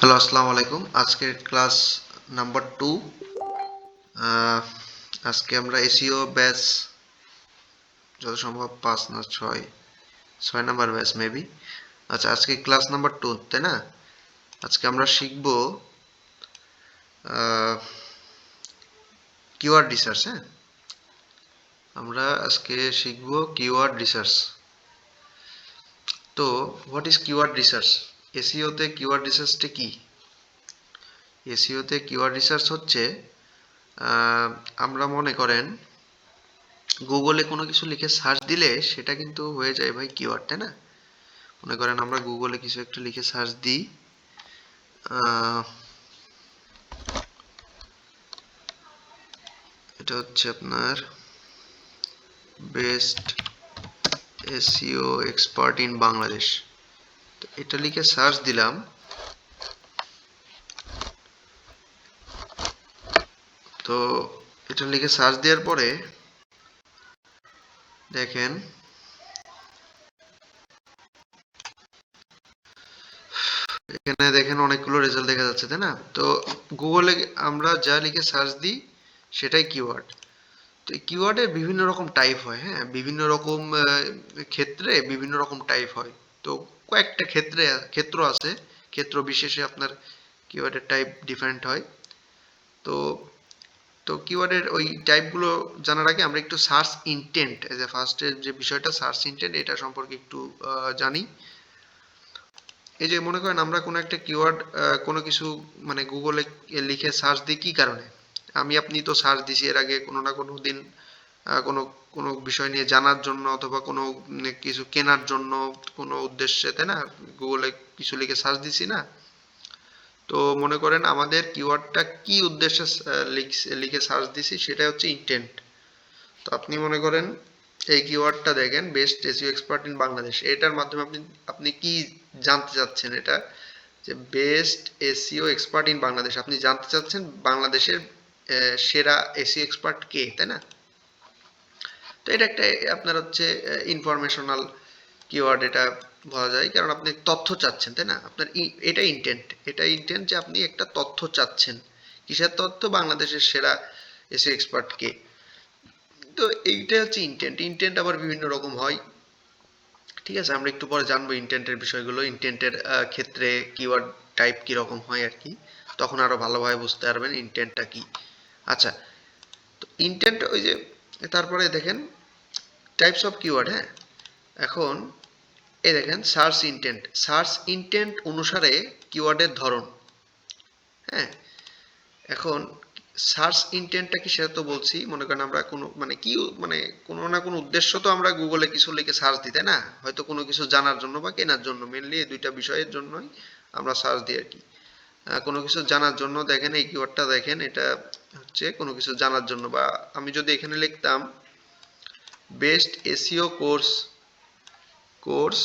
Hello, আসসালামু আলাইকুম। আজকের ক্লাস নাম্বার 2। আজকে আমরা এসইও ব্যাচ যত সম্ভব 5 না 6 নাম্বার ব্যাচ মেবি। আচ্ছা, আজকে ক্লাস নাম্বার 2, তাই না? আজকে আমরা শিখব কিওয়ার্ড রিসার্চ। হ্যাঁ, আমরা আজকে শিখব কিওয়ার্ড রিসার্চ। তো হোয়াট ইজ কিওয়ার্ড রিসার্চ? এসইওতে কিওয়ার্ড রিসার্চটা কি? এসইওতে কিওয়ার্ড রিসার্চ হচ্ছে আমরা মনে করেন গুগলে কোনো কিছু লিখে সার্চ দিলে সেটা কিন্তু হয়ে যায় ভাই কিওয়ার্ড, তাই না? মনে করেন আমরা গুগলে কিছু একটা লিখে সার্চ দিই, এটা হচ্ছে আপনার best SEO expert in Bangladesh. তো এটা লিখে সার্চ দিলাম। তো এটা লিখে সার্চ দেওয়ার পরে দেখেন এখানে দেখেন অনেকগুলো রেজাল্ট দেখা যাচ্ছে, তাই না? তো গুগলে আমরা যা লিখে সার্চ দিই সেটাই কিওয়ার্ড। তো এই কিওয়ার্ডের বিভিন্ন রকম টাইপ হয়। হ্যাঁ, বিভিন্ন রকম ক্ষেত্রে বিভিন্ন রকম টাইপ হয়। তো কয়েকটা ক্ষেত্র আছে, ক্ষেত্র বিশেষে আপনার কিওয়ার্ডের টাইপ ডিফারেন্ট হয়। তো তো কিওয়ার্ডের ওই টাইপগুলো জানার আগে আমরা একটু সার্চ ইনটেন্ট, এজ এ ফার্স্টের যে বিষয়টা সার্চ ইনটেন্ট, এটা সম্পর্কে একটু জানি। এই যে মনে করেন আমরা কোনো একটা কিওয়ার্ড কোনো কিছু মানে গুগলে লিখে সার্চ দিই কি কারণে? আপনি তো সার্চ দিছি এর আগে কোনো না কোনো দিন কোনো কোনো বিষয় নিয়ে জানার জন্য অথবা কোনো কিছু কেনার জন্য কোনো উদ্দেশ্যে, তাই না? গুগলে কিছু লিখে সার্চ দিছি না? তো মনে করেন আমাদের কিওয়ার্ডটা কি উদ্দেশ্যে লিখে সার্চ দিছি সেটা হচ্ছে ইন্টেন্ট। তো আপনি মনে করেন এই কিওয়ার্ডটা দেখেন, best SEO expert in Bangladesh, এটার মাধ্যমে আপনি আপনি কি জানতে চাচ্ছেন? এটা যে best SEO expert in Bangladesh, আপনি জানতে চাচ্ছেন বাংলাদেশের সেরা এসইও এক্সপার্ট কে, তাই না? তো এটা একটা আপনার হচ্ছে ইনফরমেশনাল কিওয়ার্ড, এটা বলা যায়, কারণ আপনি তথ্য চাচ্ছেন, তাই না? আপনার এটা ইন্টেন্ট যে আপনি একটা তথ্য চাচ্ছেন। কিসের তথ্য? বাংলাদেশের সেরা এসইও এক্সপার্ট কে। তো এইটা হচ্ছে ইন্টেন্ট। ইন্টেন্ট আবার বিভিন্ন রকম হয়, ঠিক আছে? আমরা একটু পরে জানবো ইন্টেন্টের বিষয়গুলো, ইন্টেন্টের ক্ষেত্রে কিওয়ার্ড টাইপ কি রকম হয় আর কি। তখন আরো ভালোভাবে বুঝতে পারবেন ইন্টেন্টটা কি। আচ্ছা, তো ইন্টেন্ট ওই যে তারপরে দেখেন টাইপস অফ কিওয়ার্ড। হ্যাঁ, এখন এই দেখেন সার্চ ইন্টেন্ট অনুসারে কিওয়ার্ডের ধরন। হ্যাঁ, এখন সার্চ ইন্টেন্টটা কি সেটা তো বলছি। মনে করেন আমরা কোনো মানে কি মানে কোনো না কোনো উদ্দেশ্য তো আমরা গুগলে কিছু লিখে সার্চ দিতে, না? হয়তো কোনো কিছু জানার জন্য বা কেনার জন্য, মেনলি এই দুইটা বিষয়ের জন্যই আমরা সার্চ দিই আর কি। কোনো কিছু জানার জন্য দেখেন এই কিওয়ার্ডটা দেখেন, এটা হচ্ছে কোনো কিছু জানার জন্য। বা আমি যদি এখানে লিখতাম best SEO course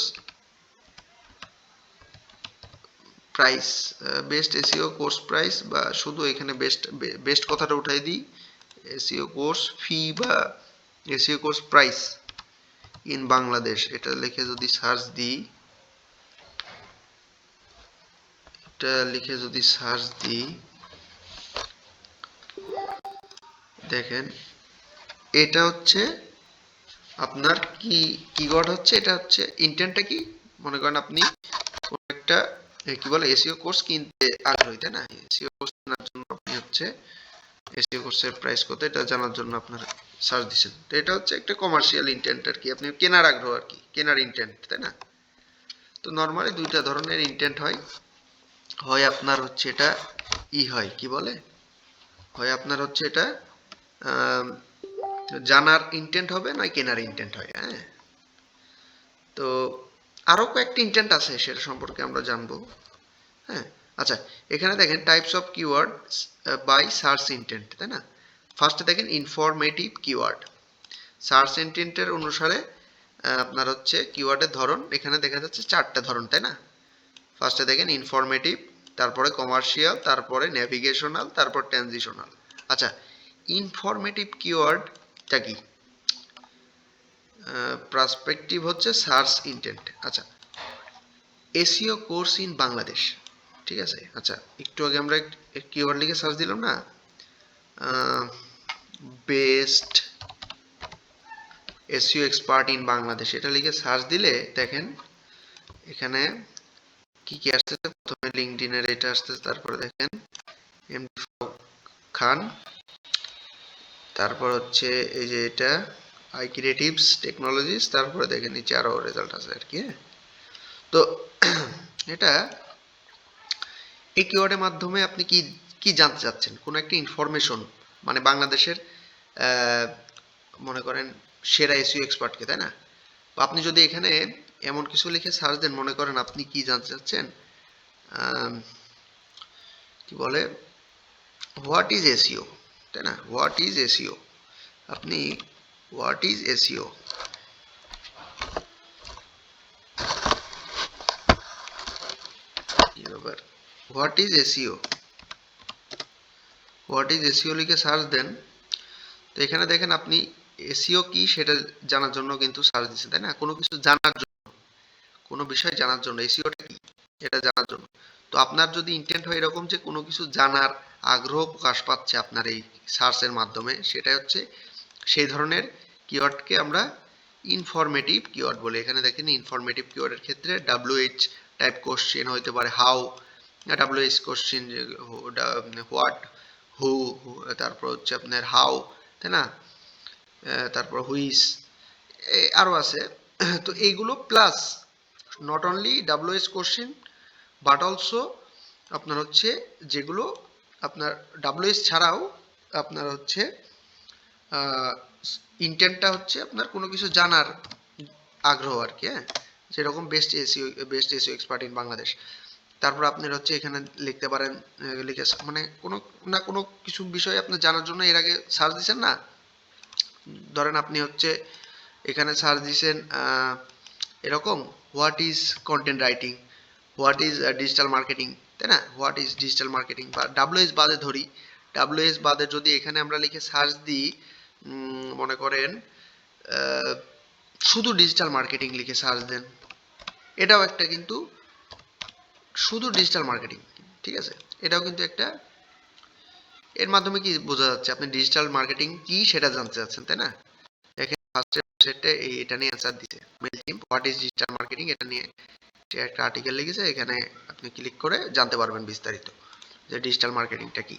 price, best SEO course price, বা শুধু এখানে বেস্ট বেস্ট কথাটা উঠাই দিই, এসইও কোর্স ফি বা SEO course price in Bangladesh, এটা লিখে যদি সার্চ দিই, এটা লিখে যদি সার্চ দিই দেখেন এটা হচ্ছে আপনার কি কিওয়ার্ড হচ্ছে, এটা হচ্ছে ইন্টেন্টটা কি? মনে করেন আপনি একটা কি বলে এসইও কোর্স কিনতে আগ্রহী, তাই না? এসইও কোর্স কেনার জন্য আপনি হচ্ছে এসইও কোর্সের প্রাইস কত এটা জানার জন্য আপনার সার্চ দিচ্ছেন। তো এটা হচ্ছে একটা কমার্শিয়াল ইন্টেন্ট আর কি, আপনি কেনার আগ্রহ আর কি, কেনার ইন্টেন্ট, তাই না? তো নর্মালি দুইটা ধরনের ইন্টেন্ট হয়। হয় আপনার হচ্ছে এটা হয় কি বলে, হয় আপনার হচ্ছে এটা জানার ইন্টেন্ট হবে, নয় কেনার ইন্টেন্ট হয়। হ্যাঁ, তো আরো কয়েকটা ইন্টেন্ট আছে, সেটা সম্পর্কে আমরা জানবো। হ্যাঁ, আচ্ছা, এখানে দেখেন types of keyword by search intent, তাই না? ফার্স্টে দেখেন ইনফরমেটিভ কিওয়ার্ড। সার্চ ইন্টেন্টের অনুসারে আপনার হচ্ছে কিওয়ার্ডের ধরন এখানে দেখা যাচ্ছে 4টে ধরন, তাই না? ফার্স্টে দেখেন ইনফরমেটিভ, তারপরে কমার্শিয়াল, তারপরে নেভিগেশনাল, তারপর ট্রানজিশনাল। আচ্ছা, ইনফরমেটিভ কিওয়ার্ডটা কি? পার্সপেক্টিভ হচ্ছে সার্চ ইন্টেন্ট। আচ্ছা, এসইও কোর্স ইন বাংলাদেশ, ঠিক আছে। আচ্ছা, একটু আগে আমরা কিওয়ার্ড লিখে সার্চ দিলাম না, best SEO expert in Bangladesh, এটা লিখে সার্চ দিলে দেখেন এখানে কি কি আসতেছে। প্রথমে লিঙ্কডইনের এটা আসতেছে, তারপরে দেখেন এমডি খান, তারপর হচ্ছে এই যে এটা আই ক্রিয়েটিভস টেকনোলজিস, তারপরে দেখেন নিচে আরো রেজাল্ট আছে আর কি। তো এটা এই কিওয়ার্ডের মাধ্যমে আপনি কি কি জানতে চাচ্ছেন, কোনো একটা ইনফরমেশন, মানে বাংলাদেশের মনে করেন সেরা এসইও এক্সপার্টকে, তাই না? তো আপনি যদি এখানে এমন কিছু লিখে সার্চ দেন, মনে করেন আপনি কি জানতে চাচ্ছেন, কি বলে হোয়াট ইজ এসইও, তাই না? হোয়াট ইজ এসইও, আপনি হোয়াট ইজ এসইও, কি ব্যাপার, what is SEO, what is SEO লিখে সার্চ দেন। তো এখানে দেখেন আপনি এসইও কি সেটা জানার জন্য কিন্তু সার্চ দিচ্ছেন, তাই না? কোনো কিছু জানার জন্য, কোনো বিষয় জানার জন্য, এসইওটা কি এটা জানার জন্য। তো আপনার যদি ইন্টেন্ট হয় এরকম যে কোনো কিছু জানার আগ্রহ প্রকাশ পাচ্ছে আপনার এই সার্চের মাধ্যমে, সেটাই হচ্ছে সেই ধরনের কিওয়ার্ডকে আমরা ইনফরমেটিভ কিওয়ার্ড বলি। এখানে দেখেন ইনফরমেটিভ কিওয়ার্ডের ক্ষেত্রে WH টাইপ কোশ্চেন হইতে পারে, হাউ, WH কোশ্চেন, হোয়াট, হু, তারপর হচ্ছে আপনার হাউ, তাই না? তারপর হুইস, আরো আছে। তো এইগুলো plus not only WH question but also আপনার হচ্ছে যেগুলো আপনার WH ছাড়াও আপনার হচ্ছে ইন্টেন্টটা হচ্ছে আপনার কোনো কিছু জানার আগ্রহ আর কি, হ্যাঁ, যেরকম best SEO expert in Bangladesh. তারপর আপনার হচ্ছে এখানে লিখতে পারেন, লিখে মানে কোনো না কোনো কিছু বিষয় আপনি জানার জন্য এর আগে সার্চ দিচ্ছেন না, ধরেন আপনি হচ্ছে এখানে সার্চ দিচ্ছেন এরকম what is content writing, what is digital marketing, তাই না? হোয়াট ইজ ডিজিটাল মার্কেটিং, বা WH বাদে ধরি, WH বাদে যদি এখানে আমরা লিখে সার্চ দিই, মনে করেন শুধু ডিজিটাল মার্কেটিং লিখে সার্চ দেন, এটাও একটা কিন্তু শুধু ডিজিটাল মার্কেটিং, ঠিক আছে? এটাও কিন্তু একটা, এর মাধ্যমে কি বোঝা যাচ্ছে আপনি ডিজিটাল মার্কেটিং কি সেটা জানতে চাচ্ছেন, তাই না? দেখেন ফার্স্ট ওয়েবসাইটে এটা নিয়ে অ্যান্সার দিতে, mail team what is digital marketing, এটা নিয়ে একটা আর্টিকেল লিখেছে, এখানে আপনি ক্লিক করে জানতে পারবেন বিস্তারিত যে ডিজিটাল মার্কেটিংটা কি।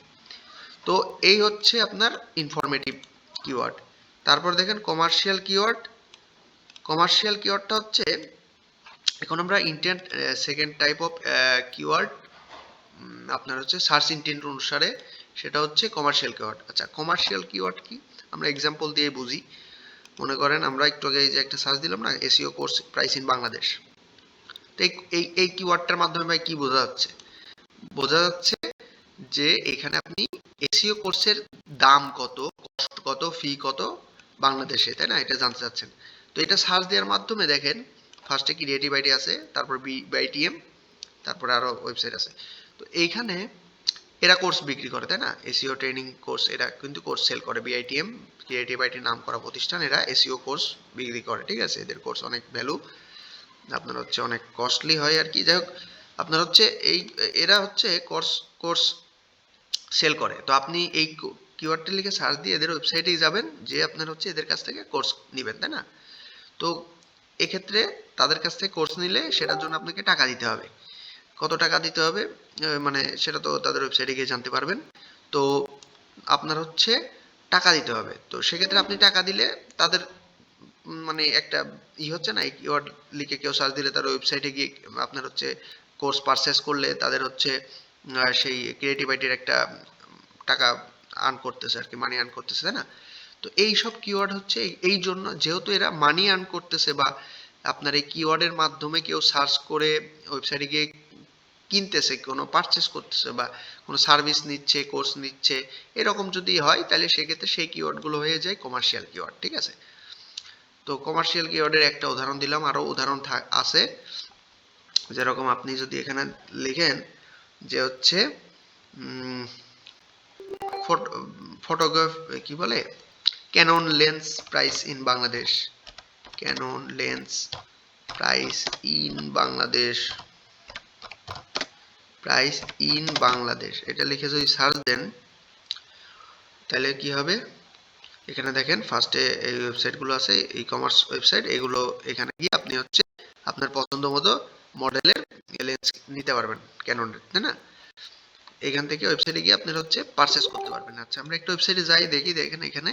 তো এই হচ্ছে আপনার ইনফরমেটিভ কিওয়ার্ড। তারপর দেখেন কমার্শিয়াল কিওয়ার্ড, কমার্শিয়াল কিওয়ার্ডটা হচ্ছে এখন আমরা intent second type of keyword আপনার হচ্ছে সার্চ ইন্টেন্ট অনুসারে, সেটা হচ্ছে কমার্শিয়াল কিওয়ার্ড। আচ্ছা, কমার্শিয়াল কিওয়ার্ড কি আমরা এক্সাম্পল দিয়ে বুঝি। মনে করেন আমরা একটু আগে যে একটা সার্চ দিলাম না, SEO course price in Bangladesh, তো এই কিওয়ার্ডটার মাধ্যমে ভাই কি বোঝা যাচ্ছে? বোঝা যাচ্ছে যে এখানে আপনি এসইও কোর্সের দাম কত, কষ্ট কত, ফি কত বাংলাদেশে, তাই না? এটা জানতে চাচ্ছেন। তো এটা সার্চ দেওয়ার মাধ্যমে দেখেন ফার্স্টে ক্রিয়েটিভ আইডি আছে, তারপর বিআইটিএম, তারপরে আরো ওয়েবসাইট আছে। তো এইখানে এরা কোর্স বিক্রি করে, তাই না? এসইও ট্রেনিং কোর্স, এরা কিন্তু কোর্স সেল করে। বিআইটিএম ক্রিয়েটিভ আইটি নাম করা প্রতিষ্ঠান, এরা এসইও কোর্স বিক্রি করে, ঠিক আছে? এদের কোর্স অনেক ভ্যালু, আপনার হচ্ছে অনেক কস্টলি হয় আর কি। যাই হোক, আপনার হচ্ছে এই এরা হচ্ছে কোর্স কোর্স সেল করে। তো আপনি এই কিওয়ার্ডটা লিখে সার্চ দিয়ে এদের ওয়েবসাইটেই যাবেন, যে আপনার হচ্ছে এদের কাছ থেকে কোর্স নেবেন, তাই না? তো এক্ষেত্রে তাদের কাছ থেকে কোর্স নিলে সেটার জন্য আপনাকে টাকা দিতে হবে। কত টাকা দিতে হবে মানে সেটা তো তাদের ওয়েবসাইটে গিয়ে জানতে পারবেন। তো আপনার হচ্ছে টাকা দিতে হবে। তো সেক্ষেত্রে আপনি টাকা দিলে তাদের মানে একটা হচ্ছে না, কিওয়ার্ড লিখে কেউ সার্চ দিলে তার ওয়েবসাইটে গিয়ে আপনার হচ্ছে কোর্স পারচেস করলে তাদের হচ্ছে সেই ক্রিয়েটিভ আইটির একটা টাকা আর্ন করতেছে আর কি, মানি আর্ন করতেছে, তাই না? তো এই সব কিওয়ার্ড হচ্ছে এই জন্য, যেহেতু এরা মানি আর্ন করতেছে, বা আপনার এই কিওয়ার্ডের মাধ্যমে কেউ সার্চ করে ওয়েবসাইটে গিয়ে কিনতেছে, কোনো পারচেস করতেছে, বা কোনো সার্ভিস নিচ্ছে, কোর্স নিচ্ছে, এরকম যদি হয় তাহলে সেক্ষেত্রে সেই কিওয়ার্ডগুলো হয়ে যায় কমার্শিয়াল কিওয়ার্ড, ঠিক আছে? তো কমার্শিয়াল কিওয়ার্ডের একটা উদাহরণ দিলাম, আরো উদাহরণ আছে, যেরকম আপনি যদি এখানে লিখেন যে হচ্ছে ফটোগ্রাফ কি বলে, Canon lens price in Bangladesh, Canon lens price in Bangladesh, price in Bangladesh এটা লিখে যদি সার্চ দেন তাহলে কি হবে, এখানে দেখেন ফার্স্টে এই ওয়েবসাইটগুলো আছে, ই কমার্স ওয়েবসাইট, এগুলো এখানে গিয়ে আপনি হচ্ছে আপনার পছন্দ মতো মডেলের লেন্স নিতে পারবেন ক্যাননের, তাই না? এখান থেকে ওয়েবসাইটে গিয়ে আপনারা হচ্ছে পারচেস করতে পারবেন। আচ্ছা আমরা একটা ওয়েবসাইটে যাই, দেখি দেখেন এখানে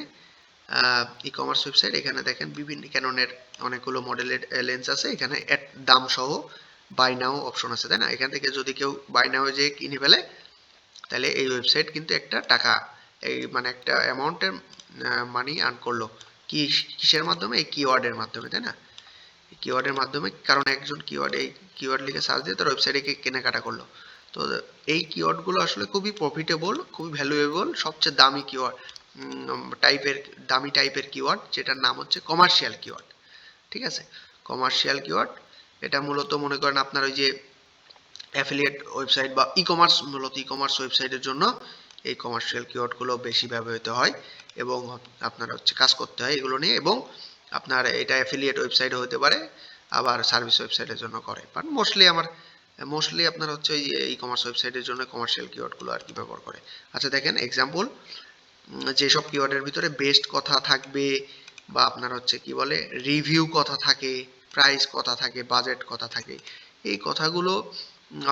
ই কমার্স ওয়েবসাইট, এখানে দেখেন বিভিন্ন ক্যাননের অনেকগুলো মডেলের লেন্স আছে, এখানে দাম সহ বাই নাও অপশন আছে, তাই না? এখান থেকে যদি কেউ বাই নাও যে কিনে ফেলে তাহলে এই ওয়েবসাইট কিন্তু একটা টাকা, এই মানে একটা অ্যামাউন্টের মানি আর্ন করলো, কি কিসের মাধ্যমে? এই কিওয়ার্ডের মাধ্যমে, তাই না? কিওয়ার্ডের মাধ্যমে, কারণ একজন কিওয়ার্ড এই কিওয়ার্ড লিখে সার্চ দিয়ে তার ওয়েবসাইটে কেনাকাটা করলো। তো এই কিওয়ার্ডগুলো আসলে খুবই প্রফিটেবল, খুবই ভ্যালুয়েবল, সবচেয়ে দামি কিওয়ার্ড টাইপের, দামি টাইপের কিওয়ার্ড, যেটার নাম হচ্ছে কমার্শিয়াল কিওয়ার্ড। ঠিক আছে, কমার্শিয়াল কিওয়ার্ড এটা মূলত মনে করেন আপনার ওই যে অ্যাফিলিয়েট ওয়েবসাইট বা ই কমার্স, মূলত ই কমার্স ওয়েবসাইটের জন্য এই কমার্শিয়াল কিওয়ার্ডগুলো বেশি ব্যবহৃত হয় এবং আপনার হচ্ছে কাজ করতে হয় এগুলো নিয়ে, এবং আপনার এটা অ্যাফিলিয়েট ওয়েবসাইটও হতে পারে, আবার সার্ভিস ওয়েবসাইটের জন্য করে, বাট মোস্টলি আপনার হচ্ছে ই কমার্স ওয়েবসাইটের জন্য কমার্শিয়াল কিওয়ার্ডগুলো আর কি ব্যবহার করে। আচ্ছা দেখেন এক্সাম্পল, যেসব কিওয়ার্ডের ভিতরে বেস্ট কথা থাকবে বা আপনার হচ্ছে কি বলে রিভিউ কথা থাকে, প্রাইস কথা থাকে, বাজেট কথা থাকে, এই কথাগুলো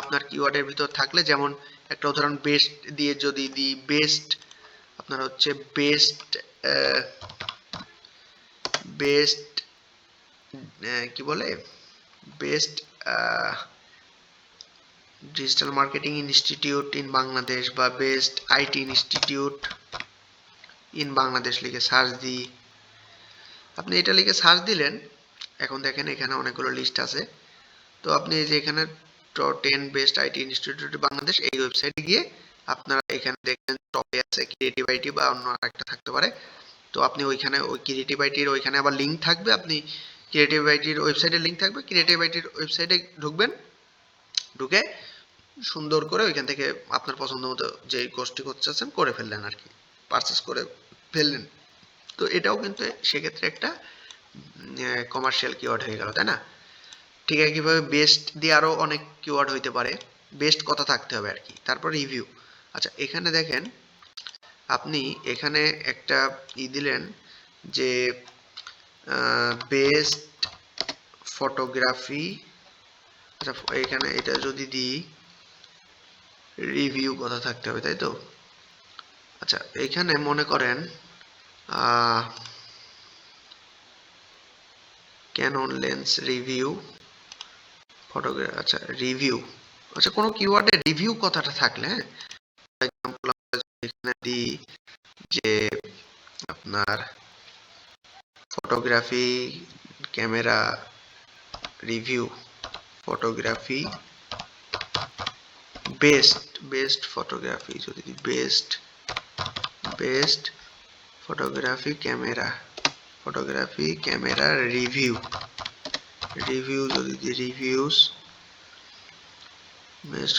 আপনার কিওয়ার্ডের ভিতর থাকলে, যেমন একটা উদাহরণ বেস্ট দিয়ে যদি দিই, বেস্ট আপনার হচ্ছে বেস্ট বেস্ট কি বলে best digital marketing institute in Bangladesh বা best IT institute in Bangladesh লিখে সার্চ দিই, আপনি এটা লিখে সার্চ দিলেন, এখন দেখেন এখানে অনেকগুলো লিস্ট আছে। তো আপনি এই যে এখানে 10 বেস্ট আইটি ইনস্টিটিউট বাংলাদেশ, এই ওয়েবসাইটে গিয়ে আপনারা এখানে দেখেন টপে আছে ক্রিয়েটিভ আইটি বা অন্য আরেকটা থাকতে পারে। তো আপনি ওইখানে ওই ক্রিয়েটিভ আইটির ওইখানে আবার লিঙ্ক থাকবে, আপনি ক্রিয়েটিভ আইটির ওয়েবসাইটের লিঙ্ক থাকবে, ক্রিয়েটিভ আইটির ওয়েবসাইটে ঢুকবেন, ঢুকে সুন্দর করে ওইখান থেকে আপনার পছন্দ মতো যে কোর্সটি করতে চাচ্ছেন করে ফেললেন আর কি, পারচেস করে ফেললেন। তো এটাও কিন্তু সেক্ষেত্রে একটা কমার্শিয়াল কিওয়ার্ড হয়ে গেল, তাই না? ঠিক একইভাবে বেস্ট দিয়ে আরো অনেক কিওয়ার্ড হইতে পারে, বেস্ট কথা থাকতে হবে আর কি। তারপর রিভিউ। আচ্ছা এখানে দেখেন আপনি এখানে একটা দিলেন যে বেস্ট ফটোগ্রাফি, আচ্ছা এখানে এটা যদি দিই রিভিউ কথা থাকতে হবে, তাই তো? আচ্ছা এখানে মনে করেন ক্যানন লেন্স রিভিউ ফটোগ্রাফি, আচ্ছা রিভিউ, আচ্ছা কোনো কিওয়ার্ডে রিভিউ কথাটা থাকলে, হ্যাঁ এক্সাম্পল আমরা এখানে দিই যে আপনার photography camera review, photography best photography, যদি বেস্ট ফটোগ্রাফি ক্যামেরা রিভিউ যদি দিই reviews best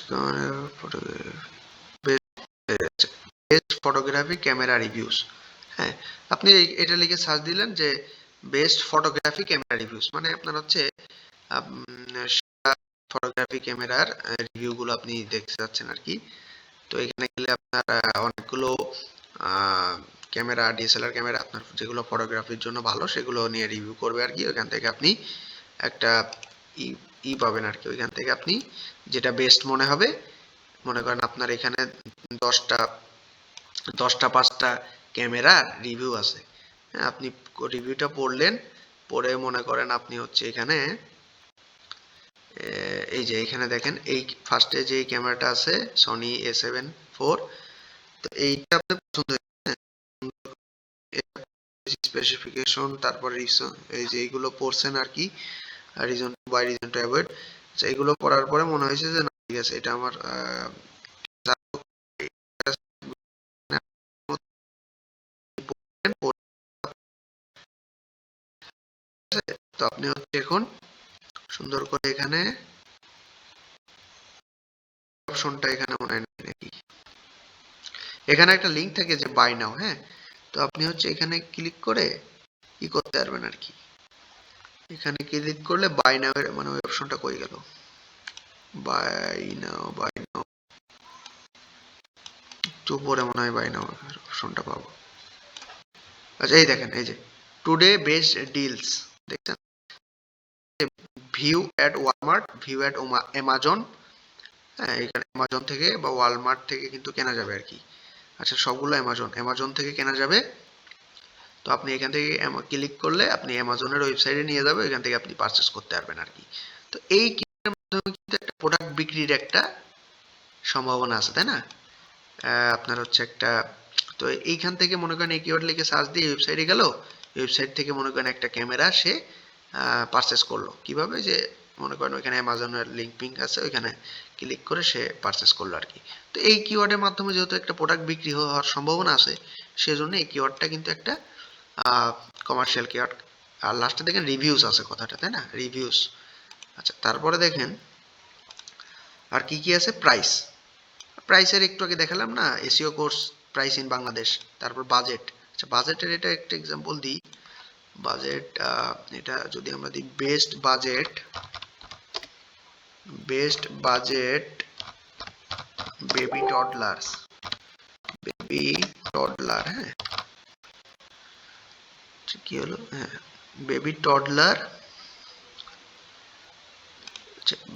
photography camera reviews, হ্যাঁ আপনি এটা লিখে সার্চ দিলেন যে বেস্ট ফটোগ্রাফি ক্যামেরা রিভিউস, মানে আপনার হচ্ছে ফটোগ্রাফি ক্যামেরার রিভিউ গুলো আপনি দেখতে যাচ্ছেন আর কি। তো এখানে গেলে আপনার অনেকগুলো ক্যামেরা, ডিএসএলআর ক্যামেরা আপনার যেগুলো ফটোগ্রাফির জন্য ভালো সেগুলো নিয়ে রিভিউ করবে আর কি। ওইখান থেকে আপনি একটা পাবেন আর কি, ওইখান থেকে আপনি যেটা বেস্ট মনে হবে, মনে করেন আপনার এখানে 10টা 5টা ক্যামেরা রিভিউ আছে, হ্যাঁ আপনি রিভিউটা পড়লেন, পড়ে মনে করেন আপনি হচ্ছে এখানে এই যে এখানে দেখেন এই ফার্স্টে যে ক্যামেরাটা আছে সনি A7 IV, তো এইটা আপনার পছন্দ হয়েছে, স্পেসিফিকেশন তারপর এই যে এইগুলো পড়ছেন আর কি, reason to buy, reason to avoid, আচ্ছা এগুলো পড়ার পরে মনে হয়েছে যে না ঠিক আছে এটা আমার তো আপনি হচ্ছে এখন সুন্দর করে এখানে অপশনটা এখানে মনে হয় নাকি, এখানে একটা লিংক থাকে যে বাই নাও, হ্যাঁ তো আপনি হচ্ছে এখানে ক্লিক করে কি করতে পারবেন আর কি, এখানে ক্লিক করলে বাই নাও এর মানে ওই অপশনটা কই গেল, বাই নাও উপরে মনে হয় বাই নাও অপশনটা পাবো। আচ্ছা এই দেখেন, এই যে টুডে বেস্ট ডিলস, দেখছেন? View at Walmart, view at Amazon. হ্যাঁ, এখানে অ্যামাজন থেকে বা ওয়ালমার্ট থেকে কিন্তু কেনা যাবে আর কি। আচ্ছা, সবগুলো অ্যামাজন থেকে কেনা যাবে। তো আপনি এখান থেকে ক্লিক করলে আপনি অ্যামাজনের ওয়েবসাইটে নিয়ে যাবে, এখান থেকে আপনি পারচেস করতে পারবেন আর কি। তো এই কিওয়ার্ডের মাধ্যমে কিন্তু একটা প্রোডাক্ট বিক্রির একটা সম্ভাবনা আছে, তাই না? আপনার হচ্ছে একটা, তো এইখান থেকে মনে করেন এই কিওয়ার্ড লিখে সার্চ দিয়ে ওয়েবসাইটে গেল, ওয়েবসাইট থেকে মনে করেন একটা ক্যামেরা সে পারচেস করলো কিভাবে, যে মনে করেন ওইখানে অ্যামাজনের লিঙ্ক পিঙ্ক আছে, ওইখানে ক্লিক করে সে পারচেস করলো আর কি। তো এই কিওয়ার্ডের মাধ্যমে যেহেতু একটা প্রোডাক্ট বিক্রি হওয়ার সম্ভাবনা আছে, সেজন্য এই কিওয়ার্ডটা কিন্তু একটা কমার্শিয়াল কিওয়ার্ড। আর লাস্টে দেখেন রিভিউস আছে কথাটা, তাই না? রিভিউস। আচ্ছা, তারপরে দেখেন আর কি কি আছে, প্রাইস। প্রাইসের একটু আগে দেখালাম না, SEO course price in Bangladesh. তারপর বাজেট। আচ্ছা, বাজেটের এটা একটা এক্সাম্পল দিই। বাজেট, এটা যদি আমরা দিই বেস্ট বাজেট বেবি টডলার্স, হ্যাঁ কি হলো, হ্যাঁ baby toddler,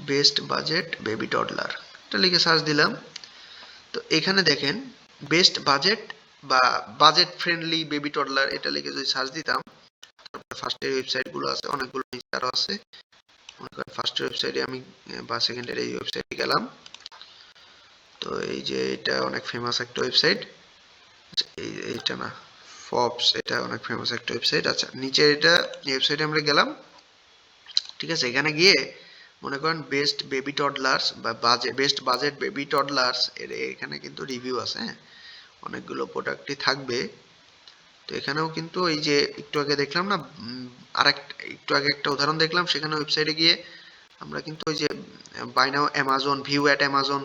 best budget baby toddler, এটা লিখে সার্চ দিলাম। তো এখানে দেখেন বেস্ট বাজেট বা বাজেট ফ্রেন্ডলি বেবি টডলার, এটা লিখে যদি সার্চ দিতাম, তারপরে ফার্স্টের ওয়েবসাইট গুলো আছে, অনেকগুলো নিচে আরো আছে। মনে করেন ফার্স্ট ওয়েবসাইটে আমি বা সেকেন্ডের এই ওয়েবসাইটে গেলাম। তো এই যে এটা অনেক ফেমাস একটা ওয়েবসাইট, এইটা না, ফবস, এটা অনেক ফেমাস একটা ওয়েবসাইট। আচ্ছা, নিচে এটা ওয়েবসাইটে আমরা গেলাম, ঠিক আছে? এখানে গিয়ে মনে করেন বেস্ট বেবি টডলার্স বা বেস্ট বাজেট বেবি টডলার্স, এর এখানে কিন্তু রিভিউ আছে, হ্যাঁ অনেকগুলো প্রোডাক্টই থাকবে। তো এখানেও কিন্তু এই যে একটু আগে দেখলাম না, একটু আগে একটা উদাহরণ দেখলাম, সেখানে ওয়েবসাইটে গিয়ে আমরা কিন্তু ওই যে buy now Amazon, view at Amazon,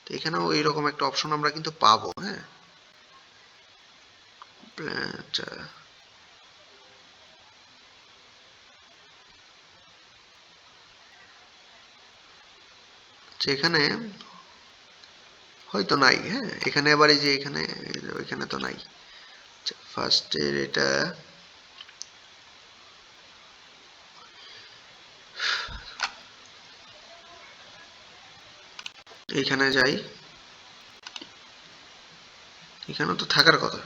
তো এখানেও এইরকম একটা অপশন আমরা কিন্তু পাবো, হ্যাঁ। আচ্ছা, এখানে হয়তো নাই, হ্যাঁ এখানে আবার এই যে এখানে, ওইখানে তো নাই। ফার্স্টের এটা, এইখানে যাই, এখানে তো থাকার কথা।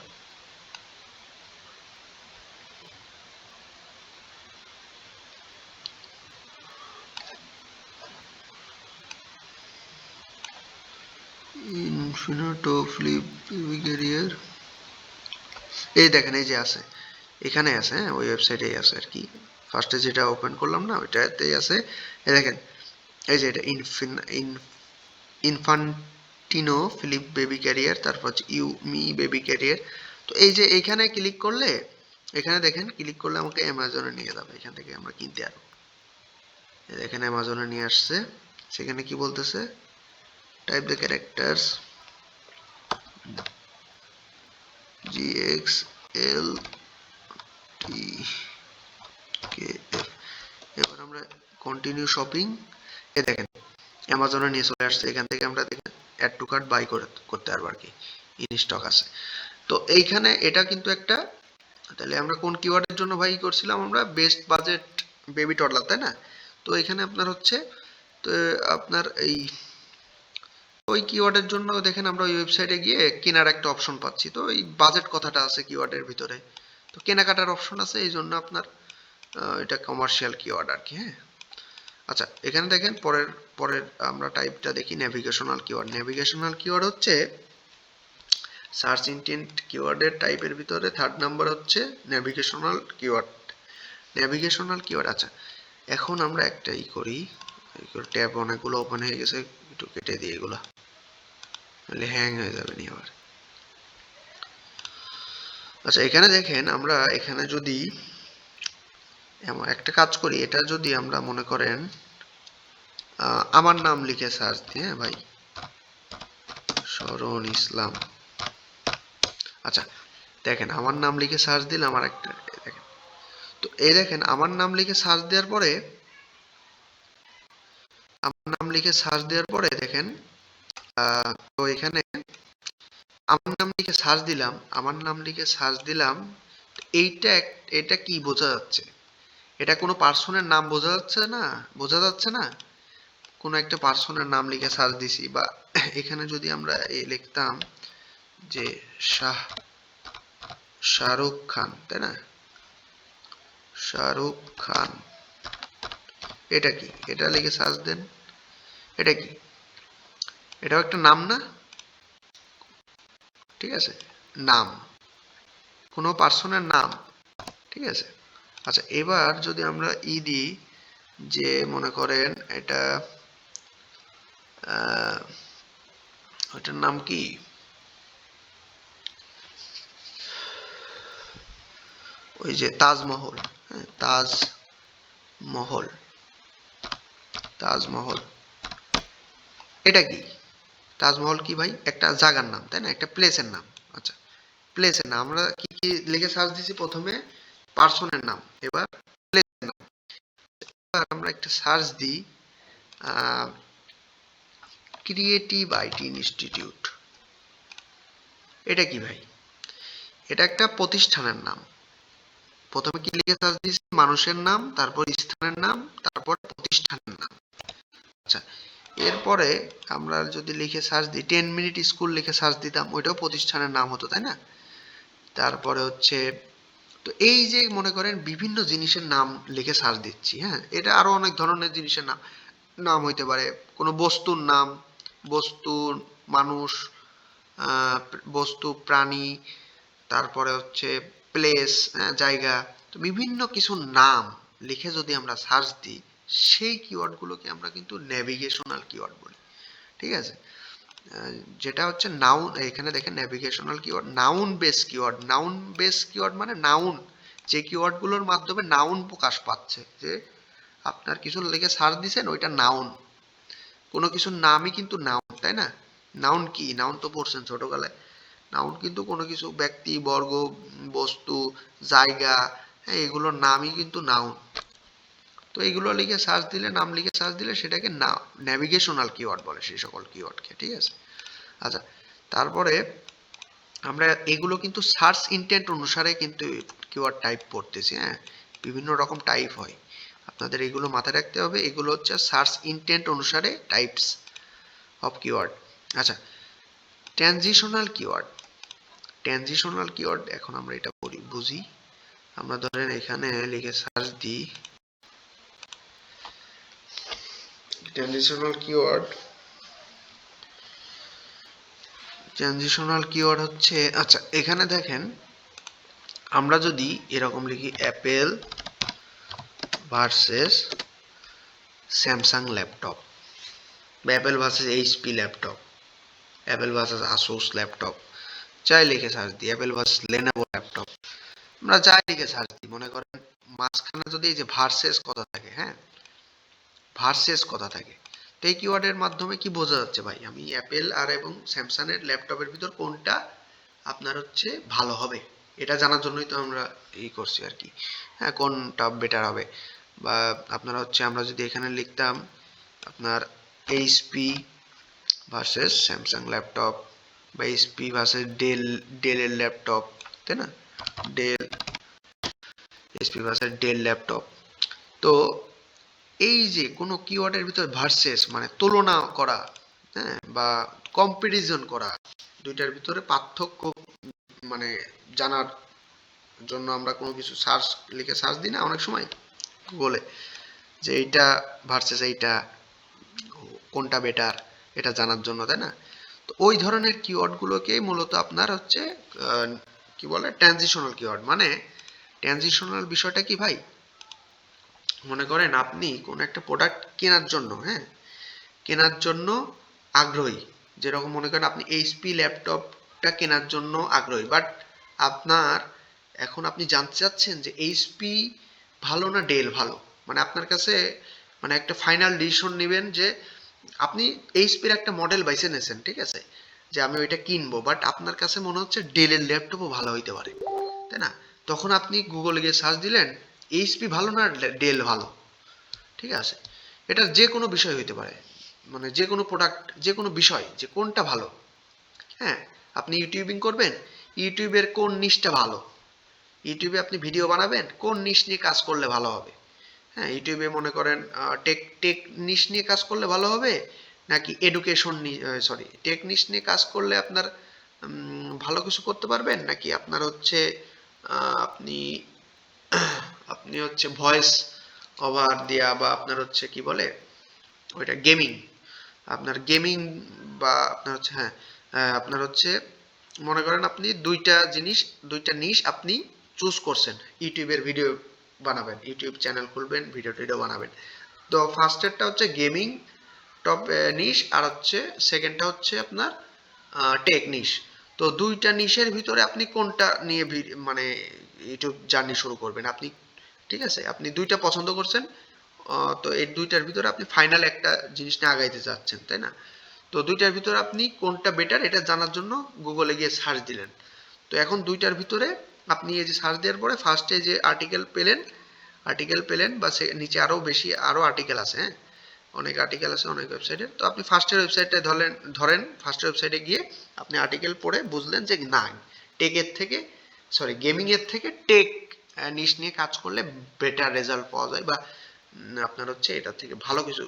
ইনফিনিটো ফ্লিপ ক্যারিয়ার, এই দেখেন এই যে আছে, এখানে আছে, হ্যাঁ ওই ওয়েবসাইটেই আছে আর কি। ফার্স্টে যেটা ওপেন করলাম না, ওইটাতেই আছে। এই দেখেন, এই যে এটা ইনফান্টিনো ফিলিপ বেবি ক্যারিয়ার, তারপর হচ্ছে মি বেবি ক্যারিয়ার। তো এই যে এইখানে ক্লিক করলে, এখানে দেখেন ক্লিক করলে আমাকে অ্যামাজনে নিয়ে যাবে, এখান থেকে আমরা কিনতে পারবো। এখানে অ্যামাজনে নিয়ে আসছে, সেখানে কি বলতেছে, টাইপ দ্য ক্যারেক্টার্স GXL এবার আমরা কন্টিনিউ শপিং, এ দেখেন অ্যামাজনে নিয়ে চলে আসছে, এখান থেকে আমরা দেখেন অ্যাড টু কার্ট বাই করতে পারবো আর কি, ইন স্টক আছে। তো এইখানে এটা কিন্তু একটা, তাহলে আমরা কোন কিওয়ার্ডের জন্য ভাই করছিলাম, আমরা বেস্ট বাজেট বেবি টডলার, তাই না? তো এখানে আপনার হচ্ছে, তো আপনার এই ওই কিওয়ার্ডের জন্য দেখেন আমরা ওই ওয়েবসাইটে গিয়ে কেনার একটা অপশন পাচ্ছি, তো এই বাজেট কথাটা আছে কিওয়ার্ডের ভিতরে, তো কেনাকাটার অপশন আছে, এই জন্য আপনার এটা কমার্শিয়াল কিওয়ার্ড আর কি, হ্যাঁ। আচ্ছা, এখানে দেখেন পরের পরের আমরা টাইপটা দেখি, নেভিগেশনাল কিওয়ার্ড। নেভিগেশনাল কিওয়ার্ড হচ্ছে সার্চ ইন্টেন্ট কিওয়ার্ডের টাইপের ভিতরে থার্ড নাম্বার হচ্ছে নেভিগেশনাল কিওয়ার্ড। নেভিগেশনাল কিওয়ার্ড, আচ্ছা এখন আমরা একটা করি, ট্যাব অনেকগুলো ওপেন হয়ে গেছে, একটু কেটে দিই এগুলো, তাহলে হ্যাং হয়ে যাবে নি আবার। আচ্ছা, এখানে দেখেন আমরা এখানে যদি এমন একটা কাজ করি, এটা যদি আমরা মনে করেন আমার নাম লিখে সার্চ দিই, হ্যাঁ ভাই শরণ ইসলাম। আচ্ছা, দেখেন আমার নাম লিখে সার্চ দিলে আমার একটা, দেখেন তো এই দেখেন আমার নাম লিখে সার্চ দেওয়ার পরে, আমার নাম লিখে সার্চ দেওয়ার পরে দেখেন তো এখানে আমার নাম লিখে সার্চ দিলাম, আমার নাম লিখে সার্চ দিলাম, এইটা এটা কি বোঝা যাচ্ছে? এটা কোনো পার্সনের নাম বোঝা যাচ্ছে না? বোঝা যাচ্ছে না? কোনো একটা পার্সনের নাম লিখে সার্চ দিছি, বা এখানে যদি আমরা লিখতাম যে শাহরুখ খান, তাই না? শাহরুখ খান, এটা কি? এটা লিখে সার্চ দেন, এটা কি? এটাও একটা নাম না? ঠিক আছে, নাম, কোনো পার্সনের নাম। ঠিক আছে, আচ্ছা এবার যদি আমরা দিই, যে মনে করেন এটা ওটার নাম কি, ওই যে তাজমহল, হ্যাঁ তাজমহল, তাজমহল, এটা কি? তাজমহল কি ভাই? একটা জায়গার নাম, তাই না? একটা প্লেসের নাম। আচ্ছা, প্লেসের নাম আমরা কি কি লিখে সার্চ দিছি? প্রথমে পার্সনের নাম, এবার প্লেসের নাম। এবার আমরা একটা সার্চ দিই ক্রিয়েটিভ আইটি ইনস্টিটিউট, এটা কি ভাই? এটা একটা প্রতিষ্ঠানের নাম। প্রথমে কি লিখে সার্চ দিছি? মানুষের নাম, তারপর স্থানের নাম, তারপর প্রতিষ্ঠানের নাম। আচ্ছা, এরপরে আমরা যদি লিখে সার্চ দিই 10 মিনিট স্কুল লিখে সার্চ দিতাম, ওইটাও প্রতিষ্ঠানের নাম হতো, তাই না? তারপরে হচ্ছে, তো এই যে মনে করেন বিভিন্ন জিনিসের নাম লিখে সার্চ দিচ্ছি, হ্যাঁ, এটা আরো অনেক ধরনের জিনিসের নাম নাম হইতে পারে। কোনো বস্তুর নাম, বস্তু, মানুষ, বস্তু, প্রাণী, তারপরে হচ্ছে প্লেস, জায়গা। তো বিভিন্ন কিছু নাম লিখে যদি আমরা সার্চ দিই, সেই কিওয়ার্ড গুলোকে আমরা কিন্তু নেভিগেশনাল কিওয়ার্ড বলি। ঠিক আছে, যেটা হচ্ছে নাউন। এখানে দেখেন navigational keyword, noun base keyword. Noun base keyword মানে নাউন, যে কিওয়ার্ড গুলোর মাধ্যমে নাউন প্রকাশ পাচ্ছে, যে আপনার কিছু লিখে সার্চ দিছেন, ওইটা নাউন। কোনো কিছুর নামই কিন্তু নাউন, তাই না? নাউন কি? নাউন তো পড়ছেন ছোটবেলায়। নাউন কিন্তু কোনো কিছু ব্যক্তি, বর্গ, বস্তু, জায়গা, হ্যাঁ, এগুলোর নামই কিন্তু নাউন। তো এইগুলো লিখে সার্চ দিলে, নাম লিখে সার্চ দিলে সেটাকে ন্যাভিগেশনাল কিওয়ার্ড বলে, সেই সকল কিওয়ার্ডকে। ঠিক আছে, আচ্ছা তারপরে আমরা এগুলো কিন্তু সার্চ ইন্টেন্ট অনুসারে কিন্তু কিওয়ার্ড টাইপ করতেছি, হ্যাঁ, বিভিন্ন রকম টাইপ হয়, আপনাদের এগুলো মাথায় রাখতে হবে। এগুলো হচ্ছে সার্চ ইন্টেন্ট অনুসারে টাইপস অফ কিওয়ার্ড। আচ্ছা, ট্রানজিশনাল কিওয়ার্ড। ট্রানজিশনাল কিওয়ার্ড, এখন আমরা এটা বুঝি। আমরা ধরেন এখানে লিখে সার্চ দিই ট্রানজিশনাল কিওয়ার্ড। ট্রানজিশনাল কিওয়ার্ড হচ্ছে, আচ্ছা এখানে দেখেন, আমরা যদি এরকম লিখি অ্যাপেল ভার্সেস স্যামসাং ল্যাপটপ, বা Apple versus HP laptop, Apple versus Asus laptop, যাই লিখে সার্চ দিই, অ্যাপেল ভার্সেস লেনোভো ল্যাপটপ, আমরা যাই লিখে সার্চ দিই, মনে করেন মাঝখানে যদি এই যে ভার্সেস কথা থাকে, হ্যাঁ, ভার্সেস কথা থাকে, তো এই কিওয়ার্ডের মাধ্যমে কি বোঝা যাচ্ছে ভাই? আমি অ্যাপেল আর এবং স্যামসাং এর ল্যাপটপের ভিতর কোনটা আপনার হচ্ছে ভালো হবে, এটা জানার জন্যই তো আমরা করছি আর কি, হ্যাঁ, কোনটা বেটার হবে। বা আপনারা হচ্ছে, আমরা যদি এখানে লিখতাম আপনার এইচপি ভার্সেস স্যামসাং ল্যাপটপ, বা এইচপি ভার্সেস ডেলের ল্যাপটপ, তাই না? Dell, HP versus Dell laptop. তো এই যে কোনো কিওয়ার্ডের ভিতর ভার্সেস মানে তুলনা করা, হ্যাঁ, বা কম্পারিজন করা, দুইটার ভিতরে পার্থক্য মানে জানার জন্য আমরা কোনো কিছু সার্চ লিখে সার্চ দিই না অনেক সময় গুগলে, যে এইটা ভার্সেস এইটা, কোনটা বেটার, এটা জানার জন্য, তাই না? তো ওই ধরনের কিওয়ার্ড গুলোকে মূলত আপনার হচ্ছে কি বলে ট্রানজিশনাল কিওয়ার্ড। মানে ট্রানজিশনাল বিষয়টা কি ভাই? মনে করেন আপনি কোন একটা প্রোডাক্ট কেনার জন্য, হ্যাঁ, কেনার জন্য আগ্রহী, যেরকম মনে করেন আপনি এইচপি ল্যাপটপটা কেনার জন্য আগ্রহী, বাট আপনার, এখন আপনি জানতে চাচ্ছেন যে এইচপি ভালো না ডেল ভালো, মানে আপনার কাছে মানে একটা ফাইনাল ডিসিশন নেবেন, যে আপনি এইচপির একটা মডেল বাইছে নিয়েছেন, ঠিক আছে, যে আমি ওইটা কিনবো, বাট আপনার কাছে মনে হচ্ছে ডেলের ল্যাপটপও ভালো হইতে পারে, তাই না? তখন আপনি গুগলে গিয়ে সার্চ দিলেন এইচপি ভালো না ডেল ভালো, ঠিক আছে, এটা যে কোনো বিষয় হইতে পারে, মানে যে কোনো প্রোডাক্ট, যে কোনো বিষয়, যে কোনটা ভালো, হ্যাঁ, আপনি ইউটিউবিং করবেন, ইউটিউবের কোন নিশটা ভালো, ইউটিউবে আপনি ভিডিও বানাবেন, কোন নিশ নিয়ে কাজ করলে ভালো হবে। হ্যাঁ, ইউটিউবে মনে করেন টেক টেক নিশ নিয়ে কাজ করলে ভালো হবে, নাকি এডুকেশন সরি টেক নিশ নিয়ে কাজ করলে আপনার ভালো কিছু করতে পারবেন, নাকি আপনার হচ্ছে আপনি আপনি হচ্ছে ভয়েস ওভার দেয়া, বা আপনার হচ্ছে কি বলে ওইটা গেমিং, আপনার গেমিং, বা আপনার হচ্ছে হ্যাঁ আপনার হচ্ছে মনে করেন আপনি দুইটা নিশ আপনি চুজ করছেন, ইউটিউবের ভিডিও বানাবেন, ইউটিউব চ্যানেল খুলবেন, ভিডিও টিডিও বানাবেন। তো ফার্স্টেরটা হচ্ছে গেমিং টপ নিশ, আর হচ্ছে সেকেন্ডটা হচ্ছে আপনার টেক নিশ। তো দুইটা নিশের ভিতরে আপনি কোনটা নিয়ে মানে ইউটিউব জার্নি শুরু করবেন আপনি, ঠিক আছে, আপনি দুইটা পছন্দ করছেন, তো এই দুইটার ভিতরে আপনি ফাইনাল একটা জিনিস নিয়ে আগাইতে চাচ্ছেন, তাই না? তো দুইটার ভিতরে আপনি কোনটা বেটার এটা জানার জন্য গুগলে গিয়ে সার্চ দিলেন। তো এখন দুইটার ভিতরে আপনি এই যে সার্চ দেওয়ার পরে ফার্স্টে যে আর্টিকেল পেলেন বা সে নিচে আরো বেশি আরো আর্টিকেল আছে, হ্যাঁ, অনেক আর্টিকেল আছে অনেক ওয়েবসাইটে। তো আপনি ফার্স্টের ওয়েবসাইটে ধরেন ফার্স্টের ওয়েবসাইটে গিয়ে আপনি আর্টিকেল পড়ে বুঝলেন যে না, টেকের থেকে গেমিং এর থেকে টেক নিশ নিয়ে কাজ করলে বেটার রেজাল্ট পাওয়া যায়, বা আপনার হচ্ছে এটা থেকে ভালো কিছু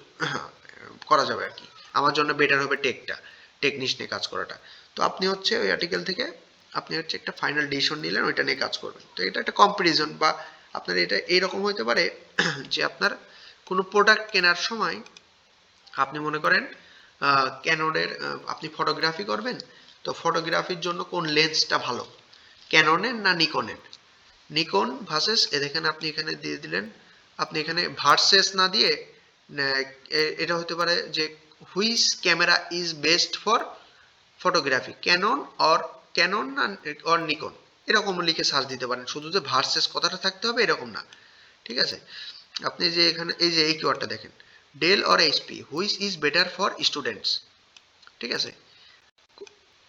করা যাবে আর কি। আমার জন্য বেটার হবে টেক নিশ নিয়ে কাজ করাটা। তো আপনি হচ্ছে ওই আর্টিকেল থেকে আপনি হচ্ছে একটা ফাইনাল ডিসিশন নিলেন, ওইটা নিয়ে কাজ করবেন। তো এটা একটা কম্পারিজন, বা আপনার এটা এইরকম হতে পারে যে আপনার কোনো প্রোডাক্ট কেনার সময় আপনি মনে করেন ক্যাননের আপনি ফটোগ্রাফি করবেন, তো ফটোগ্রাফির জন্য কোন লেন্সটা ভালো, ক্যাননের না নিকনের, নিকন ভার্সেস দেখেন আপনি এখানে দিয়ে দিলেন, আপনি এখানে ভার্সেস না দিয়ে এটা হতে পারে যে which camera is best for photography, Canon না অর নিকন, এরকম লিখে সার্চ দিতে পারেন। শুধু যে ভার্সেস কথাটা থাকতে হবে এরকম না, ঠিক আছে? আপনি যে এখানে এই যে এই কিওয়ার্ডটা দেখেন, Dell or HP which is better for students, ঠিক আছে?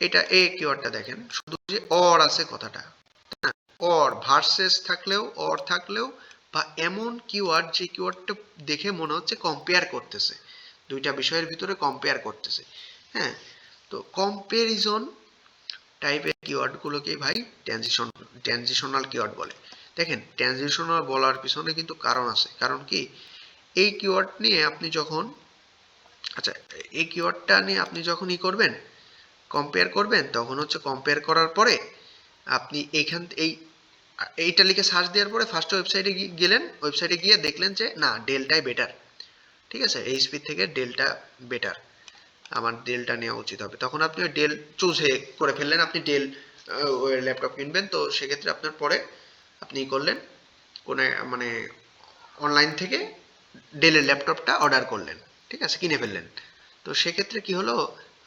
এটা এই কিওয়ার্ডটা দেখেন, শুধু যে অর আছে কথাটা, অর ভার্সেস থাকলেও অর থাকলেও, বা এমন কিওয়ার্ড যে কিওয়ার্ডটা দেখে মনে হচ্ছে কম্পেয়ার করতেছে, দুইটা বিষয়ের ভিতরে কম্পেয়ার করতেছে। হ্যাঁ, তো কম্পারিজন টাইপের কিওয়ার্ড গুলোকে ভাই ট্রানজিশনাল কিওয়ার্ড বলে। দেখেন ট্রানজিশনাল বলার পিছনে কিন্তু কারণ আছে। কারণ কি, এই কিওয়ার্ড নিয়ে আপনি যখন আচ্ছা এই কিওয়ার্ডটা নিয়ে আপনি যখন করবেন, কম্পেয়ার করবেন, তখন হচ্ছে কম্পেয়ার করার পরে আপনি এইটা লিখে সার্চ দেওয়ার পরে ফার্স্ট ওয়েবসাইটে গেলেন, ওয়েবসাইটে গিয়ে দেখলেন যে না, ডেলটাই বেটার, ঠিক আছে, এইচপি থেকে ডেলটা বেটার, আমার ডেলটা নেওয়া উচিত হবে। তখন আপনি ডেল চুজ করে ফেললেন, আপনি ডেল ল্যাপটপ কিনবেন। তো সেক্ষেত্রে আপনার পরে আপনি করলেন কোন মানে অনলাইন থেকে ডেলের ল্যাপটপটা অর্ডার করলেন, ঠিক আছে, কিনে ফেললেন। তো সেক্ষেত্রে কি হলো,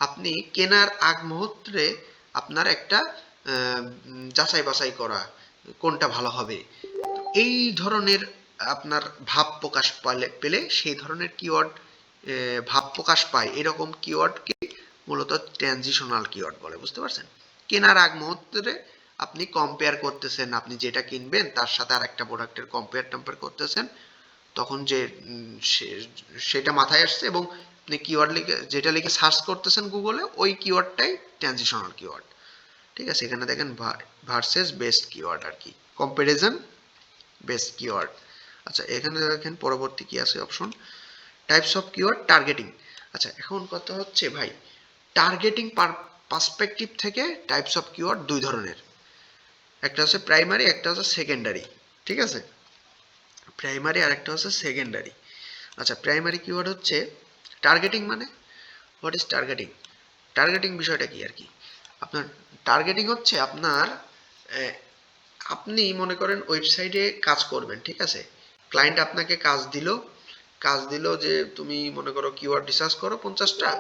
আপনি কেনার আগ মুহূর্তে আপনার একটা যাচাই বাছাই করা কোনটা ভালো হবে, এই ধরনের আপনার ভাব প্রকাশ পেলে সেই ধরনের কিওয়ার্ড ভাব প্রকাশ পায়, এরকম কিওয়ার্ডকে মূলত ট্রানজিশনাল কিওয়ার্ড বলে, বুঝতে পারছেন? কেনার আগ মুহূর্তে আপনি কম্পেয়ার করতেছেন, আপনি যেটা কিনবেন তার সাথে আরেকটা প্রোডাক্টের কম্পেয়ার করতেছেন, তখন যে সেটা মাথায় আসছে, এবং আপনি কিওয়ার্ড লিখে যেটা লিখে সার্চ করতেছেন গুগলে, ওই কিওয়ার্ডটাই ট্রানজিশনাল কিওয়ার্ড, ঠিক আছে? এখানে দেখেন ভার্সেস বেস্ট কিওয়ার্ড আর কি, কম্পারিজন বেস্ট কিওয়ার্ড। আচ্ছা, এখানে দেখেন পরবর্তী কি আছে option, types of keyword targeting. আচ্ছা, এখন কথা হচ্ছে ভাই, টার্গেটিং পার্সপেক্টিভ থেকে টাইপস অফ কিওয়ার্ড দুই ধরনের, একটা হচ্ছে প্রাইমারি, একটা হচ্ছে সেকেন্ডারি, ঠিক আছে? প্রাইমারি আর একটা হচ্ছে সেকেন্ডারি। আচ্ছা, প্রাইমারি কিওয়ার্ড হচ্ছে টার্গেটিং, মানে হোয়াট ইজ টার্গেটিং? টার্গেটিং বিষয়টা কি আর কি, আপনার টার্গেটিং হচ্ছে আপনার আপনি মনে করেন ওয়েবসাইটে কাজ করবেন, ঠিক আছে, ক্লায়েন্ট আপনাকে কাজ দিল যে তুমি মনে করো কিওয়ার্ড রিসার্চ করো 50টা,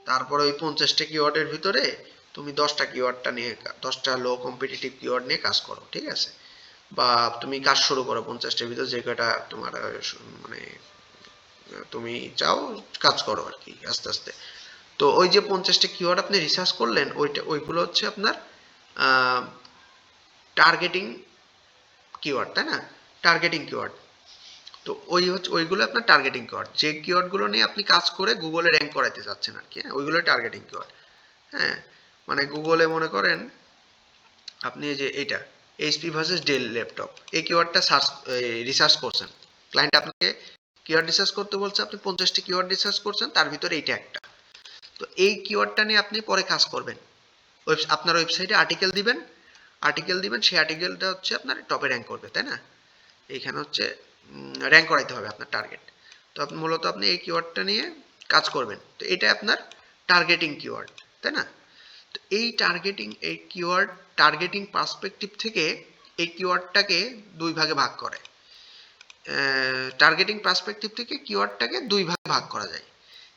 তারপর ওই 50টা কিওয়ার্ডের ভিতরে তুমি 10টা লো কম্পিটিটিভ কিওয়ার্ড নিয়ে কাজ করো, ঠিক আছে, বা তুমি কাজ শুরু করো 50টার ভিতরে, যে কটা তোমার মানে তুমি চাও কাজ করো আর কি আস্তে আস্তে। তো ওই যে 50টা কিওয়ার্ড আপনি রিসার্চ করলেন, ওইগুলো হচ্ছে আপনার টার্গেটিং কিওয়ার্ড, তাই না? Targeting keyword. তো ওইগুলো আপনার টার্গেটিং কিওয়ার্ড, যে কিওয়ার্ড গুলো নিয়ে আপনি কাজ করে গুগলে র্যাঙ্ক করাইতে চাচ্ছেন আর কি, ওইগুলো টার্গেটিং কিওয়ার্ড। হ্যাঁ, মানে গুগলে মনে করেন আপনি এই যে এটা এইচপি ভার্সেস ডেল ল্যাপটপ, এই কিওয়ার্ডটা রিসার্চ করছেন, ক্লায়েন্ট আপনাকে কিওয়ার্ড রিসার্চ করতে বলছে, আপনি 50টি কিওয়ার্ড রিসার্চ করছেন, তার ভিতরে এইটা একটা। তো এই কিওয়ার্ডটা নিয়ে আপনি পরে কাজ করবেন, আপনার ওয়েবসাইটে আর্টিকেল দিবেন, সেই আর্টিকেলটা হচ্ছে আপনার টপে র্যাঙ্ক করবে, তাই না? এইখানে হচ্ছে র্যাঙ্ক করাইতে হবে আপনার টার্গেট। তো আপনি মূলত আপনি এই কিওয়ার্ডটা নিয়ে কাজ করবেন, তো এটা আপনার টার্গেটিং কিওয়ার্ড, তাই না? তো এই কিওয়ার্ড টার্গেটিং পার্সপেক্টিভ থেকে এই কিওয়ার্ডটাকে দুই ভাগে ভাগ করে। টার্গেটিং পার্সপেক্টিভ থেকে কিওয়ার্ডটাকে দুই ভাগে ভাগ করা যায়,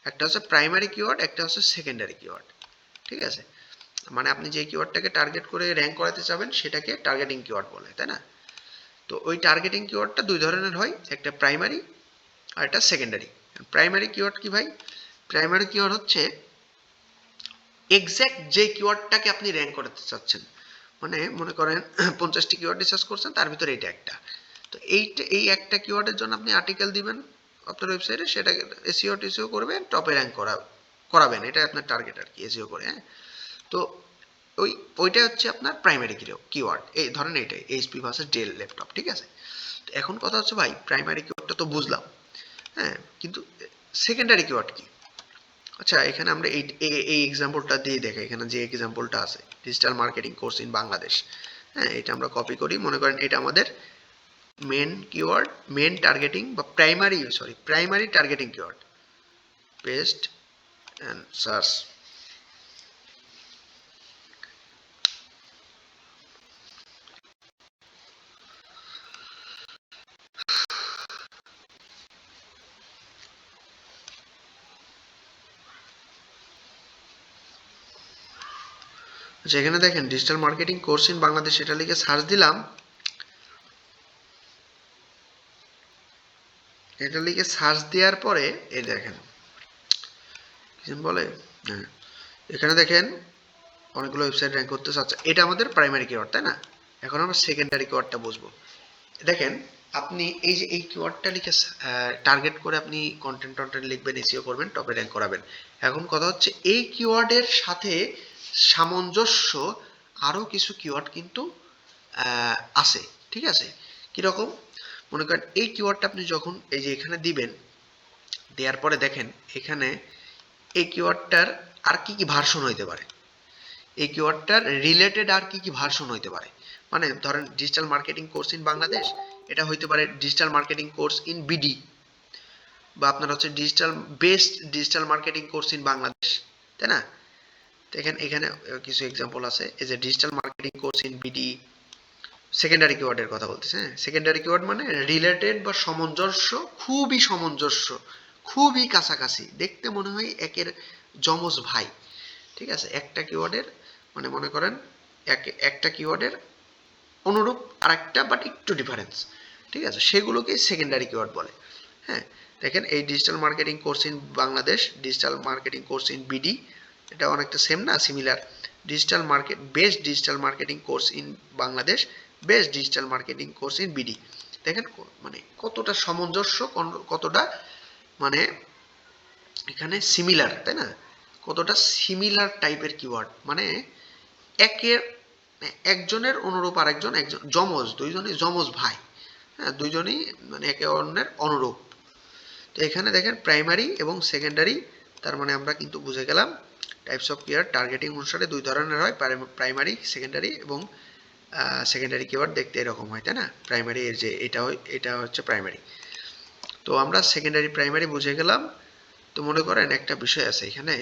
একটা হচ্ছে প্রাইমারি কিওয়ার্ড, একটা হচ্ছে সেকেন্ডারি কিওয়ার্ড। ঠিক আছে, মানে আপনি যে কিওয়ার্ডটাকে টার্গেট করে র্যাঙ্ক করাতে চাবেন সেটাকে টার্গেটিং কিওয়ার্ড বলে, তাই না? তো ওই টার্গেটিং কিওয়ার্ডটা দুই ধরনের হয়, একটা প্রাইমারি আর একটা সেকেন্ডারি। প্রাইমারি কিওয়ার্ড কি ভাই? প্রাইমারি কিওয়ার্ড হচ্ছে এক্স্যাক্ট যে কিওয়ার্ডটাকে আপনি র্যাঙ্ক করতে চাচ্ছেন, মানে মনে করেন 50টি কিওয়ার্ড রিসার্চ করছেন, তার ভিতরে এটা একটা। তো এই একটা কিওয়ার্ডের জন্য আপনি আর্টিকেল দিবেন আপনার ওয়েবসাইটে, সেটা এসইও টিসিও করবেন, টপে র্যাঙ্ক করাবেন, এটা আপনার টার্গেট আর কি, এসইও করে। হ্যাঁ, তো ওইটা হচ্ছে আপনার প্রাইমারি কিওয়ার্ড। এই ধরেন এটাই এইচপি ভার্সেস ডেল ল্যাপটপ, ঠিক আছে? তো এখন কথা হচ্ছে ভাই, প্রাইমারি কিওয়ার্ডটা তো বুঝলাম, হ্যাঁ, কিন্তু সেকেন্ডারি কিওয়ার্ড কি? আচ্ছা, এখানে আমরা এই এক্সাম্পলটা দিয়ে দেখি, এখানে যে এক্সাম্পলটা আছে digital marketing course in Bangladesh, হ্যাঁ, এটা আমরা কপি করি, মনে করেন এটা আমাদের মেন কিওয়ার্ড, মেন টার্গেটিং বা primary targeting keyword, paste and search. যেখানে দেখেন digital marketing course in Bangladesh, এটা লিখে সার্চ দিলাম, এটা লিখে সার্চ দেওয়ার পরে এই দেখেন কি বলে, হ্যাঁ, এখানে দেখেন অনেকগুলো ওয়েবসাইট র্যাঙ্ক করতে চাচ্ছে, এটা আমাদের প্রাইমারি কিওয়ার্ড, তাই না? এখন আমরা সেকেন্ডারি কিওয়ার্ডটা বুঝবো। দেখেন আপনি এই যে এই কিওয়ার্ডটা লিখে টার্গেট করে আপনি কন্টেন্ট লিখবেন, এসইও করবেন, টপে র্যাঙ্ক করাবেন। এখন কথা হচ্ছে এই কিওয়ার্ডের সাথে সামঞ্জস্য আরো কিছু কিওয়ার্ড কিন্তু আছে, ঠিক আছে? কিরকম? মনে করেন এই কিওয়ার্ডটা আপনি যখন এই যে এখানে দিবেন, দেওয়ার পরে দেখেন এখানে এই কিওয়ার্ডটার আর কি কি ভার্সন হইতে পারে, এই কিওয়ার্ডটার রিলেটেড আর কি কি ভার্সন হইতে পারে। মানে ধরেন digital marketing course in Bangladesh, এটা হইতে পারে digital marketing course in BD, বা আপনার হচ্ছে digital marketing course in Bangladesh, তাই না? দেখেন এখানে কিছু এক্সাম্পল আছে, এই যে digital marketing course in BD. Secondary কিওয়ার্ডের কথা বলতেছে, হ্যাঁ, সেকেন্ডারি কিওয়ার্ড মানে রিলেটেড বা সামঞ্জস্য, খুবই কাছাকাছি, দেখতে মনে হয় একের যমজ ভাই, ঠিক আছে? একটা কিওয়ার্ডের মানে মনে করেন একটা কিওয়ার্ডের অনুরূপ আরেকটা বাট একটু ডিফারেন্স, ঠিক আছে? সেগুলোকে সেকেন্ডারি কিওয়ার্ড বলে। হ্যাঁ, দেখেন এই digital marketing course in Bangladesh, digital marketing course in BD, এটা অনেকটা সেম না, similar. Digital marketing course in Bangladesh, best digital marketing course in BD. দেখেন মানে কতটা সামঞ্জস্য, কতটা মানে এখানে সিমিলার, তাই না? কতটা সিমিলার টাইপের কিওয়ার্ড, মানে একের একজনের অনুরূপ আরেকজন, একজন যমজ, দুইজনই যমজ ভাই, হ্যাঁ, দুইজনই মানে একে অন্যের অনুরূপ। তো এখানে দেখেন প্রাইমারি এবং সেকেন্ডারি, তার মানে আমরা কিন্তু বুঝে গেলাম টাইপস অফ কিওয়ার্ড টার্গেটিং অনুসারে দুই ধরনের হয়, প্রাইমারি সেকেন্ডারি, এবং সেকেন্ডারি কিওয়ার্ড দেখতে এরকম হয়, তাই না? প্রাইমারি এর যে এটা হচ্ছে প্রাইমারি। তো আমরা সেকেন্ডারি প্রাইমারি বুঝে গেলাম। তো মনে করেন একটা বিষয় আছে এখানে,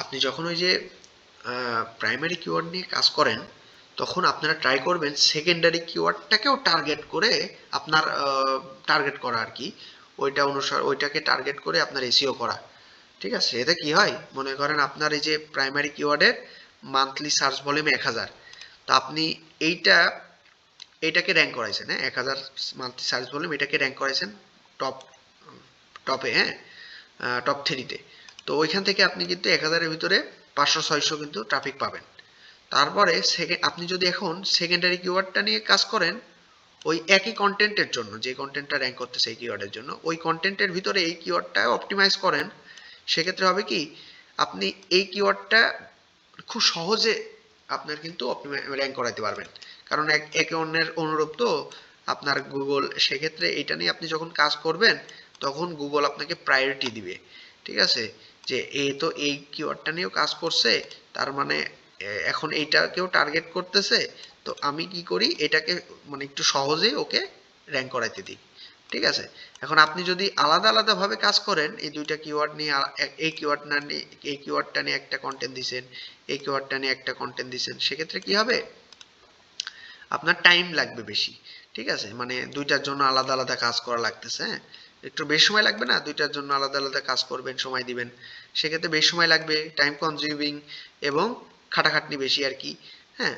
আপনি যখন ওই যে প্রাইমারি কিওয়ার্ড নিয়ে কাজ করেন, তখন আপনারা ট্রাই করবেন সেকেন্ডারি কিওয়ার্ডটাকেও টার্গেট করা আর কি, ওইটাকে টার্গেট করে আপনার এসইও করা, ঠিক আছে? এতে কি হয়, মনে করেন আপনার এই যে প্রাইমারি কিওয়ার্ডের মান্থলি সার্চ ভলিউম 1000, তা আপনি এইটাকে র্যাঙ্ক করাইছেন, হ্যাঁ, 1000 মান্থলি সার্চ ভলিউম, এটাকে র্যাঙ্ক করাইছেন টপ টপে, হ্যাঁ, টপ 3-তে। তো ওইখান থেকে আপনি কিন্তু 1000-এর ভিতরে 500-600 কিন্তু ট্রাফিক পাবেন। তারপরে আপনি যদি এখন সেকেন্ডারি কিওয়ার্ডটা নিয়ে কাজ করেন, ওই একই কন্টেন্টের জন্য, যে কন্টেন্টটা র্যাঙ্ক করতেছে এই কিওয়ার্ডের জন্য, ওই কন্টেন্টের ভিতরে এই কিওয়ার্ডটা অপটিমাইজ করেন, সেক্ষেত্রে হবে কি, আপনি এই কিওয়ার্ডটা খুব সহজে আপনার কিন্তু র্যাঙ্ক করাইতে পারবেন, কারণ একে অন্যের অনুরূপ তো আপনার গুগল, সেক্ষেত্রে এটা নিয়ে আপনি যখন কাজ করবেন তখন গুগল আপনাকে প্রায়োরিটি দিবে। ঠিক আছে, যে এ তো এই কিওয়ার্ডটা নিয়েও কাজ করছে, তার মানে এখন এইটাকেও টার্গেট করতেছে, তো আমি কি করি এটাকে মানে একটু সহজেই ওকে র্যাঙ্ক করাইতে দিই। ঠিক আছে, এখন আপনি যদি আলাদা আলাদা ভাবে কাজ করেন, এই দুইটা কিওয়ার্ড নিয়ে এই কিওয়ার্ড না নিয়ে এই কিওয়ার্ডটা নিয়ে একটা কন্টেন্ট দিছেন, এই কিওয়ার্ডটা নিয়ে একটা কন্টেন্ট দিছেন, সেক্ষেত্রে কি হবে, আপনার টাইম লাগবে বেশি। ঠিক আছে, মানে দুইটার জন্য আলাদা আলাদা কাজ করা লাগতেছে, হ্যাঁ, একটু বেশি সময় লাগবে না, দুইটার জন্য আলাদা আলাদা কাজ করবেন, সময় দিবেন, সেক্ষেত্রে বেশি সময় লাগবে, টাইম কনজিউমিং এবং খাটাখাটনি বেশি আর কি। হ্যাঁ,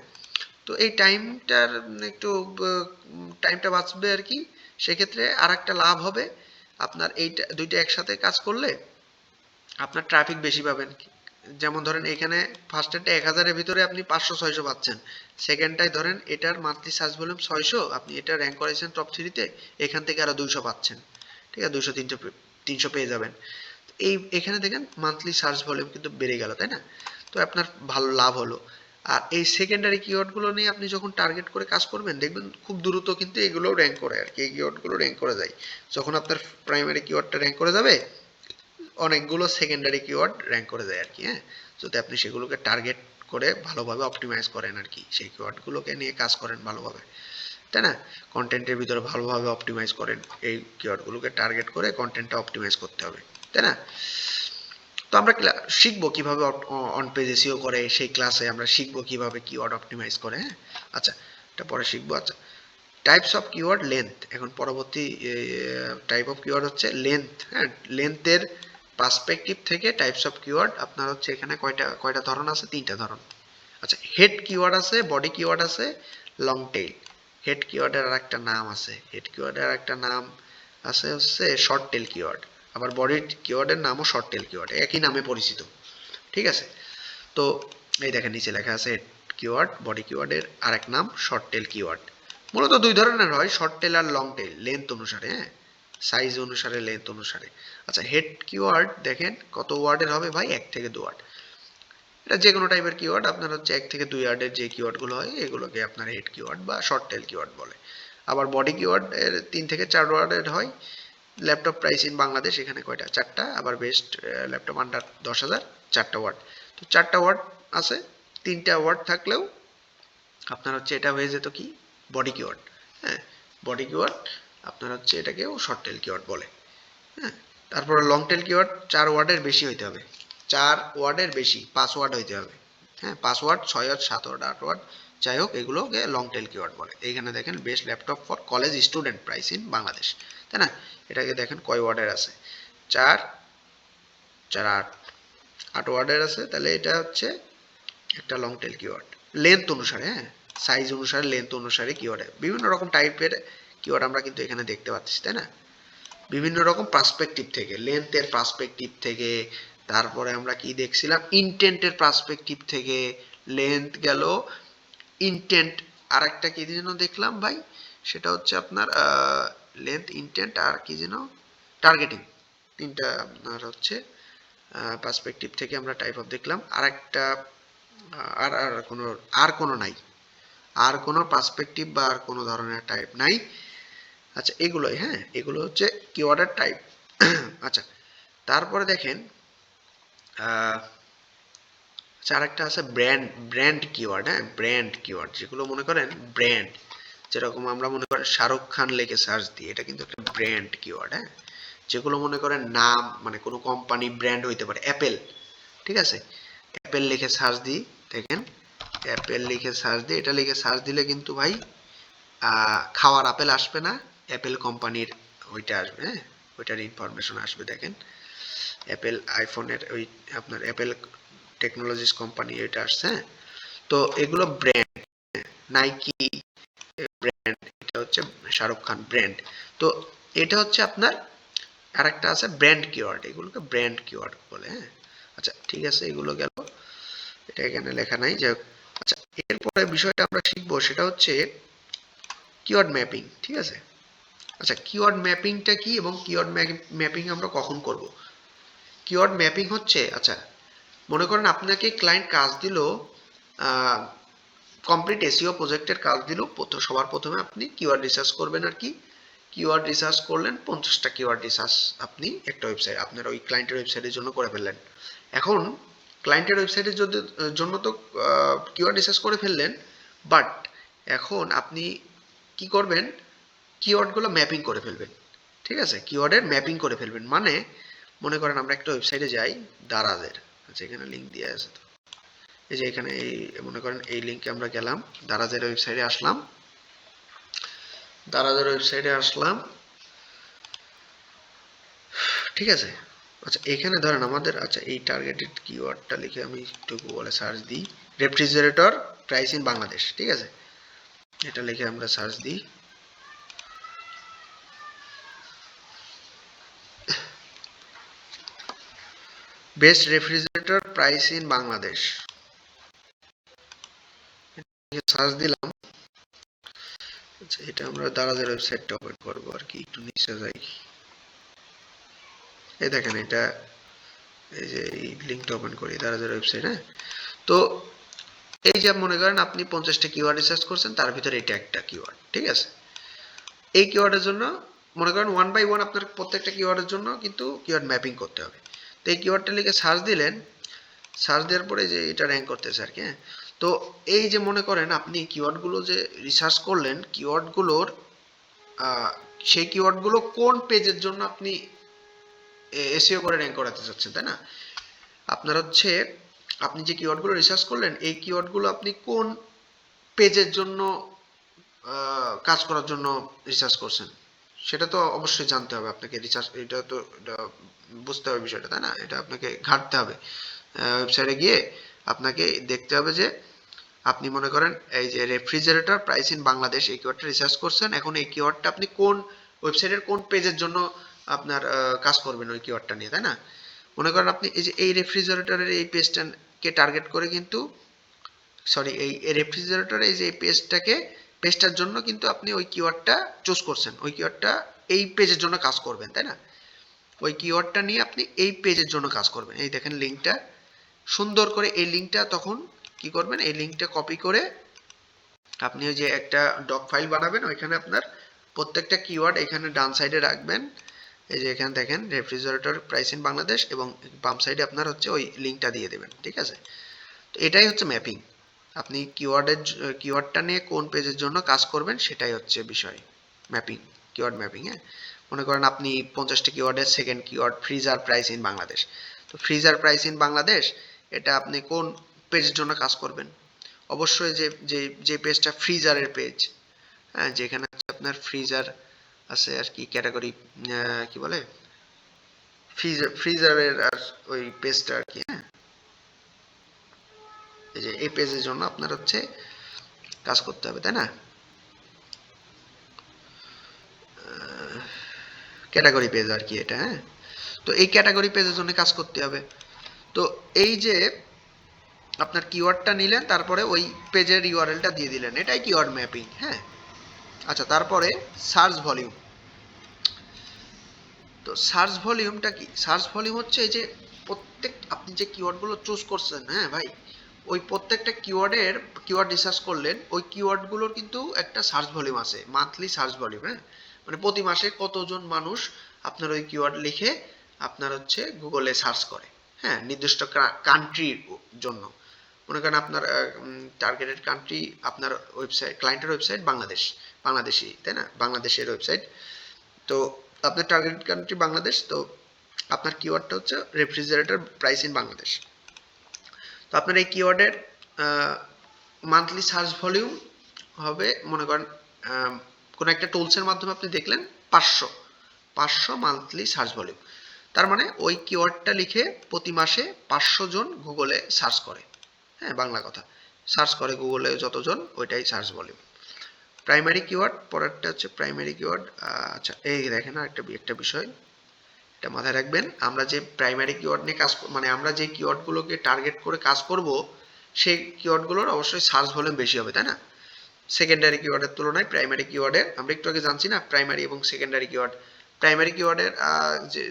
তো এই টাইমটার একটু টাইমটা বাঁচবে আর কি। সেক্ষেত্রে আর একটা লাভ হবে, আপনার এইটা দুইটা একসাথে কাজ করলে আপনার ট্রাফিক বেশি পাবেন। যেমন ধরেন এখানে ফার্স্টেরটা 1000-এর ভিতরে আপনি 500-600 পাচ্ছেন, সেকেন্ডটাই ধরেন এটার মান্থলি সার্চ ভলিউম 600, আপনি এটা র্যাঙ্ক করেছেন টপ 3-তে, এখান থেকে আরো 200 পাচ্ছেন। ঠিক আছে, 200-300 পেয়ে যাবেন। এই এখানে দেখেন মান্থলি সার্চ ভলিউম কিন্তু বেড়ে গেল, তাই না? তো আপনার ভালো লাভ হলো। আর এই সেকেন্ডারি কিওয়ার্ড গুলো নিয়ে আপনি যখন টার্গেট করে কাজ করবেন, দেখবেন খুব দ্রুত কিন্তু এগুলো র্যাঙ্ক করে আর কি, এই কিওয়ার্ড গুলো র্যাঙ্ক করে যায়। যখন আপনার প্রাইমারি কিওয়ার্ডটা র্যাঙ্ক করে যাবে, অনেকগুলো সেকেন্ডারি কিওয়ার্ড র্যাঙ্ক করে যায় আর কি। হ্যাঁ, যদি আপনি সেগুলোকে টার্গেট করে ভালোভাবে অপটিমাইজ করেন আর কি, সেই কিওয়ার্ডগুলোকে নিয়ে কাজ করেন ভালোভাবে, তাই না? কন্টেন্টের ভিতরে ভালোভাবে অপটিমাইজ করেন, এই কিওয়ার্ডগুলোকে টার্গেট করে কন্টেন্টটা অপটিমাইজ করতে হবে, তাই না? তো আমরা শিখবো কিভাবে অন পেজ এসইও করে, সেই ক্লাসে আমরা শিখবো কিভাবে কিওয়ার্ড অপটিমাইজ করে। হ্যাঁ, আচ্ছা, এটা পরে শিখবো। আচ্ছা, টাইপস অফ কিওয়ার্ড লেন্থ, এখন পরবর্তী টাইপ অফ কিওয়ার্ড হচ্ছে লেন্থ। হ্যাঁ, লেন্থের পার্সপেক্টিভ থেকে টাইপস অফ কিওয়ার্ড আপনার হচ্ছে এখানে কয়টা কয়টা ধরন আছে, 3টা ধরন। আচ্ছা, হেড কিওয়ার্ড আছে, বডি কিওয়ার্ড আছে, লং টেইল। হেড কিওয়ার্ডের আর একটা নাম আছে, হেড কিওয়ার্ডের আর একটা নাম আছে হচ্ছে শর্ট টেল কিওয়ার্ড, আবার বডি কিওয়ার্ডের নামও শর্ট টেল কিওয়ার্ড, একই নামে পরিচিত। ঠিক আছে, তো এই দেখেন নিচে লেখা আছে হেড কিওয়ার্ড, বডি কিওয়ার্ডের আরেক নাম শর্ট টেল কিওয়ার্ড। মূলত দুই ধরনের হয়, শর্ট টেল আর লং টেল, লেন্থ অনুসারে, হ্যাঁ, সাইজ অনুসারে, লেন্থ অনুসারে। আচ্ছা, হেড কিওয়ার্ড দেখেন কত ওয়ার্ডের হবে ভাই, 1 থেকে 2 ওয়ার্ড। এটা যে কোনো টাইপের কিওয়ার্ড আপনার হচ্ছে 1 থেকে 2 ওয়ার্ডের যে কিওয়ার্ডগুলো হয় এগুলোকে আপনার হেড কিওয়ার্ড বা শর্ট টেল কিওয়ার্ড বলে। আবার বডি কিওয়ার্ড এর 3 থেকে 4 ওয়ার্ডের হয়। ল্যাপটপ প্রাইস ইন বাংলাদেশ, এখানে কয়টা, 4টা। আবার বেস্ট ল্যাপটপ আন্ডার 10,000, 4টা ওয়ার্ড। তো 4টা ওয়ার্ড আছে, 3টা ওয়ার্ড থাকলেও আপনার হচ্ছে এটা হয়ে যেত কি, বডি কিওয়ার্ড। হ্যাঁ, বডি কিওয়ার্ড আপনার হচ্ছে এটাকেও শর্ট টেল কিওয়ার্ড বলে। হ্যাঁ, তারপরে লং টেল কিওয়ার্ড 4 ওয়ার্ডের বেশি হইতে হবে, 4 ওয়ার্ডের বেশি, 5 ওয়ার্ড হইতে হবে। হ্যাঁ, 5 ওয়ার্ড, 6 ওয়ার্ড, 7 ওয়ার্ড, 8 ওয়ার্ড, যাই হোক এগুলোকে লং টেল কিওয়ার্ড বলে। এইখানে দেখেন best laptop for college student price in Bangladesh, তাই না? এটাকে দেখেন কয় ওয়ার্ডের আছে, 4, 4, 8, 8 ওয়ার্ডের আছে, তাহলে এটা হচ্ছে একটা লং টেল কিওয়ার্ড। লেন্থ অনুসারে, হ্যাঁ, সাইজ অনুসারে, লেন্থ অনুসারে কিওয়ার্ড, বিভিন্ন রকম টাইপের কিওয়ার্ড আমরা কিন্তু এখানে দেখতে পাচ্ছি, তাই না? বিভিন্ন রকম পার্সপেক্টিভ থেকে, লেন্থের পার্সপেক্টিভ থেকে, তারপরে আমরা কি দেখছিলাম, ইনটেন্টের পার্সপেক্টিভ থেকে, লেন্থ গেল, ইনটেন্ট, আর একটা কি যেন দেখলাম ভাই, সেটা হচ্ছে আপনার লেন্থ, ইনটেন্ট, আর কি যেন টার্গেটিং। 3টা আপনার হচ্ছে পার্সপেক্টিভ থেকে আমরা টাইপ অফ দেখলাম। আর একটা আর আর কোনো নাই, আর কোনো পার্সপেক্টিভ বা আর কোনো ধরনের টাইপ নাই। আচ্ছা, এগুলোই, হ্যাঁ, এগুলো হচ্ছে কিওয়ার্ডের টাইপ। আচ্ছা, তারপরে দেখেন আচ্ছা, আরেকটা আছে ব্র্যান্ড, ব্র্যান্ড কিওয়ার্ড। হ্যাঁ, ব্র্যান্ড কিওয়ার্ড, যেগুলো মনে করেন ব্র্যান্ড, যেরকম আমরা মনে করেন শাহরুখ খান লিখে সার্চ দিই, এটা কিন্তু একটা ব্র্যান্ড কিওয়ার্ড। হ্যাঁ, যেগুলো মনে করেন নাম, মানে কোনো কোম্পানি ব্র্যান্ড হইতে পারে, অ্যাপেল। ঠিক আছে, অ্যাপেল লিখে সার্চ দিই, দেখেন অ্যাপেল লিখে সার্চ দিই, এটা লিখে সার্চ দিলে কিন্তু ভাই খাওয়ার আপেল আসবে না, অ্যাপেল কোম্পানির ওইটা আসবে। হ্যাঁ, ওইটার ইনফরমেশন আসবে। দেখেন অ্যাপেল আইফোনের ওই আপনার অ্যাপেল টেকনোলজিস কোম্পানি এটা আসছে। হ্যাঁ, তো এগুলো ব্র্যান্ড, নাইকি ব্র্যান্ড, এটা হচ্ছে শাহরুখ খান ব্র্যান্ড। তো এটা হচ্ছে আপনার আরেকটা আছে ব্র্যান্ড কিওয়ার্ড, এগুলোকে ব্র্যান্ড কিওয়ার্ড বলে। হ্যাঁ, আচ্ছা ঠিক আছে, এগুলো গেল, এটা এখানে লেখা নাই যে। আচ্ছা, এরপরে বিষয়টা আমরা শিখবো সেটা হচ্ছে কিওয়ার্ড ম্যাপিং। ঠিক আছে, আচ্ছা কিওয়ার্ড ম্যাপিংটা কি এবং কিওয়ার্ড ম্যাপিং আমরা কখন করব? কিওয়ার্ড ম্যাপিং হচ্ছে, আচ্ছা মনে করেন আপনাকে ক্লায়েন্ট কাজ দিল, কমপ্লিট এসইও প্রজেক্টের কাজ দিল, সবার প্রথমে আপনি কিওয়ার্ড রিসার্চ করবেন আর কি। কিওয়ার্ড রিসার্চ করলেন, 50টা কিওয়ার্ড রিসার্চ আপনি একটা ওয়েবসাইট আপনার ওই ক্লায়েন্টের ওয়েবসাইটের জন্য করে ফেললেন। এখন ক্লায়েন্টের ওয়েবসাইটের জন্য তো কিওয়ার্ড রিসার্চ করে ফেললেন, বাট এখন আপনি কি করবেন, কিওয়ার্ডগুলো ম্যাপিং করে ফেলবেন। ঠিক আছে, কিওয়ার্ডের ম্যাপিং করে ফেলবেন মানে মনে করেন আমরা একটা ওয়েবসাইটে যাই, দারাজের, আচ্ছা এখানে লিঙ্ক দিয়ে আছে তো, এই যে এখানে এই মনে করেন এই লিঙ্কে আমরা গেলাম, দারাজের ওয়েবসাইটে আসলাম, দারাজের ওয়েবসাইটে আসলাম, ঠিক আছে। আচ্ছা এখানে ধরেন আমাদের, আচ্ছা এই টার্গেটেড কিওয়ার্ডটা লিখে আমি একটু গুগলে সার্চ দিই, রেফ্রিজারেটর প্রাইস ইন বাংলাদেশ, ঠিক আছে, এটা লিখে আমরা সার্চ দিই। Best refrigerator price in Bangladesh search দিলাম। আচ্ছা এটা আমরা দারাজের ওয়েবসাইটটা ওপেন করবো আর কি, একটু নিচে যাই, এই দেখেন এটা, এই যে এই লিঙ্কটা ওপেন করি, দারাজের ওয়েবসাইট। হ্যাঁ, তো এই যে মনে করেন আপনি 50টা কিওয়ার্ড রিসার্চ করছেন, তার ভিতরে এটা একটা কিওয়ার্ড, ঠিক আছে। এই কিওয়ার্ডের জন্য মনে করেন 1 বাই 1 আপনার প্রত্যেকটা কিওয়ার্ডের জন্য কিন্তু কিওয়ার্ড ম্যাপিং করতে হবে। তো এই কিওয়ার্ডটা লিখে সার্চ দিলেন, সার্চ দেওয়ার পরে যে এটা র্যাঙ্ক করতেছে আর কি। হ্যাঁ, তো এই যে মনে করেন আপনি কিওয়ার্ডগুলো যে রিসার্চ করলেন, কিওয়ার্ডগুলোর সেই কিওয়ার্ডগুলো কোন পেজের জন্য আপনি এসইও করে র্যাঙ্ক করাতে চাচ্ছেন, তাই না? আপনার হচ্ছে আপনি যে কিওয়ার্ডগুলো রিসার্চ করলেন, এই কিওয়ার্ডগুলো আপনি কোন পেজের জন্য কাজ করার জন্য রিসার্চ করছেন, সেটা তো অবশ্যই জানতে হবে আপনাকে। রিসার্চ এটা তো বুঝতে হবে বিষয়টা, তাই না? এটা আপনাকে ঘাঁটতে হবে, ওয়েবসাইটে গিয়ে আপনাকে দেখতে হবে যে আপনি মনে করেন এই যে রেফ্রিজারেটর প্রাইস ইন বাংলাদেশ এই কিওয়ার্ডটা রিসার্চ করছেন, এখন এই কিওয়ার্ডটা আপনি কোন ওয়েবসাইটের কোন পেজের জন্য আপনার কাজ করবেন ওই কিওয়ার্ডটা নিয়ে, তাই না? মনে করেন আপনি এই যে এই রেফ্রিজারেটরের এই পেজটাকে টার্গেট করে কিন্তু, সরি এই রেফ্রিজারেটর এই যে পেজটার জন্য কিন্তু আপনি ওই কিওয়ার্ডটা চুজ করছেন, ওই কিওয়ার্ডটা এই পেজের জন্য কাজ করবেন, তাই না? ওই কিওয়ার্ডটা নিয়ে আপনি এই পেজের জন্য কাজ করবেন। এই দেখেন লিঙ্কটা, সুন্দর করে এই লিঙ্কটা তখন কি করবেন, এই লিঙ্কটা কপি করে আপনি ওই যে একটা ডক ফাইল বানাবেন, ওইখানে আপনার প্রত্যেকটা কিওয়ার্ড এখানে ডান সাইডে রাখবেন। এই যে এখানে দেখেন রেফ্রিজারেটর প্রাইস ইন বাংলাদেশ, এবং বাম সাইডে আপনার হচ্ছে ওই লিঙ্কটা দিয়ে দেবেন, ঠিক আছে। তো এটাই হচ্ছে ম্যাপিং। আপনি কিওয়ার্ডটা নিয়ে কোন পেজের জন্য কাজ করবেন সেটাই হচ্ছে বিষয়, ম্যাপিং, কিওয়ার্ড ম্যাপিং। হ্যাঁ, মনে করেন আপনি 50টা কিওয়ার্ডের second keyword freezer price in Bangladesh, তো ফ্রিজার প্রাইস ইন বাংলাদেশ এটা আপনি কোন পেজের জন্য কাজ করবেন, অবশ্যই যে যে যে পেজটা ফ্রিজারের পেজ, হ্যাঁ, যেখানে আপনার ফ্রিজার আছে আর কি, ক্যাটাগরি কি বলে, ফ্রিজারের আর ওই পেজটা আর কি। হ্যাঁ, এই যে এই পেজের জন্য আপনার হচ্ছে কাজ করতে হবে, তাই না? ক্যাটাগরি পেজ আর কি এটা। হ্যাঁ, তো এই ক্যাটাগরি পেজের জন্য কাজ করতে হবে। তো এই যে আপনার কিওয়ার্ডটা নিলেন, তারপরে ওই পেজের ইউআরএলটা দিয়ে দিলেন, এটাই কিওয়ার্ড ম্যাপিং। হ্যাঁ, আচ্ছা তারপরে সার্চ ভলিউম। তো সার্চ ভলিউমটা কি? সার্চ ভলিউম হচ্ছে এই যে প্রত্যেক আপনি যে কিওয়ার্ডগুলো চুজ করছেন, হ্যাঁ ভাই, ওই প্রত্যেকটা কিওয়ার্ড রিসার্চ করলেন, ওই কিওয়ার্ডগুলোর কিন্তু একটা সার্চ ভলিউম আছে, মান্থলি সার্চ ভলিউম। হ্যাঁ, মানে প্রতি মাসে কতজন মানুষ আপনার ওই কিওয়ার্ড লিখে আপনার হচ্ছে গুগলে সার্চ করে, হ্যাঁ, নির্দিষ্ট কান্ট্রির জন্য। মনে করেন আপনার টার্গেটেড কান্ট্রি, আপনার ওয়েবসাইট, ক্লায়েন্টের ওয়েবসাইট বাংলাদেশি, তাই না, বাংলাদেশের ওয়েবসাইট। তো আপনার টার্গেট কান্ট্রি বাংলাদেশ, তো আপনার কিওয়ার্ডটা হচ্ছে রেফ্রিজারেটর প্রাইস ইন বাংলাদেশ। তো আপনার এই কিওয়ার্ডের মান্থলি সার্চ ভলিউম হবে, মনে করেন কোনো একটা টুলসের মাধ্যমে আপনি দেখলেন 500 মান্থলি সার্চ ভলিউম, তার মানে ওই কিওয়ার্ডটা লিখে প্রতি মাসে 500 জন গুগলে সার্চ করে। হ্যাঁ, বাংলা কথা, সার্চ করে গুগলে যতজন, ওইটাই সার্চ ভলিউম। প্রাইমারি কিওয়ার্ড, পরেরটা হচ্ছে প্রাইমারি কিওয়ার্ড। আচ্ছা এই দেখেন একটা বিষয়, এটা মাথায় রাখবেন, আমরা যে প্রাইমারি কিওয়ার্ড নিয়ে কাজ, মানে আমরা যে কিওয়ার্ডগুলোকে টার্গেট করে কাজ করব, সেই কিওয়ার্ডগুলোর অবশ্যই সার্চ ভলিউম বেশি হবে, তাই না? সেকেন্ডারি কিওয়ার্ডের তুলনায় প্রাইমারি কিওয়ার্ডের, আমরা একটু আগে জানছি না প্রাইমারি এবং সেকেন্ডারি কিওয়ার্ড, প্রাইমারি কিওয়ার্ডের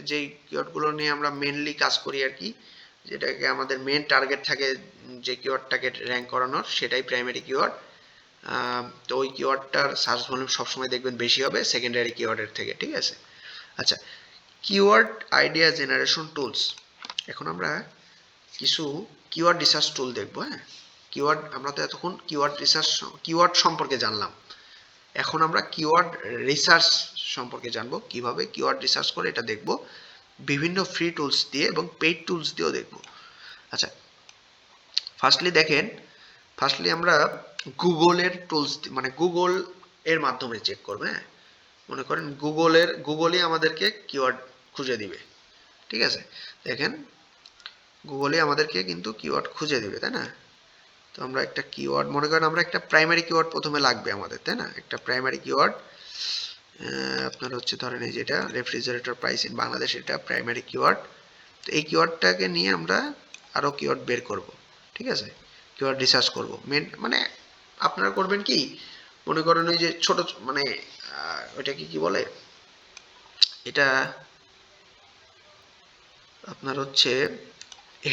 যেই কিওয়ার্ডগুলো নিয়ে আমরা মেনলি কাজ করি আর কি, যেটাকে আমাদের মেন টার্গেট থাকে যে কিওয়ার্ডটাকে র্যাঙ্ক করানোর, সেটাই প্রাইমারি কিওয়ার্ড। তো ওই কিওয়ার্ডটার সার্চ ভলিউম সবসময় দেখবেন বেশি হবে সেকেন্ডারি কিওয়ার্ডের থেকে, ঠিক আছে। আচ্ছা, কিওয়ার্ড আইডিয়া জেনারেশন টুলস। এখন আমরা কিছু কিওয়ার্ড রিসার্চ টুল দেখবো। হ্যাঁ, কিওয়ার্ড আমরা তো এতক্ষণ কিওয়ার্ড সম্পর্কে জানলাম, এখন আমরা কিওয়ার্ড রিসার্চ সম্পর্কে জানবো, কিভাবে কিওয়ার্ড রিসার্চ করে এটা দেখবো বিভিন্ন ফ্রি টুলস দিয়ে এবং পেইড টুলস দিয়েও দেখবো। আচ্ছা, ফার্স্টলি আমরা গুগলের টুলস মানে গুগল এর মাধ্যমে চেক করবো। হ্যাঁ, মনে করেন গুগলই আমাদেরকে কিওয়ার্ড খুঁজে দিবে, ঠিক আছে। দেখেন গুগলে আমাদেরকে কিন্তু কিওয়ার্ড খুঁজে দিবে, তাই না। তো আমরা একটা কিওয়ার্ড মনে করেন, আমরা একটা প্রাইমারি কিওয়ার্ড প্রথমে লাগবে আমাদের, তাই না। একটা প্রাইমারি কিওয়ার্ড আপনার হচ্ছে ধরেন এই যেটা রেফ্রিজারেটর প্রাইস ইন বাংলাদেশ, এটা প্রাইমারি কিওয়ার্ড। তো এই কিওয়ার্ডটাকে নিয়ে আমরা আরো কিওয়ার্ড বের করব, ঠিক আছে, কিওয়ার্ড রিসার্চ করব। মেন মানে আপনারা করবেন কি, মনে করেন ওই যে ছোট মানে ওইটাকে কি বলে, এটা আপনার হচ্ছে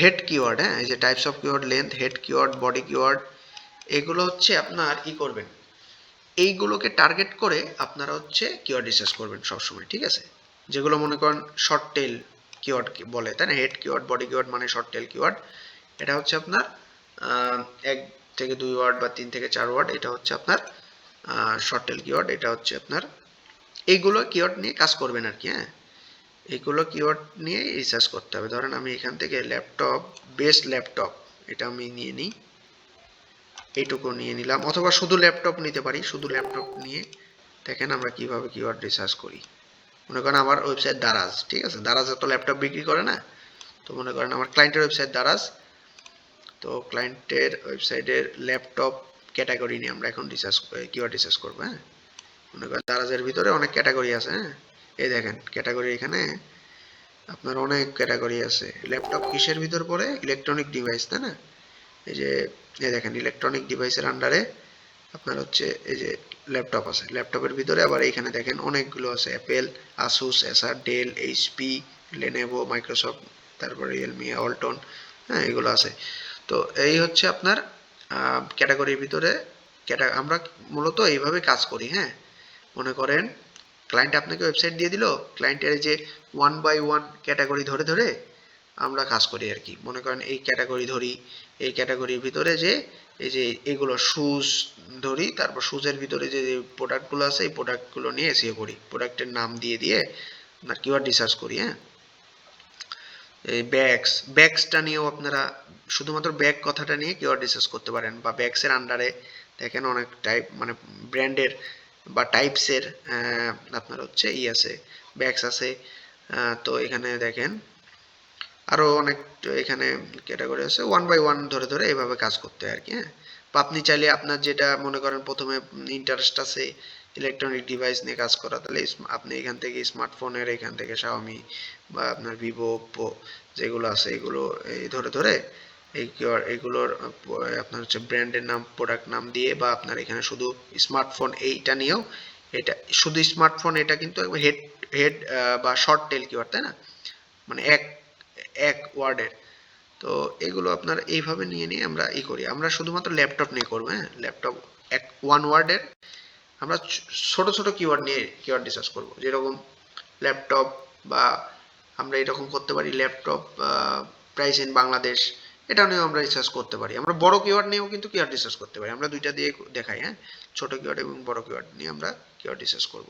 হেড কিওয়ার্ড। হ্যাঁ, এই যে types of keyword, length, head keyword, body keyword, এগুলো হচ্ছে আপনার কি করবেন, এইগুলোকে টার্গেট করে আপনারা হচ্ছে কিওয়ার্ড রিসার্চ করবেন সবসময়, ঠিক আছে। যেগুলো মনে করেন শর্ট টেল কিওয়ার্ড বলে, তাই না। হেড কিওয়ার্ড, বডি কিওয়ার্ড মানে শর্ট টেল কিওয়ার্ড। এটা হচ্ছে আপনার 1 থেকে 2 ওয়ার্ড বা 3 থেকে 4 ওয়ার্ড, এটা হচ্ছে আপনার শর্ট টেল কিওয়ার্ড। এটা হচ্ছে আপনার এইগুলো কিওয়ার্ড নিয়ে কাজ করবেন আর কি। হ্যাঁ, এইগুলো কিওয়ার্ড নিয়ে রিসার্চ করতে হবে। ধরেন আমি এখান থেকে ল্যাপটপ, বেস্ট ল্যাপটপ, এটা আমি নিয়ে নিই, এইটুকু নিয়ে নিলাম, অথবা শুধু ল্যাপটপ নিতে পারি। শুধু ল্যাপটপ নিয়ে দেখেন আমরা কিভাবে কিওয়ার্ড রিসার্চ করি। মনে করেন আমার ওয়েবসাইট দারাজ, ঠিক আছে, দারাজে তো ল্যাপটপ বিক্রি করে না। তো মনে করেন আমার ক্লায়েন্টের ওয়েবসাইট দারাজ, তো ক্লায়েন্টের ওয়েবসাইটের ল্যাপটপ ক্যাটাগরি নিয়ে আমরা এখন কিওয়ার্ড রিসার্চ করবো। হ্যাঁ, মনে করেন দারাজের ভিতরে অনেক ক্যাটাগরি আছে। হ্যাঁ, এই দেখেন ক্যাটাগরি, এখানে আপনার অনেক ক্যাটাগরি আছে। ল্যাপটপ কিসের ভিতর পড়ে, ইলেকট্রনিক ডিভাইস, তাই না। এই যে এই দেখেন ইলেকট্রনিক ডিভাইসের আন্ডারে আপনার হচ্ছে এই যে ল্যাপটপ আছে। ল্যাপটপের ভিতরে আবার এইখানে দেখেন অনেকগুলো আছে, অ্যাপেল, আসুস, এসার, ডেল, এইচপি, লেনোভো, মাইক্রোসফট, তারপরে রিয়েলমি, অল্টন, হ্যাঁ এগুলো আছে। তো এই হচ্ছে আপনার ক্যাটাগরির ভিতরে আমরা মূলত এইভাবে কাজ করি। হ্যাঁ, মনে করেন ক্লায়েন্ট আপনাকে ওয়েবসাইট দিয়ে দিল, ক্লায়েন্টের এই যে 1 বাই 1 ক্যাটাগরি ধরে ধরে আমরা কাজ করি আর কি। মনে করেন এই ক্যাটাগরি ধরি, এই ক্যাটাগরির ভিতরে যে এই যে এগুলো শুজ ধরি, তারপর শুজের ভিতরে যে প্রোডাক্টগুলো আছে এই প্রোডাক্টগুলো নিয়ে এসিও করি, প্রোডাক্টের নাম দিয়ে দিয়ে আপনার কিওয়ার্ড রিসার্চ করি। হ্যাঁ, এই ব্যাগসটা নিয়েও আপনারা শুধুমাত্র ব্যাগ কথাটা নিয়ে কিওয়ার্ড রিসার্চ করতে পারেন, বা ব্যাগসের আন্ডারে দেখেন অনেক টাইপ মানে ব্র্যান্ডের বা টাইপসের আপনার হচ্ছে আছে, ব্যাগস আছে। তো এখানে দেখেন আরো অনেক এখানে ক্যাটাগরি আছে, 1 বাই 1 ধরে ধরে এইভাবে কাজ করতে হয় আর কি। হ্যাঁ, বা আপনি চাইলে আপনার যেটা মনে করেন প্রথমে ইন্টারেস্ট আছে ইলেকট্রনিক ডিভাইস নিয়ে কাজ করা, তাহলে আপনি এখান থেকে স্মার্টফোনের এখান থেকে শাওমি বা আপনার ভিভো, ওপ্পো যেগুলো আছে এগুলো এই ধরে ধরে এইগুলোর আপনার হচ্ছে ব্র্যান্ডের নাম, প্রোডাক্ট নাম দিয়ে, বা আপনার এখানে শুধু স্মার্টফোন এইটা নিয়েও, এটা শুধু স্মার্টফোন, এটা কিন্তু হেড হেড বা শর্ট টেল কিওয়ার্ড, তাই না, মানে এক ওয়ার্ডের। তো এগুলো আপনার এইভাবে নিয়ে নিয়ে আমরা করি। আমরা শুধুমাত্র ল্যাপটপ নিয়ে করবো। হ্যাঁ, ল্যাপটপ 1 ওয়ার্ডের আমরা ছোট ছোট কিওয়ার্ড নিয়ে কিওয়ার্ড রিসার্চ করব, যেরকম ল্যাপটপ, বা আমরা এরকম করতে পারি ল্যাপটপ প্রাইস ইন বাংলাদেশ, এটা নিয়েও আমরা রিসার্চ করতে পারি। আমরা বড় কিওয়ার্ড নিয়েও কিন্তু কিওয়ার্ড রিসার্চ করতে পারি, আমরা দুইটা দিয়ে দেখাই। হ্যাঁ, ছোট কিওয়ার্ড এবং বড় কিওয়ার্ড নিয়ে আমরা কিওয়ার্ড রিসার্চ করব।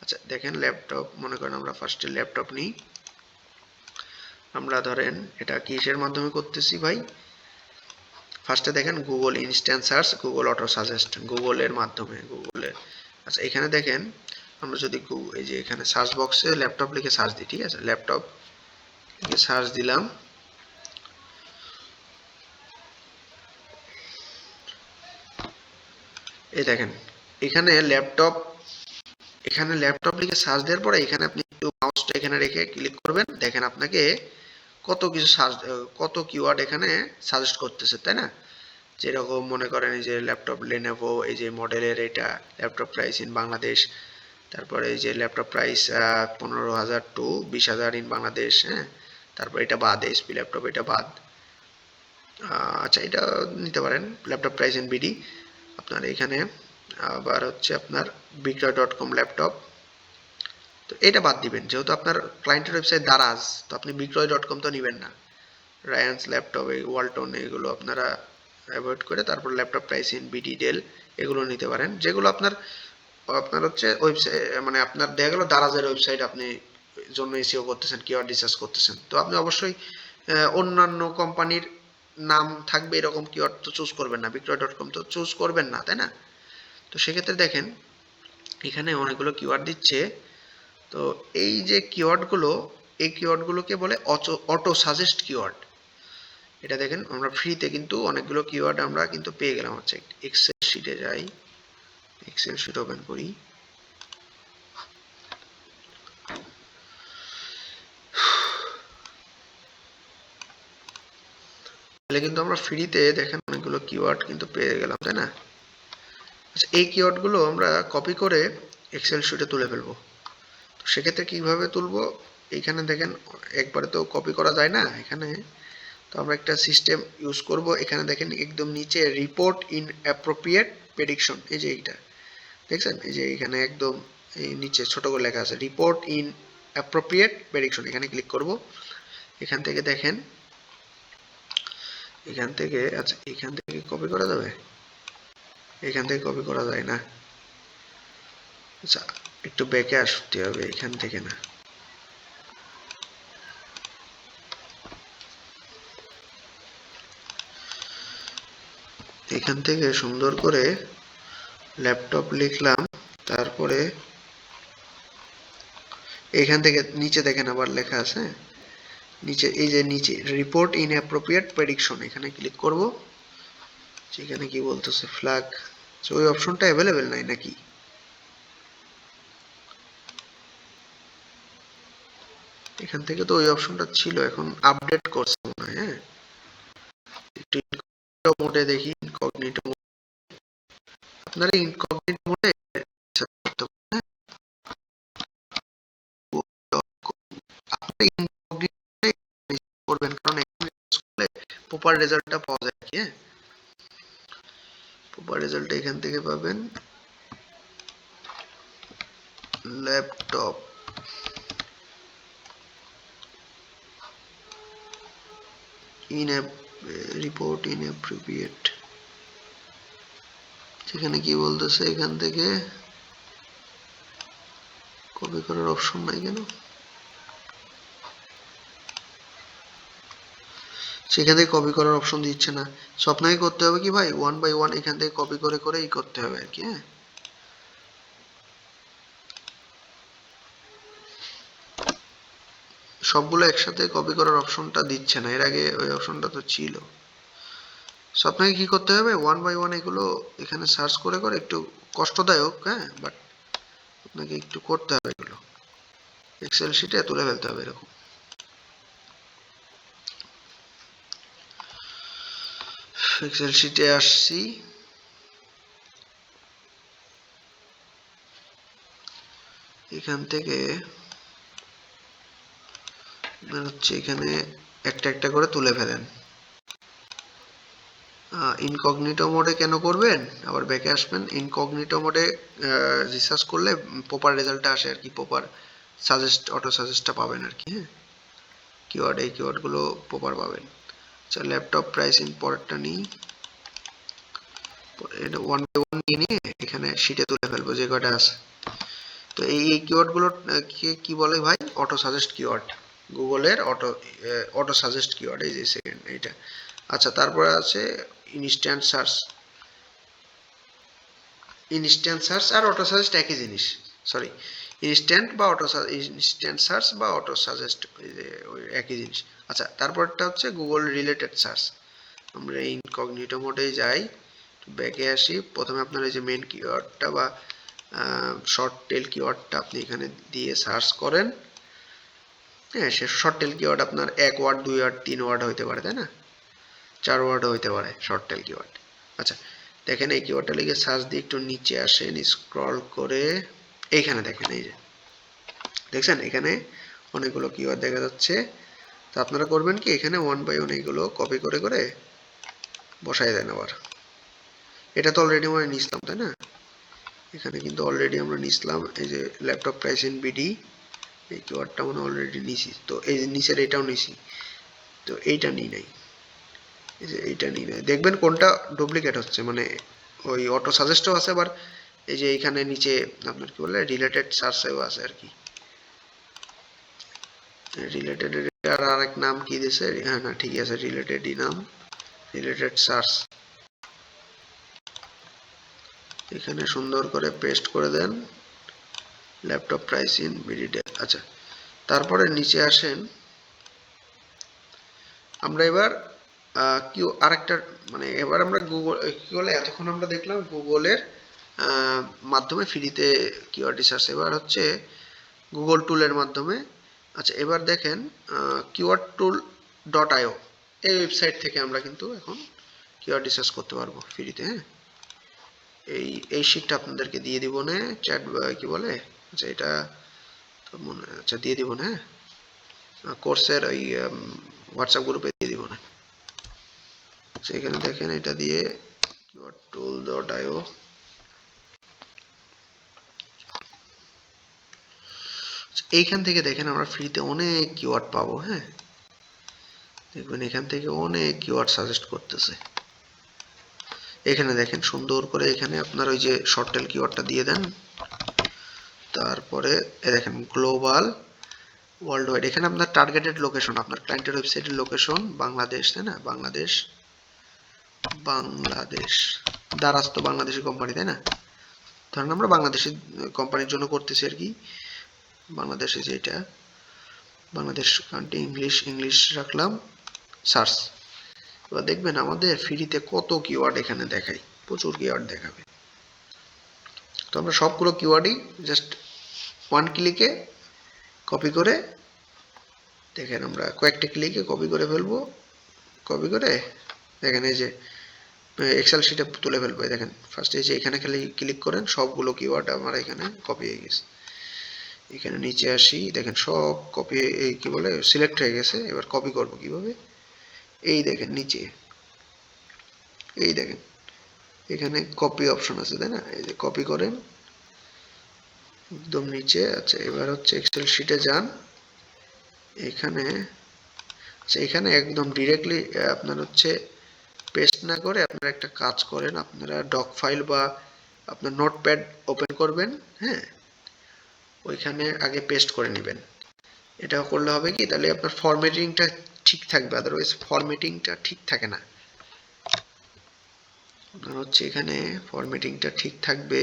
আচ্ছা দেখেন ল্যাপটপ, মনে করেন আমরা ফার্স্টে ল্যাপটপ নিই। আমরা ধরেন এটা কিসের মাধ্যমে করতেছি ভাই, ফার্স্টে দেখেন Google instant search, Google auto suggest, গুগলের মাধ্যমে গুগলের। আচ্ছা এখানে দেখেন আমরা যদি এই যে এখানে সার্চ বক্সে ল্যাপটপ লিখে সার্চ দিই, ঠিক আছে, ল্যাপটপ লিখে সার্চ দিলাম। এই দেখেন এখানে ল্যাপটপ লিখে সার্চ দেওয়ার পরে এখানে আপনি একটু মাউসটা এখানে রেখে ক্লিক করবেন, দেখেন আপনাকে কত কিছু কত কিওয়ার্ড এখানে সাজেস্ট করতেছে, তাই না। যেরকম মনে করেন এই যে ল্যাপটপ লেনোভো, এই যে মডেলের এটা ল্যাপটপ প্রাইস ইন বাংলাদেশ, তারপরে এই যে laptop price 15,000 to 20,000 in Bangladesh. হ্যাঁ, তারপর এটা বাদ, এসপি ল্যাপটপ এটা বাদ। আচ্ছা এটা নিতে পারেন ল্যাপটপ প্রাইস এন্ড বিডি। আপনার এখানে আবার হচ্ছে আপনার বিক্রয়.com ল্যাপটপ, তো এটা বাদ দিবেন যেহেতু আপনার ক্লায়েন্টের ওয়েবসাইট দারাজ, তো আপনি বিক্রয়.com তো নেবেন না। রায়ান্স ল্যাপটপ, এই ওয়ালটন, এগুলো আপনারা অ্যাভয়েড করে তারপর laptop price in BD, Dell এগুলো নিতে পারেন, যেগুলো আপনার আপনার হচ্ছে ওয়েবসাইট, মানে আপনার দেখা গেল দারাজের ওয়েবসাইট আপনি জন্য এসিও করতেছেন, কিওয়ার্ড রিসার্চ করতেছেন, তো আপনি অবশ্যই অন্যান্য কোম্পানির নাম থাকবে এরকম কিওয়ার্ড তো চুজ করবেন না, বিক্রয়.com তো চুজ করবেন না, তাই না? তো সেক্ষেত্রে দেখেন এখানে অনেকগুলো কিওয়ার্ড দিচ্ছে। তো এই যে কিওয়ার্ডগুলো, এই কিওয়ার্ডগুলোকে বলে অটো সাজেস্ট কিওয়ার্ড। এটা দেখেন আমরা ফ্রিতে কিন্তু অনেকগুলো কিওয়ার্ড আমরা কিন্তু পেয়ে গেলাম। হচ্ছে এক্সেল শিটে যাই, এক্সেল শিট ওপেন করি, তাহলে কিন্তু আমরা ফ্রিতে দেখেন অনেকগুলো কিওয়ার্ড কিন্তু পেয়ে গেলাম, তাই না? আচ্ছা এই কিওয়ার্ডগুলো আমরা কপি করে এক্সেল শিটে তুলে ফেলবো। তো সেক্ষেত্রে কিভাবে তুলবো, এইখানে দেখেন একবারে তো কপি করা যায় না এখানে, তো আমরা একটা সিস্টেম ইউজ করব। এখানে দেখেন একদম নিচে রিপোর্ট ইন অ্যাপ্রোপ্রিয়েট প্রেডিকশন, এই যে এইটা দেখছেন, এই যে এখানে একদম এই নিচে ছোট করে লেখা আছে রিপোর্ট ইন অ্যাপ্রোপ্রিয়েট প্রেডিকশন, এখানে ক্লিক করব। এখান থেকে দেখেন, এখান থেকে আচ্ছা এখান থেকে কপি করা যাবে, এখান থেকে কপি করা যায় না। আচ্ছা একটু ব্যাকে আসতে হবে, এখান থেকে না, এখান থেকে সুন্দর করে ল্যাপটপ লিখলাম, তারপরে এখান থেকে নিচে দেখেন আবার লেখা আছে নিচে, এই যে নিচে রিপোর্ট ইন অ্যাপ্রোপ্রিয়েট প্রেডিকশন, এখানে ক্লিক করব। সেখানে কি বলতেছে ফ্ল্যাগ, ওই অপশনটা অ্যাভেলেবেল নাই নাকি? এখান থেকে তো ওই অপশনটা ছিল, এখন আপডেট করছে মনে হয়। হ্যাঁ একটু ইনকগনিটো মোডে দেখি, ইনকগনিটো আপনারা ইনকগনিটো মোডে আপনি ইনকগনিটো করবেন, কারণ প্রপার রেজাল্টটা পাওয়া যায় কি। হ্যাঁ প্রপার রেজাল্ট এখান থেকে পাবেন, laptop in report in appropriate, সেখানে কি বলতেছে এখান থেকে কপি করার অপশন নাই কেন, সেখান থেকে কপি করার অপশন দিচ্ছে না। সো আপনাকে করতে হবে কি ভাই, ওয়ান বাই ওয়ান এখান থেকে কপি করে করেই করতে হবে আর কি। হ্যাঁ সবগুলো একসাথে কপি করার অপশনটা দিচ্ছে না, এর আগে ওই অপশনটা তো ছিল। সো আপনাকে কি করতে হবে, ওয়ান বাই ওয়ান এগুলো এখানে সার্চ করে করে, একটু কষ্টদায়ক হ্যাঁ, বাট আপনাকে একটু করতে হবে এগুলো, এক্সেল শিটে তুলে ফেলতে হবে এরকম। এক্সেল শিটে আসছি, এখান থেকে হচ্ছে এখানে একটা একটা করে তুলে ফেলেন। ইনকগনিটো মোডে কেন করবেন, আবার ব্যাকে আসবেন, ইনকগনিটো মোডে রিসার্চ করলে প্রপার রেজাল্টটা আসে আর কি, প্রপার সাজেস্ট অটো সাজেস্টটা পাবেন আর কি। হ্যাঁ কিওয়ার্ড, এই কিওয়ার্ডগুলো প্রপার পাবেন। আচ্ছা ল্যাপটপ প্রাইস ইন পরেরটা নিই, এটা ওয়ান বাই ওয়ান নিয়ে এখানে শিটে তুলে ফেলবো যে কয়টা আছে। তো এই কিওয়ার্ডগুলো কি বলে ভাই, অটো সাজেস্ট কিওয়ার্ড, গুগলের অটো সাজেস্ট কিওয়ার্ড, এই যে সেকেন্ড এইটা। আচ্ছা তারপরে আছে ইনস্ট্যান্ট সার্চ, ইনস্ট্যান্ট সার্চ আর অটো সাজেস্ট একই জিনিস, সরি ইনস্ট্যান্ট বা অটো ইনস্ট্যান্ট সার্চ বা অটো সাজেস্ট একই জিনিস। আচ্ছা তারপরটা হচ্ছে গুগল রিলেটেড সার্চ, আমরা ইনকগনিটো মোডে যাই, ব্যাকে আসি, প্রথমে আপনার এই যে মেন কিওয়ার্ডটা বা শর্ট টেল কিওয়ার্ডটা আপনি এখানে দিয়ে সার্চ করেন। হ্যাঁ সে শর্ট টেল কিওয়ার্ড আপনার এক ওয়ার্ড, দুই ওয়ার্ড, তিন ওয়ার্ড হইতে পারে, তাই না? চার ওয়ার্ড হইতে পারে শর্ট টেল কিওয়ার্ড। আচ্ছা দেখেন এই কিওয়ার্ডটা লিখে সার্চ দিয়ে একটু নিচে আসেন, স্ক্রল করে এইখানে দেখেন, এই যে দেখছেন এখানে অনেকগুলো কিওয়ার্ড দেখা যাচ্ছে। তো আপনারা করবেন কি, এখানে 1 বাই 1 এইগুলো কপি করে করে বসাই দেন আবার। এটা তো অলরেডি আমরা নিছিলাম, তাই না? এখানে কিন্তু অলরেডি আমরা নিছিলাম, এই যে ল্যাপটপ প্রাইস ইন বিডি, এই কিওয়ার্ডটা আমরা অলরেডি নিছি। তো এই যে নিচের এটাও নিছি, তো এইটা নিই নাই, এই যে এইটা নিই নাই। দেখবেন কোনটা ডুপ্লিকেট হচ্ছে, মানে ওই অটো সাজেস্টও আছে, আবার এই যে এইখানে নিচে আপনার কি বলে রিলেটেড সার্চেও আছে আর কি। রিলেটেড আর আরেক নাম কি দিয়েছে, হ্যাঁ না ঠিকই আছে, রিলেটেডই নাম, রিলেটেড সার্চ। এখানে সুন্দর করে পেস্ট করে দেন ল্যাপটপ প্রাইস ইন বিডি। আচ্ছা, তারপরে নিচে আসেন, আমরা এবার আরেকটা, মানে এবার আমরা গুগল কি বলে, এতক্ষণ আমরা দেখলাম গুগলের মাধ্যমে ফ্রিতে কিওয়ার্ড রিসার্চ, এবার হচ্ছে গুগল টুলের মাধ্যমে। আচ্ছা, এবার দেখেন কিওয়ার্ড টুল ডট আইও, এই ওয়েবসাইট থেকে আমরা কিন্তু এখন কিওয়ার্ড রিসার্চ করতে পারবো ফ্রিতে। হ্যাঁ, এই শিটটা আপনাদেরকে দিয়ে দিব না, চ্যাট কি বলে, আচ্ছা এটা তো মনে, আচ্ছা দিয়ে দিব না, কোর্সের ওই হোয়াটসঅ্যাপ গ্রুপে দিয়ে দিব না। সেখানে দেখেন এটা দিয়ে tool.io, এইখান থেকে দেখেন আমরা ফ্রিতে অনেক কিওয়ার্ড পাবো। হ্যাঁ, দেখবেন এখান থেকে অনেক কিওয়ার্ড সাজেস্ট করতেছে। এখানে দেখেন সুন্দর করে, এখানে আপনার ওই যে শর্ট টেল কিওয়ার্ডটা দিয়ে দেন, তারপরে দেখেন গ্লোবাল ওয়ার্ল্ড ওয়াইড, এখানে আপনার টার্গেটেড লোকেশন, আপনার ক্লায়েন্টের ওয়েবসাইটের লোকেশন বাংলাদেশ, তাই না? বাংলাদেশ, বাংলাদেশ দারাজ তো বাংলাদেশি কোম্পানি, তাই না? ধরেন আমরা বাংলাদেশি কোম্পানির জন্য করতেছি আর কি। বাংলাদেশে যেটা বাংলাদেশ কান্ট্রি, ইংলিশ, ইংলিশ রাখলাম, সার্চ। এবার দেখবেন আমাদের ফ্রিতে কত কিওয়ার্ড এখানে দেখায়, প্রচুর কিওয়ার্ড দেখাবে। তো আমরা সবগুলো কিওয়ার্ডই জাস্ট ওয়ান ক্লিকে কপি করে, দেখেন আমরা কয়েকটা ক্লিকে কপি করে ফেলবো, কপি করে দেখেন এই যে এক্সেল শিটে তুলে ফেলবো। দেখেন ফার্স্টে এই যে এখানে খালি ক্লিক করেন, সবগুলো কিওয়ার্ড আমার এখানে কপি হয়ে গেছে। এখানে নিচে আসি, দেখেন সব কপি, এই কি বলে সিলেক্ট হয়ে গেছে। এবার কপি করব কিভাবে, এই দেখেন নিচে, এই দেখেন এখানে কপি অপশন আছে, তাই না? এই যে কপি করেন একদম নিচে। আচ্ছা, এবার হচ্ছে এক্সেল শিটে যান, এখানে, আচ্ছা এখানে একদম ডিরেক্টলি আপনার হচ্ছে পেস্ট না করে আপনারা একটা কাজ করেন, আপনারা ডক ফাইল বা আপনার নোটপ্যাড ওপেন করবেন। হ্যাঁ, ওইখানে আগে পেস্ট করে নেবেন। এটা করলে হবে কি, তাহলে আপনার ফরম্যাটিংটা ঠিক থাকবে, আদারওয়াইজ ফরম্যাটিংটা ঠিক থাকে না। আপনার হচ্ছে এখানে ফরম্যাটিংটা ঠিক থাকবে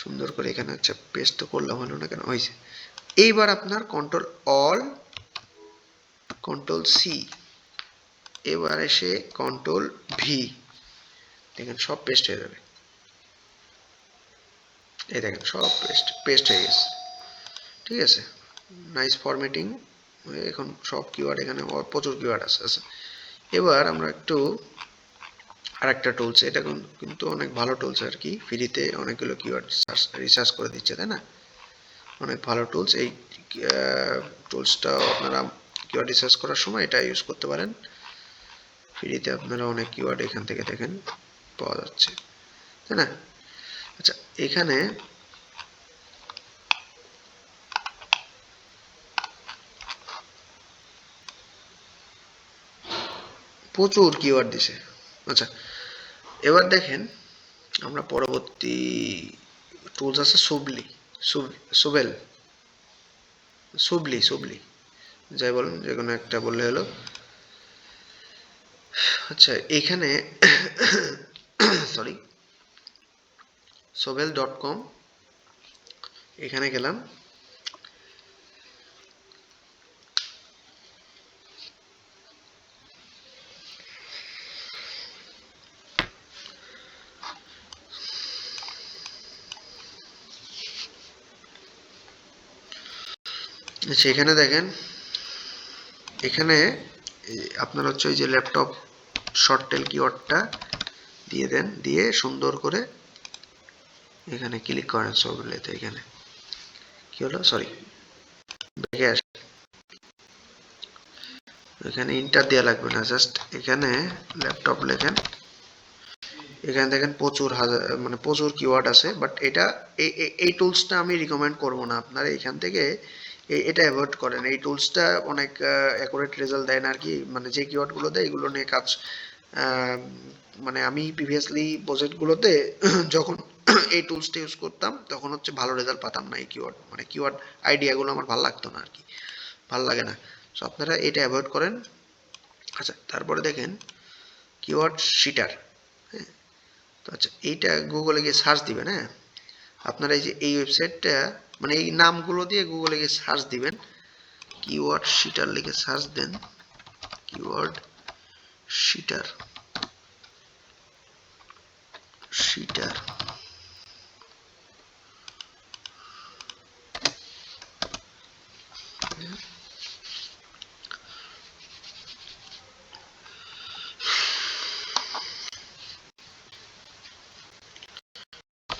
সুন্দর করে। এখানে আচ্ছা পেস্ট তো করলাম, হলো না কেন, হয়েছে। এইবার আপনার কন্ট্রোল অল কন্ট্রোল সি, এবার এসে কন্ট্রোল ভি, দেখেন সব পেস্ট হয়ে যাবে। এই দেখেন সব পেস্ট হয়ে গেছে, ঠিক আছে। নাইস ফরম্যাটিং, এখন সব কিওয়ার্ড এখানে প্রচুর কিওয়ার্ড আছে। আচ্ছা, এবার আমরা একটু আরেকটা টুলস, এটা কিন্তু অনেক ভালো টুলস আর কি, ফ্রিতে অনেকগুলো কিওয়ার্ড রিসার্চ করে দিচ্ছে, তাই না? অনেক ভালো টুলস। এই টুলসটা আপনারা কিওয়ার্ড রিসার্চ করার সময় এটা ইউজ করতে পারেন। ফ্রিতে আপনারা অনেক কিওয়ার্ড এখান থেকে দেখেন পাওয়া যাচ্ছে, তাই না? আচ্ছা, এখানে প্রচুর কিওয়ার্ড দিছে। আচ্ছা, এবার দেখেন আমরা পরবর্তী টুলস আছে সুবলি, সুবেল, সুবলি যাই বলেন, যে কোনো একটা বললে হলো। আচ্ছা, এখানে সরি sobel.com, এখানে গেলাম, সেখানে দেখেন এখানে আপনার হচ্ছে ওই যে ল্যাপটপ শর্ট টেল কিওয়ার্ডটা দিয়ে দেন, দিয়ে সুন্দর করে এখানে ক্লিক করেন সবগুলোতে। এখানে কি হলো, সরি ব্যাকে আসে, এখানে ইন্টার দেওয়া লাগবে না, জাস্ট এখানে ল্যাপটপ লেখেন। এখানে দেখেন প্রচুর হাজার মানে প্রচুর কিওয়ার্ড আছে, বাট এটা এই টুলসটা আমি রিকমেন্ড করব না। আপনারা এখান থেকে এটা অ্যাভয়েড করেন। এই টুলসটা অনেক অ্যাকুরেট রেজাল্ট দেয় না আর কি, মানে যে কিওয়ার্ডগুলো দেয় এগুলো নিয়ে কাজ মানে আমি প্রিভিয়াসলি প্রজেক্টগুলোতে যখন এই টুলসটা ইউজ করতাম তখন হচ্ছে ভালো রেজাল্ট পেতাম না। এই কিওয়ার্ড মানে কিওয়ার্ড আইডিয়াগুলো আমার ভালো লাগতো না আর কি, ভালো লাগে না। সো আপনারা এটা অ্যাভয়েড করেন। আচ্ছা, তারপরে দেখেন কিওয়ার্ড শিটার। হ্যাঁ, তো আচ্ছা এইটা গুগলে গিয়ে সার্চ দিবেন। হ্যাঁ, আপনারা এই যে এই ওয়েবসাইটটা মানে এই নামগুলো দিয়ে গুগলে গিয়ে সার্চ দিবেন, কিওয়ার্ড শিটার লিখে সার্চ দেন, কিওয়ার্ড শিটার, শিটার।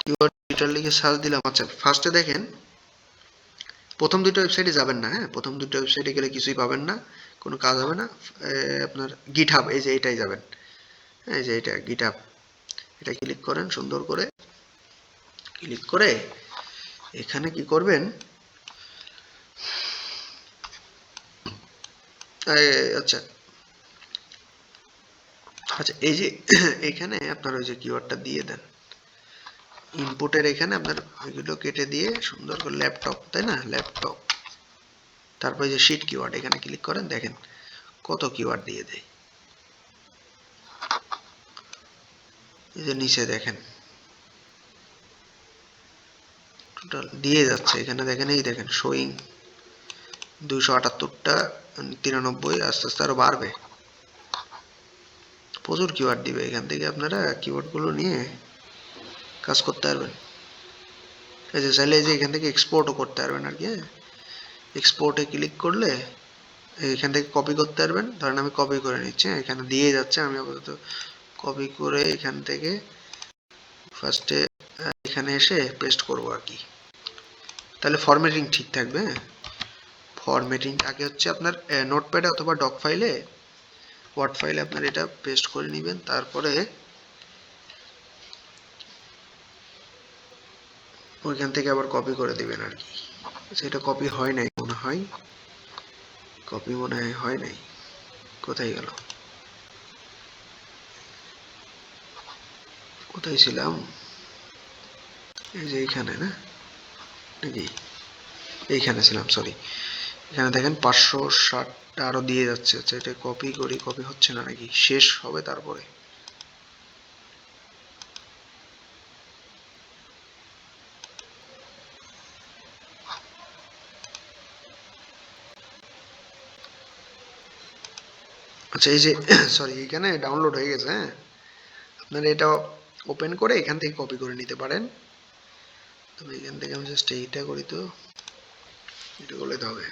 কিওয়ার্ড শিটার লিখে সার্চ দিলাম। আচ্ছা, ফার্স্টে দেখেন প্রথম দুটো ওয়েবসাইটে যাবেন না। হ্যাঁ, প্রথম দুটো ওয়েবসাইটে গেলে কিছুই পাবেন না, কোনো কাজ হবে না। আপনার গিটহাব, এই যে এটাই যাবেন। হ্যাঁ, এই যে এটা গিটহাব, এটা ক্লিক করেন সুন্দর করে। ক্লিক করে এখানে কি করবেন, আচ্ছা আচ্ছা এই যে এখানে আপনার ওই যে কিওয়ার্ডটা দিয়ে দেন ইনপুটের, এখানে আপনার ওইগুলো কেটে দিয়ে সুন্দর করে ল্যাপটপ, তাই না, ল্যাপটপ। তারপরে যে শিট কিওয়ার্ড এখানে ক্লিক করেন, দেখেন কত কিওয়ার্ড দিয়ে দেয়। এই যে নিচে দেখেন টোটাল দিয়ে যাচ্ছে। এখানে দেখেন, এই দেখেন শোয়িং 278টা 93, আস্তে আস্তে আরো বাড়বে। প্রচুর কিওয়ার্ড দিবে, এখান থেকে আপনারা কিওয়ার্ডগুলো নিয়ে কাজ করতে পারবেন। এই যে চাইলে যে এখান থেকে এক্সপোর্টও করতে পারবেন আর কি। এক্সপোর্টে ক্লিক করলে এখান থেকে কপি করতে পারবেন। ধরেন আমি কপি করে নিচ্ছি, এখানে দিয়ে যাচ্ছে, আমি আপাতত কপি করে এখান থেকে ফার্স্টে এখানে এসে পেস্ট করব আর কি। তাহলে ফরম্যাটিং ঠিক থাকবে। ফরম্যাটিং আগে হচ্ছে আপনার নোটপ্যাডে অথবা ডক ফাইলে, ওয়ার্ড ফাইলে আপনার এটা পেস্ট করে নেবেন, তারপরে ওইখান থেকে আবার কপি করে দিবেন আর কি। সেটা কপি হয় নাই মনে হয়, কপি মনে হয় নাই। কোথায় গেল, কোথায় ছিলাম, এই যে এইখানে না, নাকি এইখানে ছিলাম, সরি। এখানে দেখেন 560টা আরো দিয়ে যাচ্ছে। আচ্ছা, এটা কপি করি, কপি হচ্ছে না নাকি, শেষ হবে তারপরে। আচ্ছা, এই যে সরি, এখানে ডাউনলোড হয়ে গেছে। হ্যাঁ, আপনারা এটা ওপেন করে এখান থেকে কপি করে নিতে পারেন। তবে এখান থেকে আমি জাস্ট এইটা করি, তো এটা করলে তো হবে।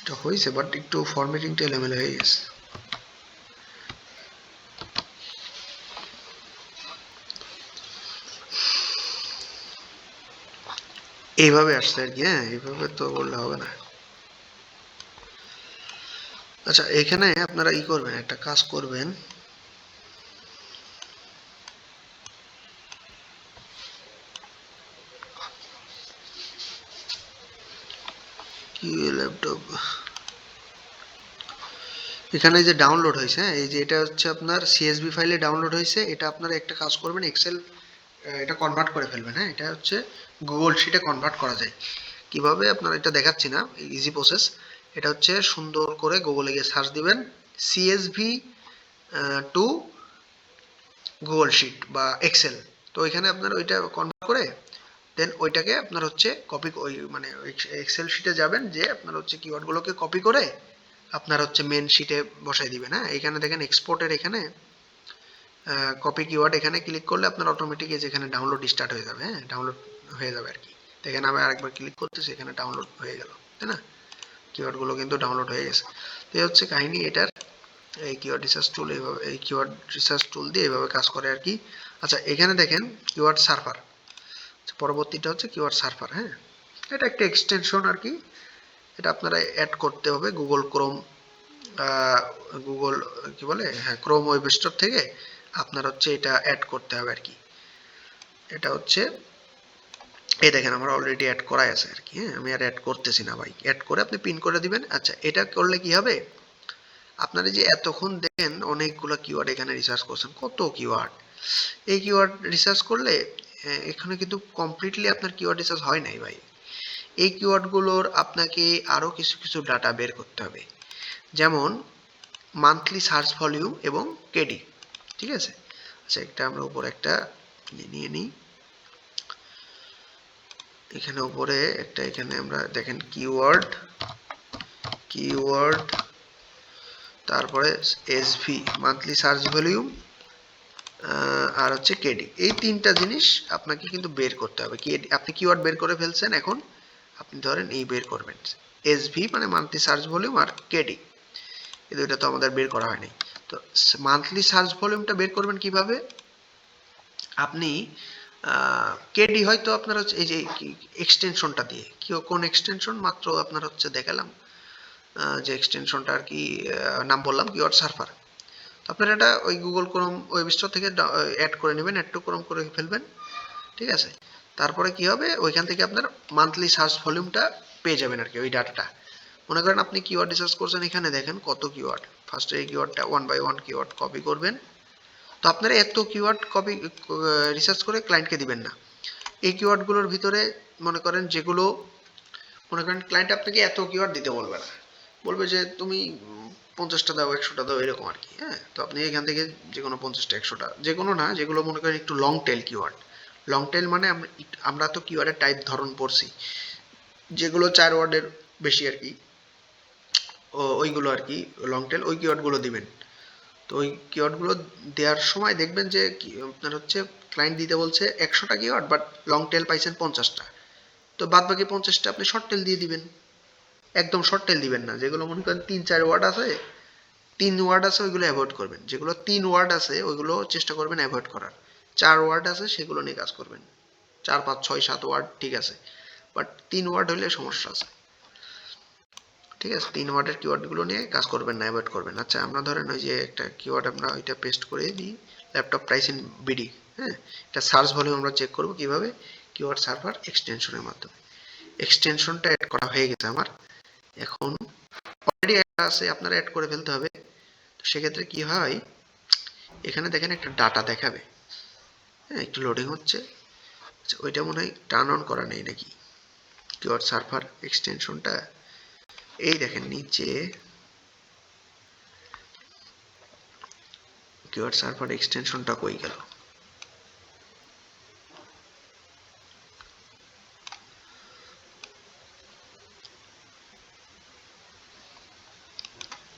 এটা হয়েছে, বাট একটু ফরম্যাটিংটা এলোমেলো হয়ে গেছে। এইভাবে আসছে আর কি। হ্যাঁ, এইভাবে তো বললে হবে না। আচ্ছা, এখানে আপনারা ই করবেন, একটা কাজ করবেন, কি ল্যাপটপ, এখানে যে ডাউনলোড হয়েছে, হ্যাঁ, এই যে এটা হচ্ছে আপনার সিএসভি ফাইলে ডাউনলোড হয়েছে। এটা আপনারা একটা কাজ করবেন, এক্সেল এটা কনভার্ট করে ফেলবেন। হ্যাঁ, এটা হচ্ছে গুগল শিটে কনভার্ট করা যায় কিভাবে, আপনারা এটা দেখাচ্ছি না, ইজি প্রসেস। এটা হচ্ছে সুন্দর করে গুগলে গিয়ে সার্চ দিবেন সিএসভি টু গুগল শিট বা এক্সেল। তো এখানে আপনার ওইটা কনভার্ট করে দেন ওইটাকে আপনার হচ্ছে কপি, ওই মানে এক্সেল শিটে যাবেন, যে আপনার হচ্ছে কিওয়ার্ডগুলোকে কপি করে আপনার হচ্ছে মেন শিটে বসাই দিবেন। হ্যাঁ, এখানে দেখেন এক্সপোর্টের এখানে কপি কিওয়ার্ড, এখানে ক্লিক করলে আপনার অটোমেটিক যেখানে ডাউনলোড স্টার্ট হয়ে যাবে। হ্যাঁ, ডাউনলোড হয়ে যাবে আর কি। তো এখানে আমি আরেকবার ক্লিক করতেছি, এখানে ডাউনলোড হয়ে গেল, তাই না, কিওয়ার্ডগুলো কিন্তু ডাউনলোড হয়ে গেছে। তো এই হচ্ছে কাহিনী এটার। এই কিওয়ার্ড রিসার্চ টুল এইভাবে, এই কিওয়ার্ড রিসার্চ টুল দিয়ে এইভাবে কাজ করে আর কি। আচ্ছা, এখানে দেখেন কিওয়ার্ড সার্ভার, পরবর্তীটা হচ্ছে কিওয়ার্ড সার্ভার। হ্যাঁ, এটা একটা এক্সটেনশন আর কি। এটা আপনারা অ্যাড করতে হবে গুগল ক্রোম, গুগল কি বলে, হ্যাঁ ক্রোম ওয়েব স্টোর থেকে আপনার হচ্ছে এটা অ্যাড করতে হবে আর কি। এটা হচ্ছে এই দেখেন আমার অলরেডি অ্যাড করাই আছে আর কি, হ্যাঁ আমি আর অ্যাড করতেছি না ভাই, অ্যাড করে আপনি পিন করে দিবেন। আচ্ছা এটা করলে কি হবে, আপনারা যে এতক্ষণ দেখেন অনেকগুলো কিওয়ার্ড এখানে রিসার্চ করছেন, কত কিওয়ার্ড, এই কিওয়ার্ড রিসার্চ করলে এখানে কিন্তু কমপ্লিটলি আপনার কিওয়ার্ড রিসার্চ হয় নাই ভাই। এই কিওয়ার্ডগুলোর আপনাকে আরো কিছু কিছু ডাটা বের করতে হবে, যেমন মান্থলি সার্চ ভলিউম এবং কেডি, ঠিক আছে। আচ্ছা একটা আমরা উপর একটা নিয়ে নিই, এখানে উপরে একটা, এখানে আমরা দেখেন কিওয়ার্ড, কিওয়ার্ড তারপরে এসভি মান্থলি সার্চ ভলিউম আর হচ্ছে কেডি, এই তিনটা জিনিস আপনাকে কিন্তু বের করতে হবে। আপনি কিওয়ার্ড বের করে ফেলছেন, এখন আপনি ধরেন এই বের করবেন এসভি মানে মান্থলি সার্চ ভলিউম আর কেডি, এই দুইটা তো আমাদের বের করা হয়নি। তো মান্থলি সার্চ ভলিউমটা বের করবেন কিভাবে, আপনি কেডি হয়তো আপনার হচ্ছে এই যে এক্সটেনশনটা দিয়ে, কোন এক্সটেনশন মাত্র আপনার হচ্ছে দেখালাম, যে এক্সটেনশনটা আর কি নাম বললাম কিওয়ার্ড সার্ভার। তো আপনারা এটা ওই গুগল ক্রোম ওয়েব স্টোর থেকে অ্যাড করে নেবেন, অ্যাড টু ক্রোম করে ফেলবেন, ঠিক আছে। তারপরে কি হবে, ওইখান থেকে আপনার মান্থলি সার্চ ভলিউমটা পেয়ে যাবেন আর কি, ওই ডাটাটা। মনে করেন আপনি কিওয়ার্ড রিসার্চ করছেন, এখানে দেখেন কত কিওয়ার্ড, ফার্স্টে এই কিওয়ার্ডটা 1 বাই 1 কিওয়ার্ড কপি করবেন। তো আপনারা এত কিওয়ার্ড কপি রিসার্চ করে ক্লায়েন্টকে দিবেন না, এই কিওয়ার্ডগুলোর ভিতরে মনে করেন যেগুলো, মনে করেন ক্লায়েন্ট আপনাকে এত কিওয়ার্ড দিতে বলবে না, বলবে যে তুমি 50টা দাও 100টা দাও এরকম আর কি, হ্যাঁ। তো আপনি এখান থেকে যে কোনো 50টা 100টা, যে কোনো না, যেগুলো মনে করেন একটু long tail keyword, long tail মানে আমরা তো কিওয়ার্ডের টাইপ ধরন পড়ছি, যেগুলো 4 ওয়ার্ডের বেশি আর কি, ওইগুলো আর কি লং টেল, ওই কিওয়ার্ডগুলো দিবেন। তো ওই কিওয়ার্ডগুলো দেওয়ার সময় দেখবেন যে আপনার হচ্ছে ক্লায়েন্ট দিতে বলছে 100টা কিওয়ার্ড, বাট লং টেল পাইছেন 50টা, তো বাদ বাকি 50টা আপনি শর্ট টেল দিয়ে দিবেন। একদম শর্ট টেল দিবেন না, যেগুলো মনে করেন 3-4 ওয়ার্ড আছে, 3 ওয়ার্ড আছে ওইগুলো অ্যাভয়েড করবেন, যেগুলো 3 ওয়ার্ড আছে ওইগুলো চেষ্টা করবেন অ্যাভয়েড করার, 4 ওয়ার্ড আছে সেগুলো নিয়ে কাজ করবেন, 4 5 6 7 ওয়ার্ড ঠিক আছে, বাট 3 ওয়ার্ড হলে সমস্যা আছে, ঠিক আছে। 3 ওয়ার্ডের কিওয়ার্ডগুলো নিয়ে কাজ করবেন না, অ্যাভয়েড করবেন। আচ্ছা আমরা ধরেন ওই যে একটা কিওয়ার্ড আমরা ওইটা পেস্ট করে দিই, ল্যাপটপ প্রাইস ইন বিডি, হ্যাঁ। এটা সার্চ ভলিউম আমরা চেক করব কিভাবে, কিওয়ার্ড সার্ভার এক্সটেনশনের মাধ্যমে। এক্সটেনশনটা অ্যাড করা হয়ে গেছে আমার, এখন অলরেডি একটা আছে, আপনারা অ্যাড করে ফেলতে হবে। তো সেক্ষেত্রে কি হয়, এখানে দেখেন একটা ডাটা দেখাবে, হ্যাঁ একটু লোডিং হচ্ছে। আচ্ছা ওইটা মনে হয় টার্ন অন করা নেই নাকি, কিওয়ার্ড সার্ভার এক্সটেনশনটা, এই দেখেন নিচে কিওয়ার্ড সার্ভার এক্সটেনশনটা কই গেল,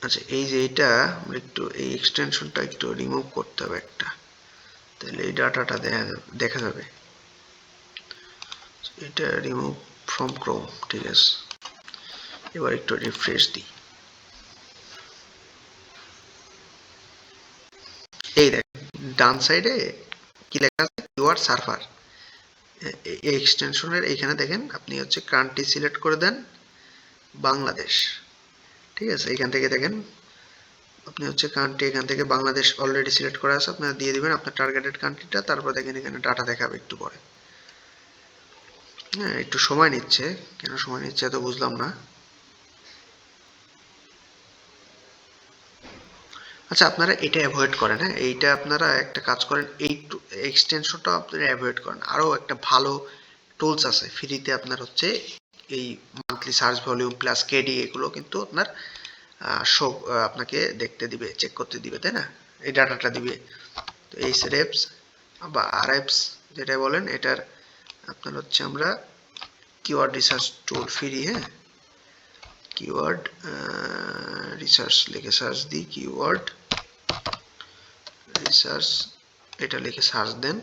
আচ্ছা এই যে এটা আমরা একটু এই এক্সটেনশনটা একটু রিমুভ করতে হবে একটা, তাহলে এই ডাটাটা দেখা যাবে। এটা রিমুভ ফ্রম ক্রোম, ঠিক আছে। এবার একটু রিফ্রেশ দিই, এই দেখেন ডান সাইডে কি লেখা আছে, কিওয়ার্ড সার্ভার। এই এক্সটেনশনের এইখানে দেখেন আপনি হচ্ছে কান্ট্রি সিলেক্ট করে দেন বাংলাদেশ, ঠিক আছে। এখান থেকে দেখেন আপনি হচ্ছে কান্ট্রি, এখান থেকে বাংলাদেশ অলরেডি সিলেক্ট করা আছে, আপনারা দিয়ে দিবেন আপনার টার্গেটেড কান্ট্রিটা, তারপর দেখেন এখানে ডাটা দেখাবে একটু পরে, হ্যাঁ একটু সময় নিচ্ছে, কেন সময় নিচ্ছে তো বুঝলাম না। আচ্ছা আপনারা এটা অ্যাভয়েড করেন, হ্যাঁ এইটা আপনারা একটা কাজ করেন, এই এক্সটেনশনটা আপনারা অ্যাভয়েড করেন। আরও একটা ভালো টুলস আছে ফ্রিতে, আপনার হচ্ছে এই monthly search volume plus KD, এগুলো কিন্তু আপনার সব আপনাকে দেখতে দিবে, চেক করতে দিবে, তাই না, এই ডাটাটা দিবে। তো এই রেপস বা আরএপস যেটা বলেন, এটার আপনার হচ্ছে আমরা কিওয়ার্ড রিসার্চ টুল ফ্রি, হ্যাঁ কিওয়ার্ড রিসার্চ লিখে সার্চ দিই, কিওয়ার্ড রিসার্চ এটা লিখে সার্চ দেন।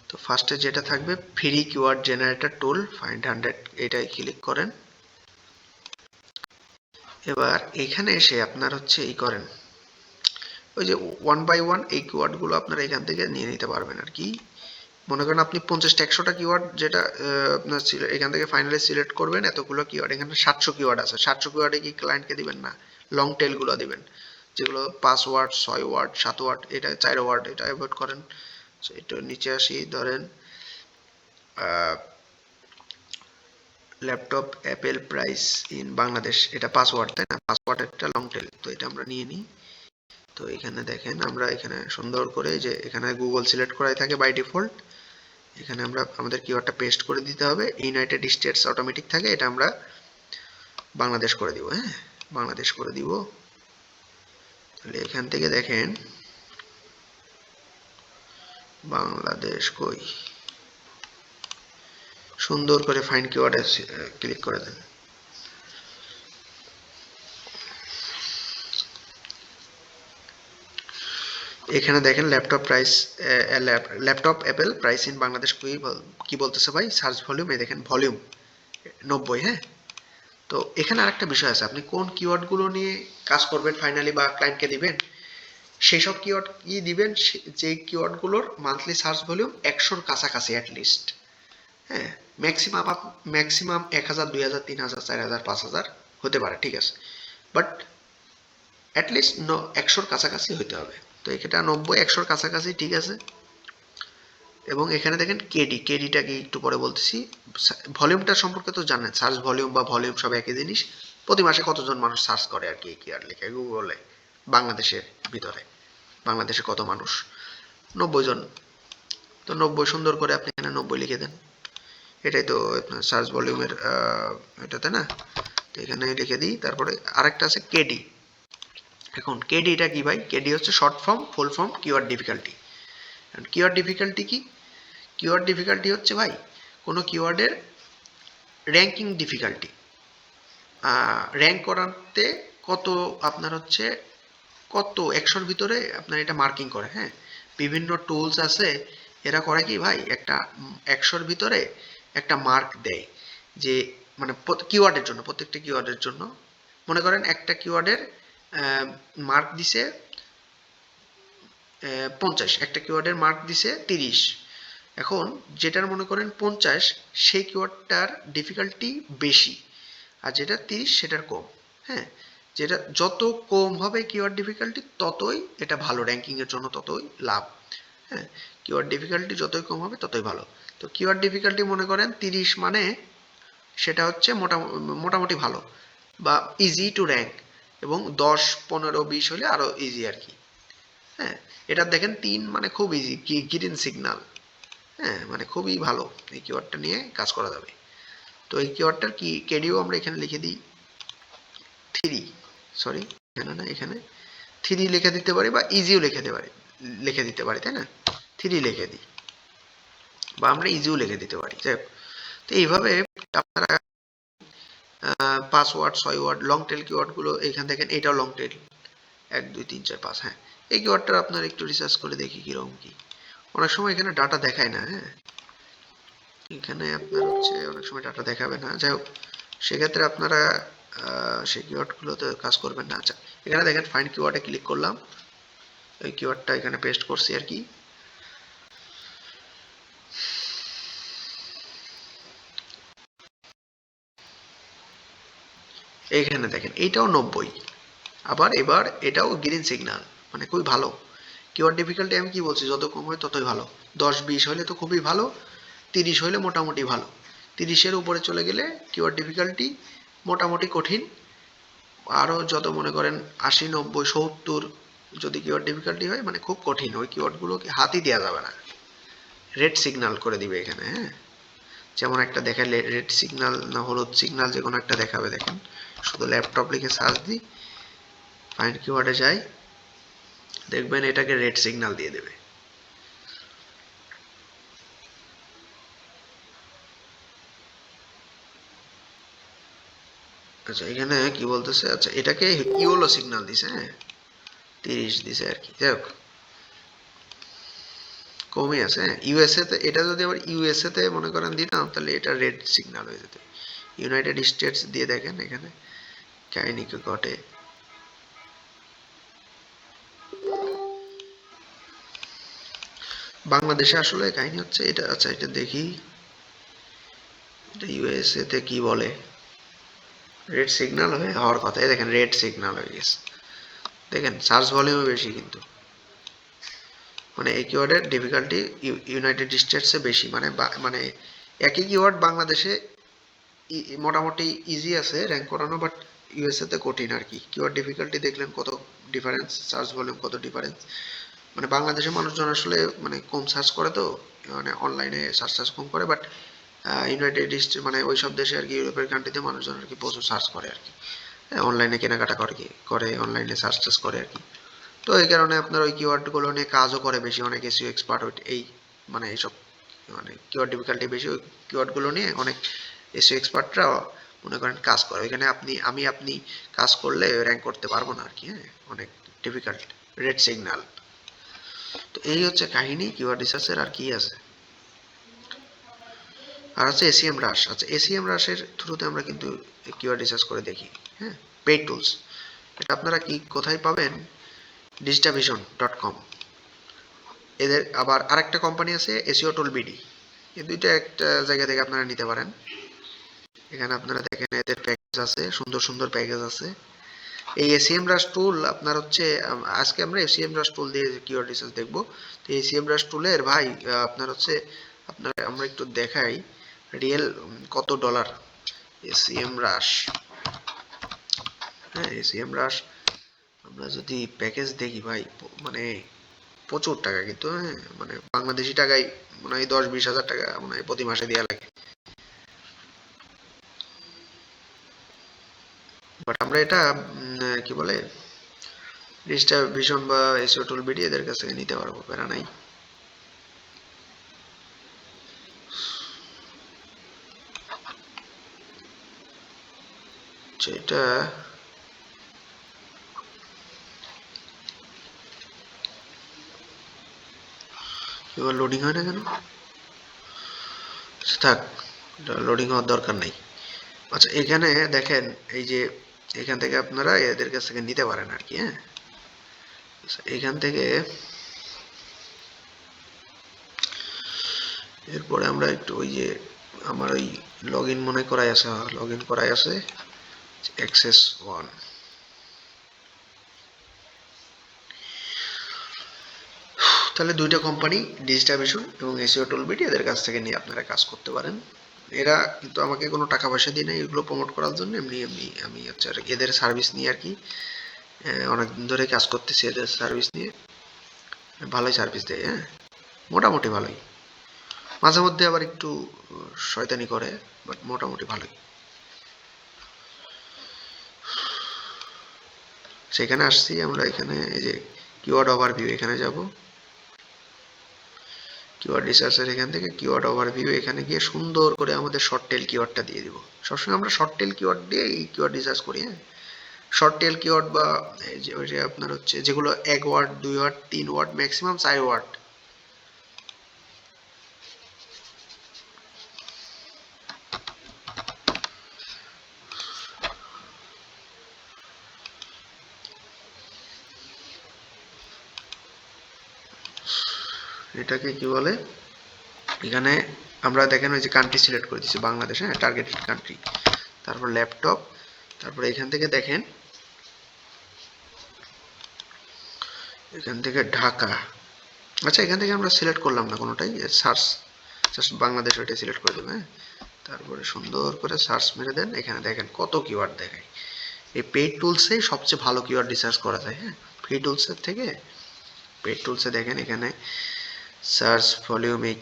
তো ফার্স্টে যেটা থাকবে ফ্রি কিওয়ার্ড জেনারেটর টুল ফাইন্ড 100, এটাই ক্লিক করেন। এবার এখানে এসে আপনার হচ্ছে এই করেন, ওই যে 1 বাই 1 এই কিওয়ার্ডগুলো আপনারা এখান থেকে নিয়ে নিতে পারবেন আর কি, মনে করেন আপনি 50টা 100টা কিওয়ার্ড যেটা আপনার এখান থেকে ফাইনালি সিলেক্ট করবেন, এতগুলো কিওয়ার্ড, এখানে 700 কিওয়ার্ড আছে, 700 কিওয়ার্ডে কি ক্লায়েন্টকে দিবেন না, লং টেল গুলো দিবেন, যেগুলো 5 ওয়ার্ড 6 ওয়ার্ড 7 ওয়ার্ড, এটা 4 ওয়ার্ড, এটা অ্যাভয়েড করেন। একটু নিচে আসি, ধরেন laptop Apple price in Bangladesh, এটা 5 ওয়ার্ড, তাই না? 5 ওয়ার্ড একটা লং টেল, তো এটা আমরা নিয়ে নিই। তো এখানে দেখেন আমরা এখানে সুন্দর করে যে এখানে গুগল সিলেক্ট করাই থাকে বাই ডিফল্ট, এখানে আমরা আমাদের কিওয়ার্ডটা পেস্ট করে দিতে হবে। ইউনাইটেড স্টেটস অটোমেটিক থাকে, এটা আমরা বাংলাদেশ করে দিব। হ্যাঁ, বাংলাদেশ করে দিব। তাহলে এখান থেকে দেখেন বাংলাদেশ কই, সুন্দর করে ফাইন্ড কিওয়ার্ডে ক্লিক করে দেন। এখানে দেখেন laptop Apple price in Bangladesh কি বলতেছে ভাই, সার্চ ভলিউম, এই দেখেন ভলিউম 90। হ্যাঁ, তো এখানে আরেকটা বিষয় আছে, আপনি কোন কিওয়ার্ডগুলো নিয়ে কাজ করবেন ফাইনালি বা ক্লায়েন্টকে দিবেন, সেই সব কিওয়ার্ড কি দিবেন, যে কিওয়ার্ডগুলোর মান্থলি সার্চ ভলিউম 100-র কাছাকাছি অ্যাটলিস্ট। হ্যাঁ, ম্যাক্সিমাম 1000 2000 3000 4000 5000 হতে পারে, ঠিক আছে, বাট অ্যাটলিস্ট 100-র কাছাকাছি হতে হবে। তো এটা 90 100-র কাছাকাছি, ঠিক আছে। এবং এখানে দেখেন কেডিটা কি একটু পরে বলতেছি। ভলিউমটা সম্পর্কে তো জানেন, সার্চ ভলিউম বা ভলিউম সব একই জিনিস। প্রতি মাসে কতজন মানুষ সার্চ করে আর কি কিওয়ার্ড লিখে গুগলে, বাংলাদেশের ভিতরে, বাংলাদেশে কত মানুষ, 90 জন। তো 90 সুন্দর করে আপনি এখানে 90 লিখে দেন, এটাই তো আপনার সার্চ ভলিউমের এটাতে না। তো এখানে লিখে দিই। তারপরে আরেকটা আছে কেডি। এখন কেডিটা কি ভাই, কেডি হচ্ছে short form full form keyword difficulty. Keyword difficulty কি, কিওয়ার্ড ডিফিকাল্টি হচ্ছে ভাই কোনো কিওয়ার্ডের র্যাঙ্কিং ডিফিকাল্টি, র্যাঙ্ক করাতে কত আপনার হচ্ছে কত 100-র ভিতরে আপনার এটা মার্কিং করে। হ্যাঁ, বিভিন্ন টুলস আছে, এরা করে কি ভাই, একটা 100-র ভিতরে একটা মার্ক দেয়, যে মানে কিওয়ার্ডের জন্য, প্রত্যেকটা কিওয়ার্ডের জন্য মনে করেন একটা কিওয়ার্ডের মার্ক দিছে 50, একটা কিওয়ার্ডের মার্ক দিছে 30। এখন যেটার মনে করেন 50, সেই কিওয়ার্ডটার ডিফিকাল্টি বেশি, আর যেটা 30 সেটার কম। হ্যাঁ, যেটা যত কম হবে কিওয়ার্ড ডিফিকাল্টি, ততই এটা ভালো, র্যাঙ্কিং এর জন্য ততই লাভ। হ্যাঁ, কিওয়ার্ড ডিফিকাল্টি যতই কম হবে ততই ভালো। তো কিওয়ার্ড ডিফিকাল্টি মনে করেন 30, মানে সেটা হচ্ছে মোটামুটি ভালো বা ইজি টু র্যাঙ্ক, এবং 10 15 20 হলে আরো ইজি আর কি। হ্যাঁ, এটা দেখেন 3 মানে খুব ইজি, গ্রিন সিগন্যাল। হ্যাঁ, মানে খুবই ভালো, এই কিওয়ার্ডটা নিয়ে কাজ করা যাবে। তো এই কিওয়ার্ডটার কি কেডিও আমরা এখানে লিখে দিই 3, সরি এখানে না, এখানে 3 লিখে দিতে পারি, বা ইজিও লিখে দিতে পারি, তাই না? 3 লিখে দিই, বা আমরা ইজিও লিখে দিতে পারি, যাই হোক। তো এইভাবে আপনারা 5 word 6 word long tail keyword গুলো এখান থেকে, এটাও লং টেল 1 2 3 4 5। হ্যাঁ, এই কিওয়ার্ডটা আপনারা একটু রিসার্চ করে দেখি কিরকম কি। অনেক সময় এখানে ডাটা দেখায় না। হ্যাঁ, এখানে আপনার হচ্ছে অনেক সময় ডাটা দেখাবে না, যাই হোক, সেক্ষেত্রে আপনারা সেই কিওয়ার্ডগুলোতে কাজ করবেন না। আচ্ছা, এখানে দেখেন ফাইন্ড কিওয়ার্ডে ক্লিক করলাম, এই কিওয়ার্ডটা এখানে পেস্ট করছি আর কি। এইখানে দেখেন এইটাও 90, আবার এবার এটাও গ্রিন সিগন্যাল, মানে খুবই ভালো। কিওয়ার্ড ডিফিকাল্টি আমি কি বলছি, যত কম হয় ততই ভালো। 10 20 হলে তো খুবই ভালো, 30 হলে মোটামুটি ভালো, 30-এর উপরে চলে গেলে কিওয়ার্ড ডিফিকাল্টি মোটামুটি কঠিন, আরও যত মনে করেন 80 90 70 যদি কিওয়ার্ড ডিফিকাল্টি হয়, মানে খুব কঠিন, ওই কিওয়ার্ডগুলোকে হাতই দেওয়া যাবে না, রেড সিগন্যাল করে দিবে এখানে। হ্যাঁ, যেমন একটা দেখালে রেড সিগন্যাল না হলুদ সিগন্যাল, যে কোনো একটা দেখাবে। দেখেন, শুধু ল্যাপটপ লিখে সার্চ দিই, ফাইন্ড কিওয়ার্ডে যাই, দেখবেন এটাকে রেড সিগন্যাল দিয়ে দেবে। আচ্ছা, এখানে কি বলতেছে, আচ্ছা এটাকে ইয়েলো সিগন্যাল দিছে। হ্যাঁ, 30 দিছে আর কি, যাই হোক, কমই আছে। হ্যাঁ, ইউএসএ তে, এটা যদি আবার ইউএসএ তে মনে করেন দিতাম, তাহলে এটা রেড সিগন্যাল হয়ে যেত। ইউনাইটেড স্টেটস দিয়ে দেখেন এখানে কাহিনী কি ঘটে। বাংলাদেশে আসলে কাহিনী হচ্ছে এটা, আচ্ছা এটা দেখি, এটা ইউএসএ তে কি বলে, রেড সিগন্যাল হওয়ার কথা, দেখেন রেড সিগন্যাল হয়ে গেছে, দেখেন সার্চ ভলিউমও বেশি কিন্তু, মানে এই কিওয়ার্ডের ডিফিকাল্টি ইউনাইটেড স্টেটসে বেশি, মানে মানে একই কিওয়ার্ড বাংলাদেশে মোটামুটি ইজি আছে র্যাঙ্ক করানো, বাট ইউএসএ তে কঠিন আর কি। কিওয়ার্ড ডিফিকাল্টি দেখলেন কত ডিফারেন্স, সার্চ ভলিউম কত ডিফারেন্স, মানে বাংলাদেশের মানুষজন আসলে মানে কম সার্চ করে তো, মানে অনলাইনে সার্চ কম করে, বাট ইউনাইটেড স্টেট মানে ওই সব দেশে আর কি, ইউরোপের কান্ট্রিতে মানুষজন আর কি প্রচুর সার্চ করে আর কি, অনলাইনে কেনাকাটা করে অনলাইনে সার্চ টার্চ করে আর কি। তো এই কারণে আপনার ওই কিওয়ার্ডগুলো নিয়ে কাজও করে বেশি, অনেক এসইও এক্সপার্ট এই মানে এইসব মানে কিওয়ার্ড ডিফিকাল্টি বেশি, ওই কিওয়ার্ডগুলো নিয়ে অনেক এসইও এক্সপার্টরা মনে করেন কাজ করে ওইখানে, আপনি কাজ করলে র্যাঙ্ক করতে পারবো না আর কি, হ্যাঁ অনেক ডিফিকাল্ট, রেড সিগন্যাল। তো এই হচ্ছে কাহিনী কিওয়ার্ড রিসার্চের, আর কি আছে। আর হচ্ছে এসিএম রাশ, আচ্ছা এসিএম রাশের থ্রুতে আমরা কিন্তু কিওয়ার্ড রিসার্চ করে দেখি, হ্যাঁ পেইড টুলস, এটা আপনারা কি কোথায় পাবেন, digital-vision.com। এদের আবার আরেকটা কোম্পানি আছে এসইও টুল বিডি, এই দুইটা একটা জায়গা থেকে আপনারা নিতে পারেন। এখানে আপনারা দেখেন এদের প্যাকেজ আছে, সুন্দর সুন্দর প্যাকেজ আছে। এই এসিএম রাশ টুল আপনার হচ্ছে, আজকে আমরা এসিএম রাশ টুল দিয়ে কিওয়ার্ড রিসার্চ দেখবো। তো এসিএম রাশ টুলের ভাই আপনার হচ্ছে, আপনার আমরা একটু দেখাই রিয়েল কত ডলার এসিএম রাশ, হ্যাঁ এসিএম রাশ আমরা যদি প্যাকেজ দেখি ভাই, মানে প্রচুর টাকা কিন্তু, হ্যাঁ মানে বাংলাদেশি টাকায় মনে হয় 10-20 হাজার টাকা মনে হয় প্রতি মাসে দেওয়া লাগে, বাট আমরা এটা কি বলে ডিজিটাল বা এসইও টুল বিডি এদের কাছ থেকে নিতে পারবো, প্যারা নাই। এটা এবার লোডিং হয় না কেন, থাক লোডিং হওয়ার দরকার নেই। আচ্ছা এখানে দেখেন এই যে এখান থেকে আপনারা এদের কাছ থেকে নিতে পারেন আর কি, হ্যাঁ এখান থেকে এরপরে আমরা একটু ওই যে আমার ওই লগ ইন মনে করাই আছে, লগ ইন করাই আছে অ্যাক্সেস ওয়ান, তাহলে দুইটা কোম্পানি ডিজিটাল ভিশন এবং এসইও টুল বিডি এদের কাছ থেকে নিয়ে আপনারা কাজ করতে পারেন। এরা কিন্তু আমাকে কোনো টাকা পয়সা দিয়ে নেই এগুলো প্রমোট করার জন্য, এমনি এমনি আমি হচ্ছে আর এদের সার্ভিস নিয়ে আর কি অনেকদিন ধরে কাজ করতেছি এদের সার্ভিস নিয়ে, ভালোই সার্ভিস দেয়, হ্যাঁ মোটামুটি ভালোই, মাঝে মধ্যে আবার একটু শয়তানি করে, বাট মোটামুটি ভালোই। সেখানে আসছি আমরা, এখানে এই যে কিওয়ার্ড ওভারভিউ, এখানে যাব কিওয়ার্ড রিসার্চের, এখান থেকে কিওয়ার্ড ওভারভিউ, এখানে গিয়ে সুন্দর করে আমাদের শর্ট টেল কিওয়ার্ডটা দিয়ে দিব। সবসময় আমরা শর্ট টেল কিওয়ার্ড দিয়ে এই কিওয়ার্ড রিসার্চ করি, হ্যাঁ শর্ট টেল কিওয়ার্ড বা ওই যে আপনার হচ্ছে যেগুলো 1 word 2 word 3 word maximum 4 word, এটাকে কি বলে, এখানে আমরা দেখেন ওই যে কান্ট্রি সিলেক্ট করে দিচ্ছি বাংলাদেশ, হ্যাঁ টার্গেটেড কান্ট্রি, তারপর ল্যাপটপ, তারপরে এখান থেকে দেখেন এখান থেকে ঢাকা, আচ্ছা এখান থেকে আমরা সিলেক্ট করলাম না কোনোটাই, সার্চ জাস্ট বাংলাদেশ ওইটা সিলেক্ট করে দেবেন, হ্যাঁ তারপরে সুন্দর করে সার্চ মেরে দেন, এখানে দেখেন কত কিওয়ার্ড দেখায়। এই পেইড টুলসে সবচেয়ে ভালো কিওয়ার্ড রিসার্চ করা যায়, হ্যাঁ ফ্রি টুলসের থেকে পেইড টুলসে দেখেন এখানে সার্চ ভলিউম এই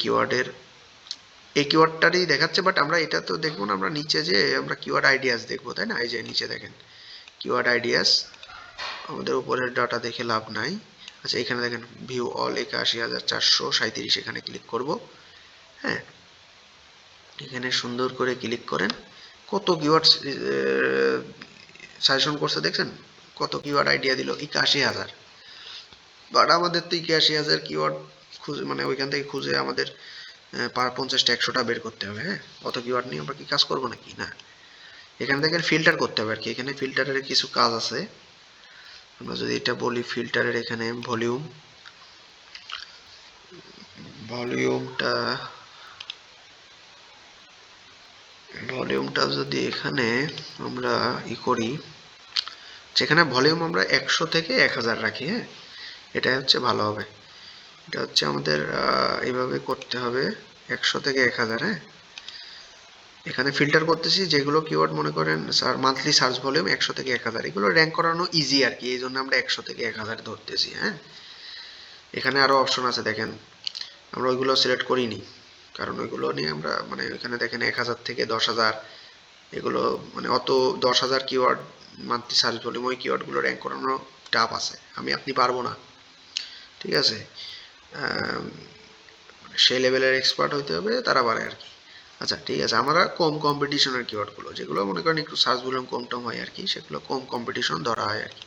কিওয়ার্ডটারই দেখাচ্ছে, বাট আমরা এটা তো দেখবো না, আমরা নিচে যে আমরা কিওয়ার্ড আইডিয়াস দেখবো তাই না, এই যে নিচে দেখেন কিওয়ার্ড আইডিয়াস, আমাদের উপরের ডাটা দেখে লাভ নাই। আচ্ছা এখানে দেখেন ভিউ অল 81,437, এখানে ক্লিক করব, হ্যাঁ এখানে সুন্দর করে ক্লিক করেন, কত কিওয়ার্ড সাজেশন করছে দেখছেন, কত কিওয়ার্ড আইডিয়া দিল 81,000, বাট আমাদের তো 81,000 কিওয়ার্ড খুঁজে মানে ওইখান থেকে খুঁজে আমাদের 50টা 100টা বের করতে হবে, হ্যাঁ অত কিওয়ার্ড নিয়ে আমরা কি কাজ করবো নাকি, না এখানে দেখেন ফিল্টার করতে হবে আর কি, এখানে ফিল্টারের কিছু কাজ আছে, আমরা যদি এটা বলি ফিল্টারের এখানে ভলিউম ভলিউমটা যদি এখানে আমরা করি, যেখানে ভলিউম আমরা 100 থেকে 1000 রাখি, হ্যাঁ, এটা হচ্ছে ভালো হবে। এটা হচ্ছে আমাদের এইভাবে করতে হবে, 100 থেকে 1000। হ্যাঁ, এখানে ফিল্টার করতেছি যেগুলো কিওয়ার্ড মনে করেন মান্থলি সার্চ ভলিউম 100 থেকে 1000, এগুলো র্যাঙ্ক করানো ইজি আর কি, এই জন্য আমরা 100 থেকে 1000 ধরতেছি। হ্যাঁ, এখানে আরো অপশন আছে দেখেন, আমরা ওইগুলো সিলেক্ট করিনি, কারণ ওইগুলো নিয়ে আমরা মানে এখানে দেখেন 1000 থেকে 10,000, এগুলো মানে অত 10,000 কিওয়ার্ড মান্থলি সার্চ ভলিউম, ওই কিওয়ার্ডগুলো র্যাঙ্ক করানো টাফ আছে, আপনি পারবো না। ঠিক আছে, সেই লেভেলের এক্সপার্ট হইতে হবে, তারা পারে আর কি। আচ্ছা ঠিক আছে, আমরা কম কম্পিটিশনের কিওয়ার্ডগুলো, যেগুলো মনে করেন একটু সার্চ ভলিউম কম টম হয় আর কি, সেগুলো কম কম্পিটিশন ধরা হয় আর কি।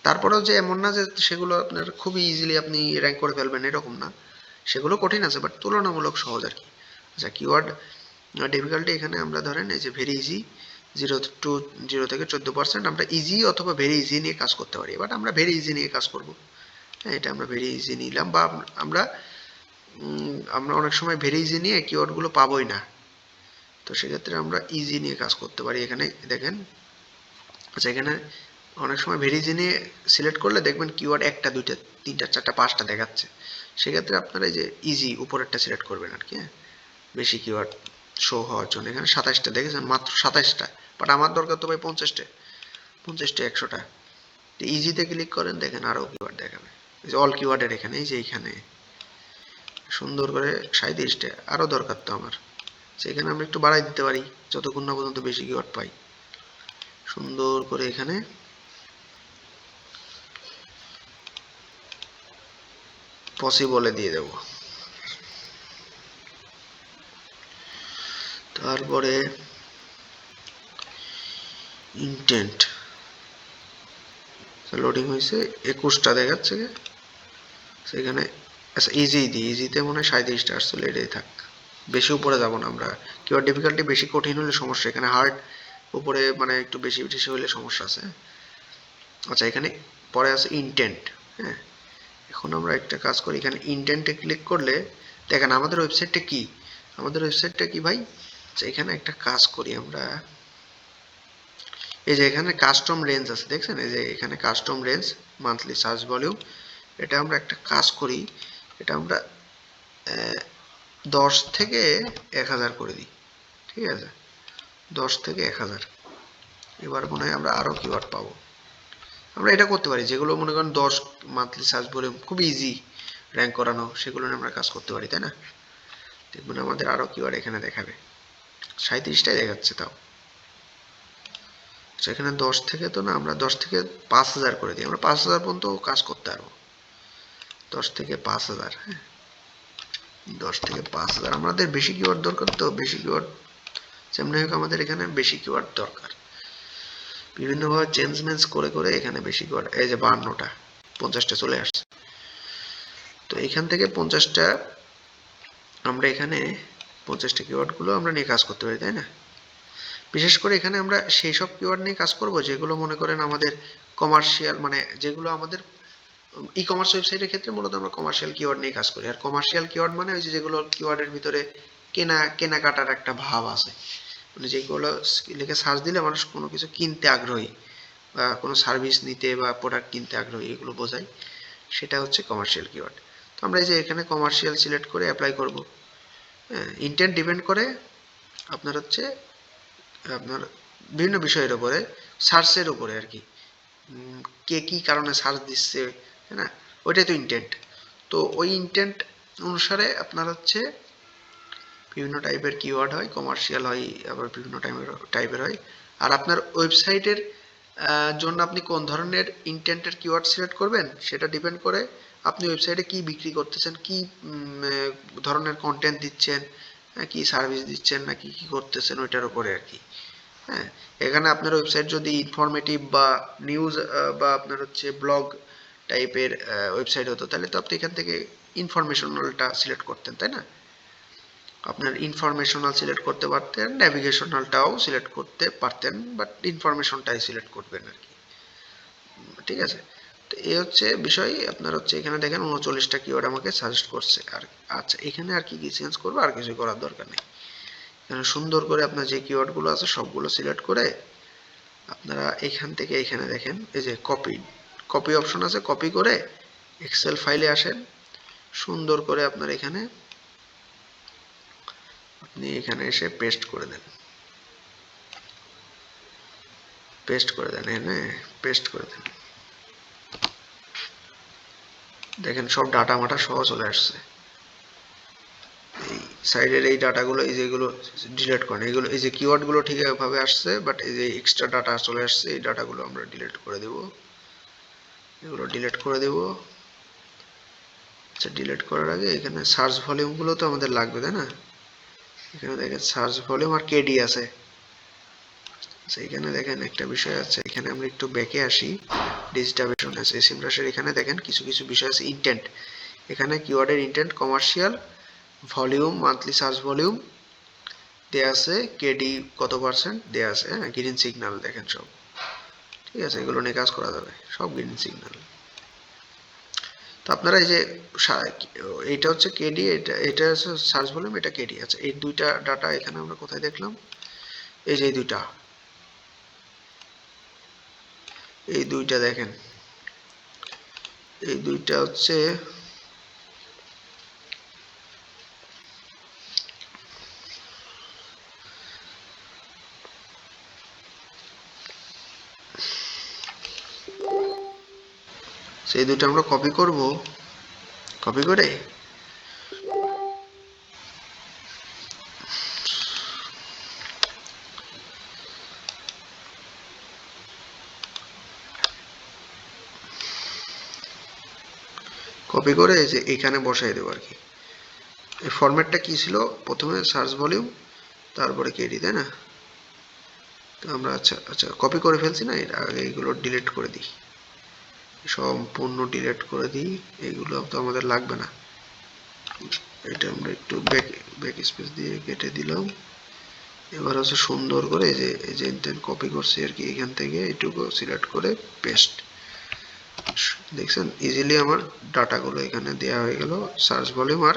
তারপরেও যে এমন না যে সেগুলো আপনার খুবই ইজিলি আপনি র্যাঙ্ক করে ফেলবেন, এরকম না, সেগুলো কঠিন আছে বাট তুলনামূলক সহজ আর কি। আচ্ছা, কিওয়ার্ড ডিফিকাল্টি এখানে আমরা ধরেন এই যে ভেরি ইজি 0 থেকে 14%, আমরা ইজি অথবা ভেরি ইজি নিয়ে কাজ করতে পারি, বাট আমরা ভেরি ইজি নিয়ে কাজ করব। হ্যাঁ, এটা আমরা ভেরি ইজি নিলাম, বা আমরা আমরা অনেক সময় ভেরি ইজি নিয়ে কিওয়ার্ডগুলো পাবোই না, তো সেক্ষেত্রে আমরা ইজি নিয়ে কাজ করতে পারি। এখানে দেখেন, আচ্ছা এখানে অনেক সময় ভেরি ইজি নিয়ে সিলেক্ট করলে দেখবেন কিওয়ার্ড 1টা 2টা 3টা 4টা 5টা দেখাচ্ছে, সেক্ষেত্রে আপনারা এই যে ইজি উপরেরটা সিলেক্ট করবেন আর কি। হ্যাঁ, বেশি কিওয়ার্ড শো হওয়ার জন্য। এখানে 27টা দেখেছেন, মাত্র 27টা, বাট আমার দরকার তো ভাই 50টা 100টা। ইজিতে ক্লিক করেন, দেখেন আরো কিওয়ার্ড দেখাবে, এই যে অল কিওয়ার্ডের এখানে, এই যে এখানে সুন্দর করে 37টা, আরো দরকার তো আমার, সেখানে আমরা একটু বাড়াই দিতে পারি যতক্ষণ না পর্যন্ত বেশি কিওয়ার্ড পাই। সুন্দর করে এখানে পসিবলে দিয়ে দেব। তারপরে ইন্টেন্ট লোডিং হয়েছে, 21টা দেখাচ্ছে, সেখানে আচ্ছা ইজি দিই, ইজিতে মনে হয় 37টা আসছিল, এটাই থাক, বেশি উপরে যাব না আমরা, কিওয়ার্ড ডিফিকাল্টি বেশি কঠিন হলে সমস্যা, এখানে হার্ড উপরে মানে একটু বেশি বেশি হলে সমস্যা আছে। আচ্ছা এখানে পরে আছে ইন্টেন্ট। হ্যাঁ, এখন আমরা একটা কাজ করি, এখানে ইন্টেন্টে ক্লিক করলে দেখেন আমাদের ওয়েবসাইটটা কি, আমাদের ওয়েবসাইটটা কি ভাই। আচ্ছা এখানে একটা কাজ করি আমরা, এই যে এখানে কাস্টম রেঞ্জ আছে দেখছেন, এই যে এখানে custom range monthly search volume, এটা আমরা একটা কাজ করি, এটা আমরা 10 থেকে 1000 করে দিই। ঠিক আছে, 10 থেকে 1000, এবার মনে হয় আমরা আরো কিওয়ার্ড পাবো। আমরা এটা করতে পারি, যেগুলো মনে করেন 10 মান্থলি সার্চ ভলিউম খুব ইজি র্যাঙ্ক করানো, সেগুলো নিয়ে আমরা কাজ করতে পারি, তাই না। দেখবেন আমাদের আরো কিওয়ার্ড এখানে দেখাবে, 37টাই দেখাচ্ছে তাও। সেখানে 10 থেকে তো না, আমরা 10 থেকে 5000 করে দিই, আমরা 5000 পর্যন্ত কাজ করতে পারবো, 10 থেকে 5000। হ্যাঁ, 10 থেকে 5000, আমাদের বেশি কিওয়ার্ড দরকার, তো বেশি কিওয়ার্ড যেমন হোক আমাদের এখানে বেশি কিওয়ার্ড দরকার, বিভিন্নভাবে চেঞ্জমেন্টস করে করে এখানে বেশি কিওয়ার্ড, এই যে 52টা 50টা চলে আসছে, তো এখান থেকে 50টা আমরা এখানে 50টা কিওয়ার্ডগুলো আমরা নিয়ে কাজ করতে পারি, তাই না। বিশেষ করে এখানে আমরা সেই সব কিওয়ার্ড নিয়ে কাজ করব যেগুলো মনে করেন আমাদের কমার্শিয়াল, মানে যেগুলো আমাদের ই কমার্স ওয়েবসাইটের ক্ষেত্রে মূলত আমরা কমার্শিয়াল কিওয়ার্ড নিয়ে কাজ করি। আর কমার্শিয়াল কিওয়ার্ড মানে ওই যে যেগুলো কিওয়ার্ডের ভিতরে কেনাকাটার একটা ভাব আছে, মানে যেগুলো লিখে সার্চ দিলে মানুষ কোনো কিছু কিনতে আগ্রহী, বা কোনো সার্ভিস নিতে বা প্রোডাক্ট কিনতে আগ্রহী, এগুলো বোঝায়, সেটা হচ্ছে কমার্শিয়াল কিওয়ার্ড। তো আমরা এই যে এখানে কমার্শিয়াল সিলেক্ট করে অ্যাপ্লাই করব। হ্যাঁ, ইন্টেন্ট ডিপেন্ড করে আপনার হচ্ছে আপনার বিভিন্ন বিষয়ের উপরে, সার্চের উপরে আর কি, কে কি কারণে সার্চ দিচ্ছে, তাই না, ওইটাই তো ইন্টেন্ট। তো ওই ইন্টেন্ট অনুসারে আপনার হচ্ছে বিভিন্ন টাইপের কিওয়ার্ড হয়, কমার্শিয়াল হয়, আবার বিভিন্ন টাইপের হয়। আর আপনার ওয়েবসাইটের জন্য আপনি কোন ধরনের ইন্টেন্টের কিওয়ার্ড সিলেক্ট করবেন সেটা ডিপেন্ড করে আপনি ওয়েবসাইটে কি বিক্রি করতেছেন, কি ধরনের কন্টেন্ট দিচ্ছেন, কি সার্ভিস দিচ্ছেন, না কি কি করতেছেন, ওইটার উপরে আর কি। হ্যাঁ, এখানে আপনার ওয়েবসাইট যদি ইনফরমেটিভ বা নিউজ বা আপনার হচ্ছে ব্লগ টাইপের ওয়েবসাইট হতো, তাহলে তো আপনি এখান থেকে ইনফরমেশনালটা সিলেক্ট করতেন, তাই না। আপনার ইনফরমেশনাল সিলেক্ট করতে পারতেন, ন্যাভিগেশনালটাও সিলেক্ট করতে পারতেন, বাট ইনফরমেশনটাই সিলেক্ট করবেন আর কি। ঠিক আছে, তো এই হচ্ছে বিষয়। আপনার হচ্ছে এখানে দেখেন 39টা কিওয়ার্ড আমাকে সাজেস্ট করছে। আর আচ্ছা, এখানে আর কি কি চেঞ্জ করবো, আর কিছু করার দরকার নেই। এখানে সুন্দর করে আপনার যে কিওয়ার্ডগুলো আছে সবগুলো সিলেক্ট করে আপনারা এখান থেকে এখানে দেখেন এই যে কপি অপশন আছে, কপি করে এক্সেল ফাইলে আসেন, সুন্দর করে আপনার এখানে আপনি এখানে এসে পেস্ট করে দেন, হ্যাঁ পেস্ট করে দেন। দেখেন সব ডাটা মাটা সহ চলে আসছে। এই সাইডের এই ডাটাগুলো, এই যেগুলো ডিলিট করেন, এগুলো এই যে কিওয়ার্ডগুলো ঠিকভাবে আসছে, বাট এই যে এক্সট্রা ডাটা চলে আসছে, এই ডাটাগুলো আমরা ডিলিট করে দেব, এগুলো ডিলিট করে দেব। আচ্ছা, ডিলিট করার আগে এখানে সার্চ ভলিউমগুলো তো আমাদের লাগবে, তাই না? এখানে দেখেন সার্চ ভলিউম আর কেডি আছে। আচ্ছা, এখানে দেখেন একটা বিষয় আছে, এখানে আমরা একটু ব্যাকে আসি, ডিজিটাবেশন আছে সিমরাশের, এখানে দেখেন কিছু কিছু বিষয় আছে। ইন্টেন্ট, এখানে কিওয়ার্ডের intent, commercial, volume, monthly search volume দেয়া আছে, কেডি কত পার্সেন্ট দেয়া আছে, হ্যাঁ গ্রিন সিগন্যাল দেখেন সব ঠিক আছে, এগুলো নিয়ে কাজ করা যাবে, সব গ্রিন সিগন্যাল। তো আপনারা এই যে এইটা হচ্ছে কেডি, এটা হচ্ছে সার্চ ভলিউম, এটা কেডি আছে। এই দুইটা ডাটা এখানে আমরা কোথায় দেখলাম, এই যে এই দুইটা দেখেন, এই দুইটা হচ্ছে সেই দুইটা আমরা কপি করব, কপি করে এই যে এখানে বসাই দেবো আর কি। এই ফরম্যাটটা কি ছিল, প্রথমে সার্চ ভলিউম তারপরে কেডি, তাই না? তো আমরা আচ্ছা আচ্ছা কপি করে ফেলছি না, এর আগে এইগুলো ডিলিট করে দিই, সম্পূর্ণ ডিলিট করে দিই, এইগুলো তো আমাদের লাগবে না। এটা আমরা একটু ব্যাক স্পেস দিয়ে কেটে দিলাম। এবার হচ্ছে সুন্দর করে এই যে ইন্টেন্ট কপি করছি আর কি, এখান থেকে এইটুকু সিলেক্ট করে পেস্ট। দেখছেন ইজিলি আমার ডাটাগুলো এখানে দেওয়া হয়ে গেল, সার্চ ভলিউম আর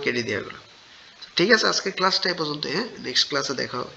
কেডি দেওয়া গেল। ঠিক আছে, আজকে ক্লাসটা এই পর্যন্ত, হ্যাঁ নেক্সট ক্লাসে দেখা হবে।